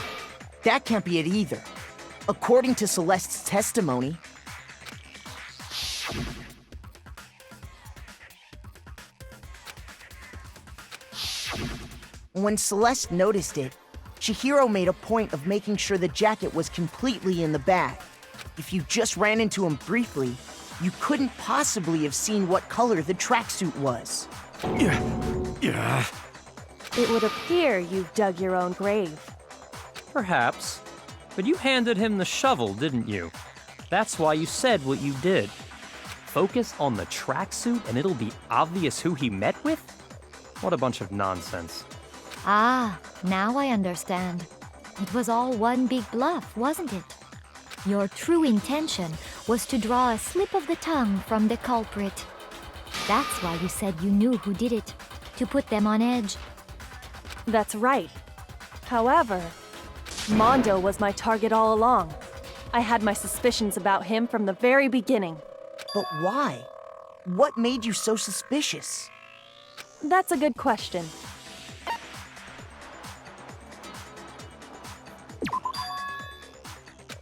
that can't be it either. According to Celeste's testimony, When Celeste noticed it, Chihiro made a point of making sure the jacket was completely in the bag. If you just ran into him briefly, you couldn't possibly have seen what color the tracksuit was. Yeah. It would appear you've dug your own grave. Perhaps. But you handed him the shovel, didn't you? That's why you said what you did. Focus on the tracksuit and it'll be obvious who he met with? What a bunch of nonsense. Ah, now I understand. It was all one big bluff, wasn't it? Your true intention was to draw a slip of the tongue from the culprit. That's why you said you knew who did it, to put them on edge. That's right. However, Mondo was my target all along. I had my suspicions about him from the very beginning. But why? What made you so suspicious? That's a good question.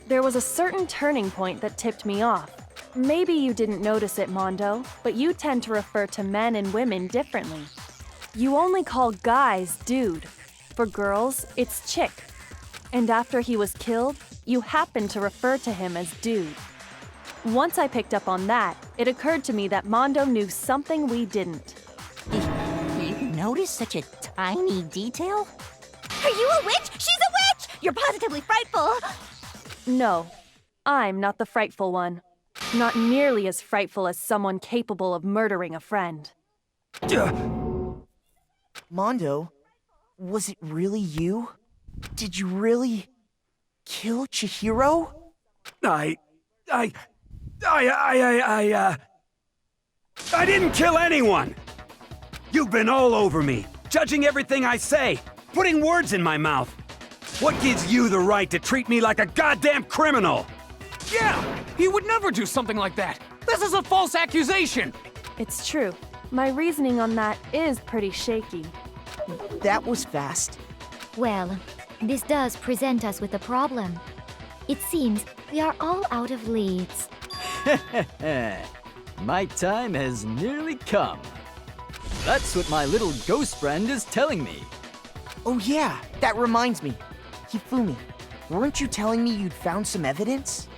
There was a certain turning point that tipped me off. Maybe you didn't notice it, Mondo, but you tend to refer to men and women differently. You only call guys dude. For girls, it's chick. And after he was killed, you happened to refer to him as dude. Once I picked up on that, it occurred to me that Mondo knew something we didn't. You noticed such a tiny detail? Are you a witch? She's a witch! You're positively frightful. No, I'm not the frightful one. Not nearly as frightful as someone capable of murdering a friend. Mondo, was it really you? Did you really kill Chihiro? I didn't kill anyone! You've been all over me, judging everything I say, putting words in my mouth. What gives you the right to treat me like a goddamn criminal? Yeah! He would never do something like that! This is a false accusation! It's true. My reasoning on that is pretty shaky. That was fast. Well, this does present us with a problem. It seems we are all out of leads. My time has nearly come. That's what my little ghost friend is telling me. Oh yeah, that reminds me. Hifumi, weren't you telling me you'd found some evidence?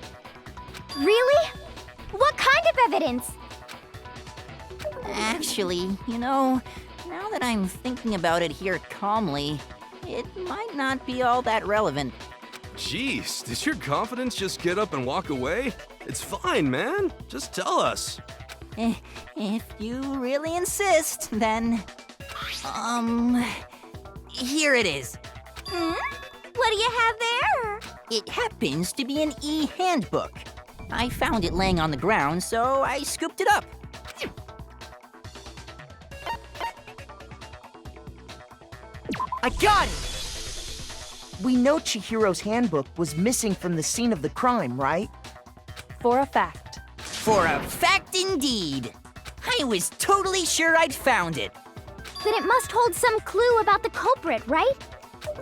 Really? What kind of evidence? Actually, now that I'm thinking about it here calmly, it might not be all that relevant. Jeez, did your confidence just get up and walk away? It's fine, man. Just tell us. If you really insist, then... Here it is. What do you have there? It happens to be an e-handbook. I found it laying on the ground, so I scooped it up. I got it! We know Chihiro's handbook was missing from the scene of the crime, right? For a fact. For a fact indeed. I was totally sure I'd found it. Then it must hold some clue about the culprit, right?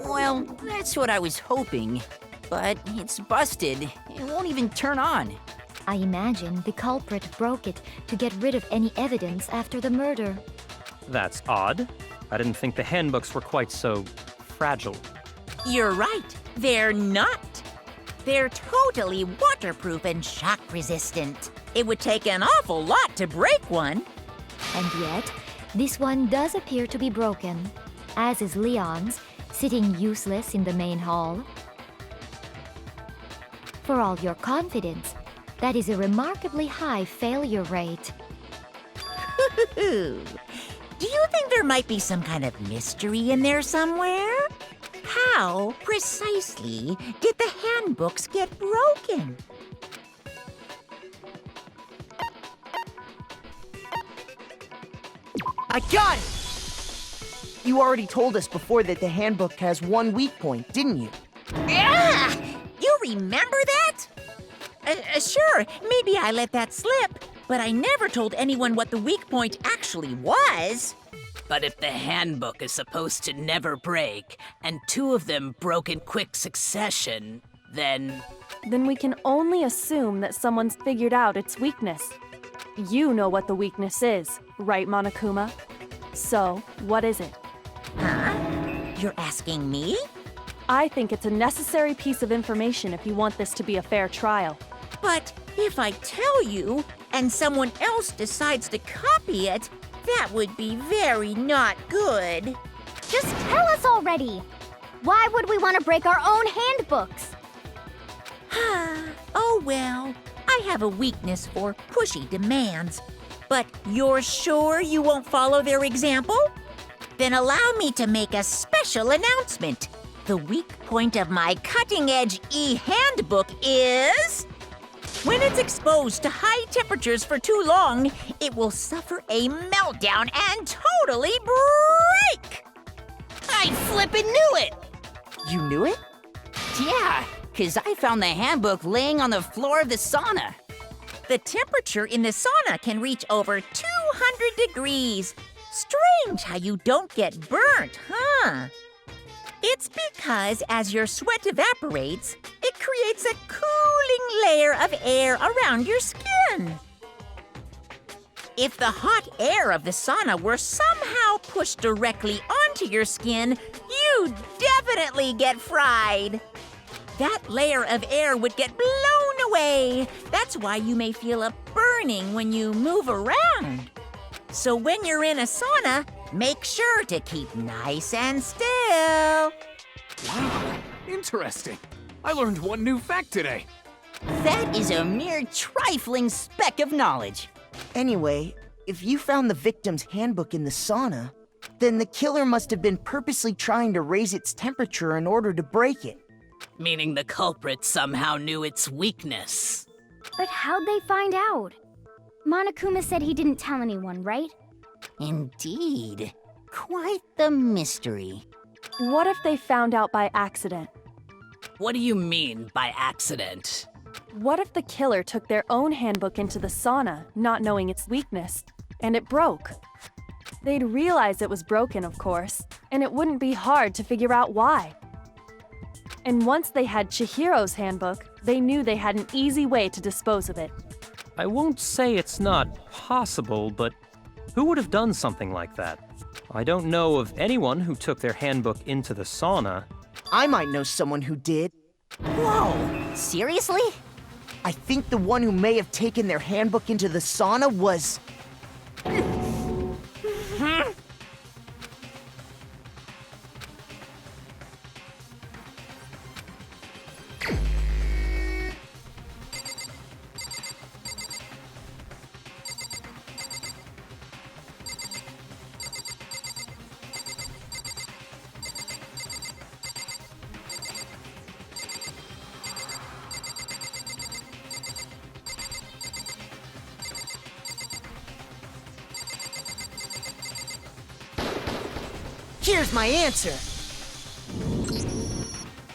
Well, that's what I was hoping. But it's busted. It won't even turn on. I imagine the culprit broke it to get rid of any evidence after the murder. That's odd. I didn't think the handbooks were quite so fragile. You're right. They're not. They're totally waterproof and shock resistant. It would take an awful lot to break one. And yet, this one does appear to be broken, as is Leon's, sitting useless in the main hall. For all your confidence, that is a remarkably high failure rate. Do you think there might be some kind of mystery in there somewhere? How, precisely, did the handbooks get broken? I got it! You already told us before that the handbook has one weak point, didn't you? Ah! You remember that? Sure, maybe I let that slip, but I never told anyone what the weak point actually was. But if the handbook is supposed to never break, and two of them broke in quick succession, then... Then we can only assume that someone's figured out its weakness. You know what the weakness is, right, Monokuma? So, what is it? Huh? You're asking me? I think it's a necessary piece of information if you want this to be a fair trial. But if I tell you, and someone else decides to copy it, that would be very not good. Just tell us already! Why would we want to break our own handbooks? Oh well, I have a weakness for pushy demands. But you're sure you won't follow their example? Then allow me to make a special announcement. The weak point of my cutting-edge e-handbook is... when it's exposed to high temperatures for too long, it will suffer a meltdown and totally break! I flippin' knew it! You knew it? Yeah, 'cause I found the handbook laying on the floor of the sauna. The temperature in the sauna can reach over 200 degrees. Strange how you don't get burnt, huh? It's because as your sweat evaporates, it creates a cooling layer of air around your skin. If the hot air of the sauna were somehow pushed directly onto your skin, you'd definitely get fried. That layer of air would get blown away. That's why you may feel a burning when you move around. So when you're in a sauna, make sure to keep nice and still. Wow, interesting. I learned one new fact today. That is a mere trifling speck of knowledge. Anyway, if you found the victim's handbook in the sauna, then the killer must have been purposely trying to raise its temperature in order to break it. Meaning the culprit somehow knew its weakness. But how'd they find out? Monokuma said he didn't tell anyone, right? Indeed. Quite the mystery. What if they found out by accident? What do you mean by accident? What if the killer took their own handbook into the sauna, not knowing its weakness, and it broke? They'd realize it was broken, of course, and it wouldn't be hard to figure out why. And once they had Chihiro's handbook, they knew they had an easy way to dispose of it. I won't say it's not possible, but who would have done something like that? I don't know of anyone who took their handbook into the sauna. I might know someone who did. Whoa! Seriously? I think the one who may have taken their handbook into the sauna was... Here's my answer.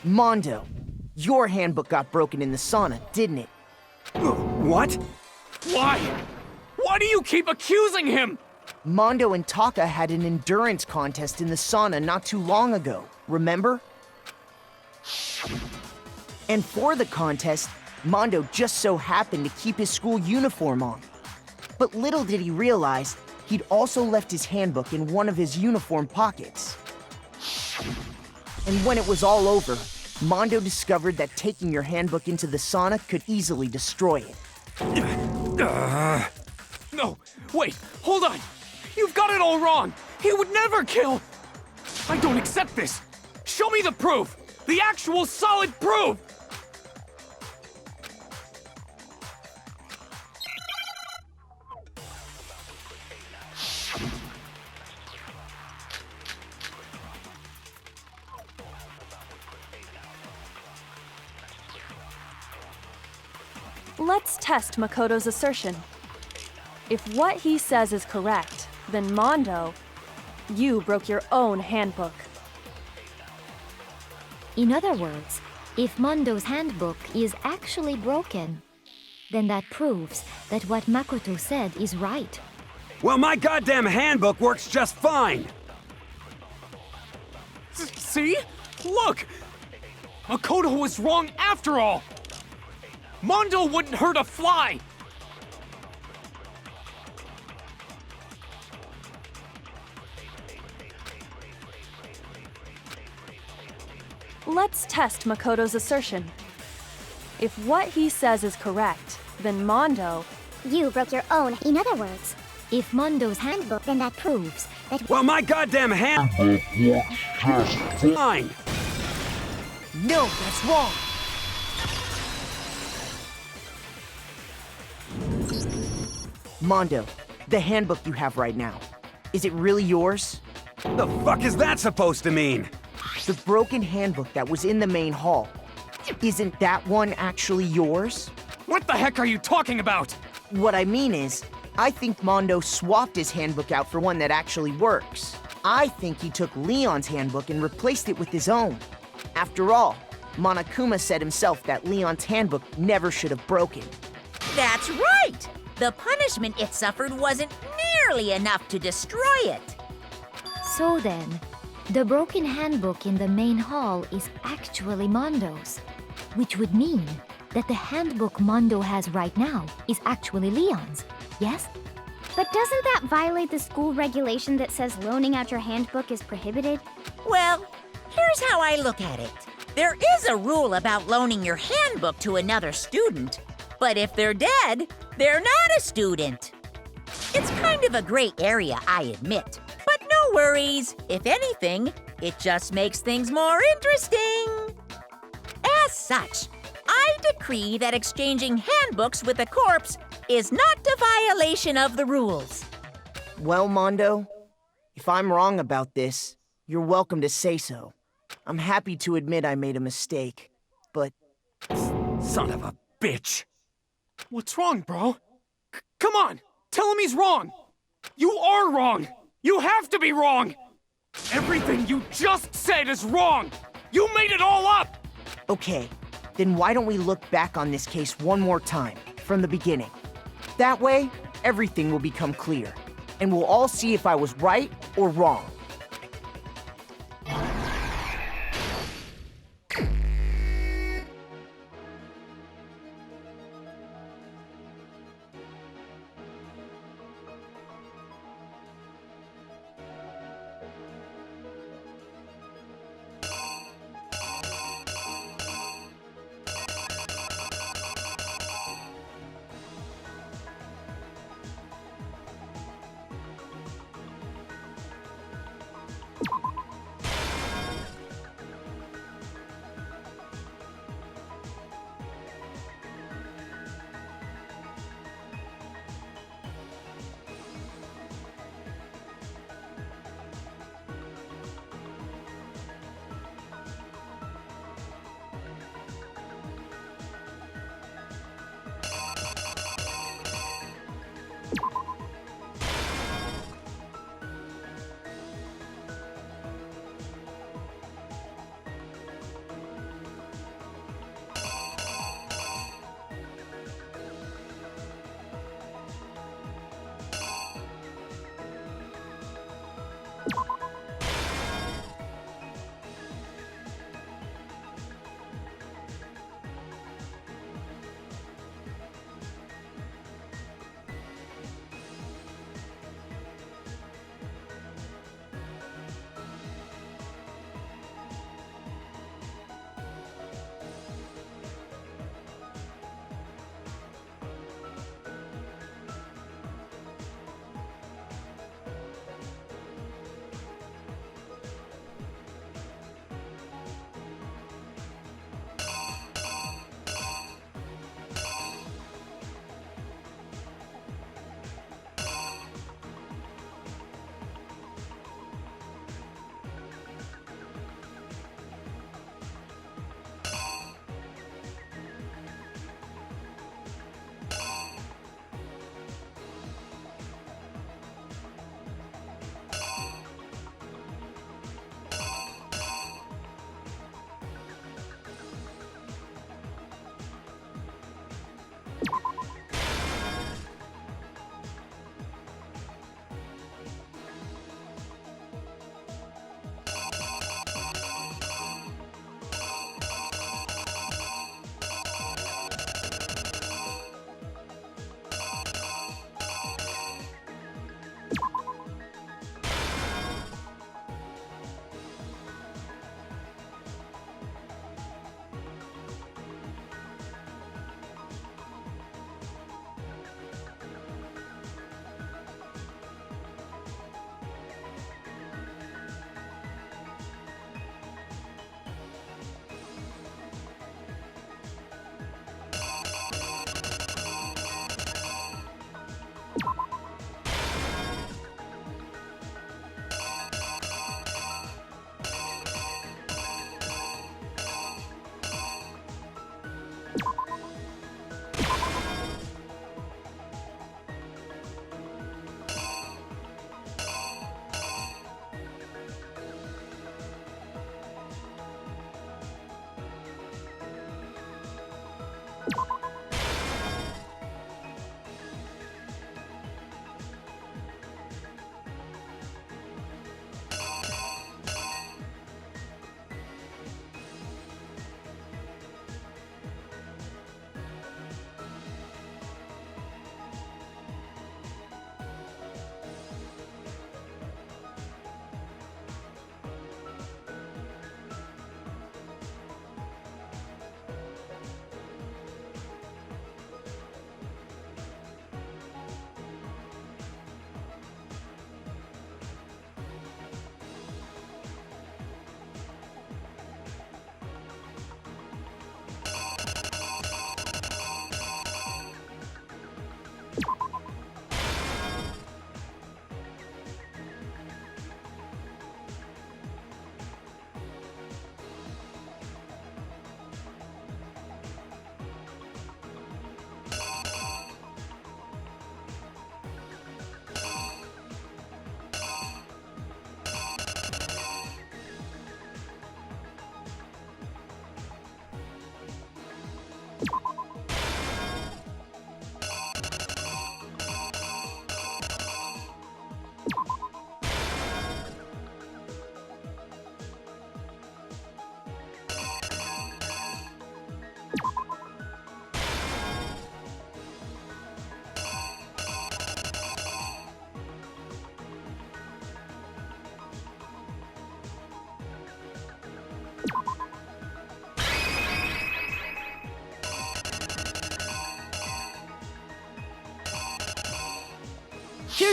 Mondo, your handbook got broken in the sauna, didn't it? What? Why? Why do you keep accusing him? Mondo and Taka had an endurance contest in the sauna not too long ago, remember? And for the contest, Mondo just so happened to keep his school uniform on. But little did he realize, he'd also left his handbook in one of his uniform pockets. And when it was all over, Mondo discovered that taking your handbook into the sauna could easily destroy it. No, wait, hold on. You've got it all wrong. He would never kill. I don't accept this. Show me the proof. The actual solid proof. Let's test Makoto's assertion. If what he says is correct, then Mondo, you broke your own handbook. In other words, if Mondo's handbook is actually broken, then that proves that what Makoto said is right. Well, my goddamn handbook works just fine! See? Look! Makoto was wrong after all! Mondo wouldn't hurt a fly! let's test Makoto's assertion. If what he says is correct, then Mondo... You broke your own. In other words, if Mondo's handbook, then that proves that... Well, my goddamn handbook was just fine. No, that's wrong. Mondo, the handbook you have right now, is it really yours? The fuck is that supposed to mean? The broken handbook that was in the main hall. Isn't that one actually yours? What the heck are you talking about? What I mean is, I think Mondo swapped his handbook out for one that actually works. I think he took Leon's handbook and replaced it with his own. After all, Monokuma said himself that Leon's handbook never should have broken. That's right! The punishment it suffered wasn't nearly enough to destroy it. So then, the broken handbook in the main hall is actually Mondo's, which would mean that the handbook Mondo has right now is actually Leon's, yes? But doesn't that violate the school regulation that says loaning out your handbook is prohibited? Well, here's how I look at it. There is a rule about loaning your handbook to another student, but if they're dead, they're not a student. It's kind of a gray area, I admit. But no worries. If anything, it just makes things more interesting. As such, I decree that exchanging handbooks with a corpse is not a violation of the rules. Well, Mondo, if I'm wrong about this, you're welcome to say so. I'm happy to admit I made a mistake, but... Son of a bitch! What's wrong, bro? Come on! Tell him he's wrong! You are wrong! You have to be wrong! Everything you just said is wrong! You made it all up! Okay, then why don't we look back on this case one more time, from the beginning? That way, everything will become clear, and we'll all see if I was right or wrong.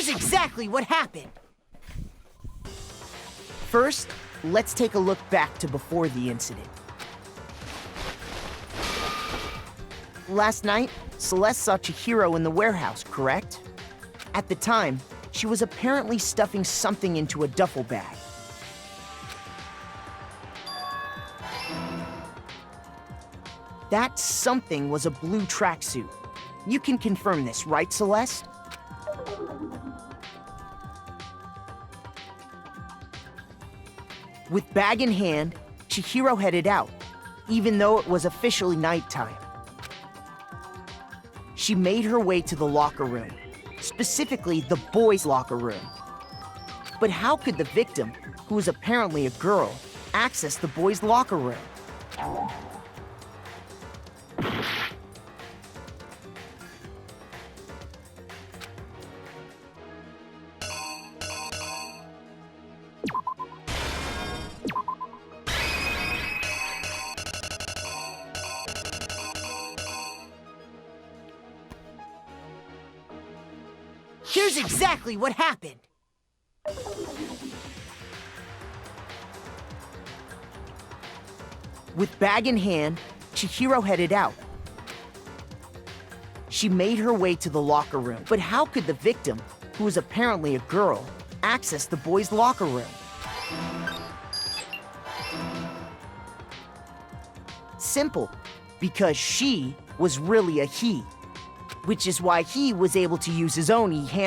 Here's exactly what happened. First, let's take a look back to before the incident. Last night, Celeste saw Chihiro in the warehouse, correct? At the time, she was apparently stuffing something into a duffel bag. That something was a blue tracksuit. You can confirm this, right, Celeste? With bag in hand, Chihiro headed out, even though it was officially nighttime. She made her way to the locker room, specifically the boys' locker room. But how could the victim, who was apparently a girl, access the boys' locker room? Here's exactly what happened. With bag in hand, Chihiro headed out. She made her way to the locker room. But how could the victim, who was apparently a girl, access the boys' locker room? Simple, because she was really a he, which is why he was able to use his own e-hand.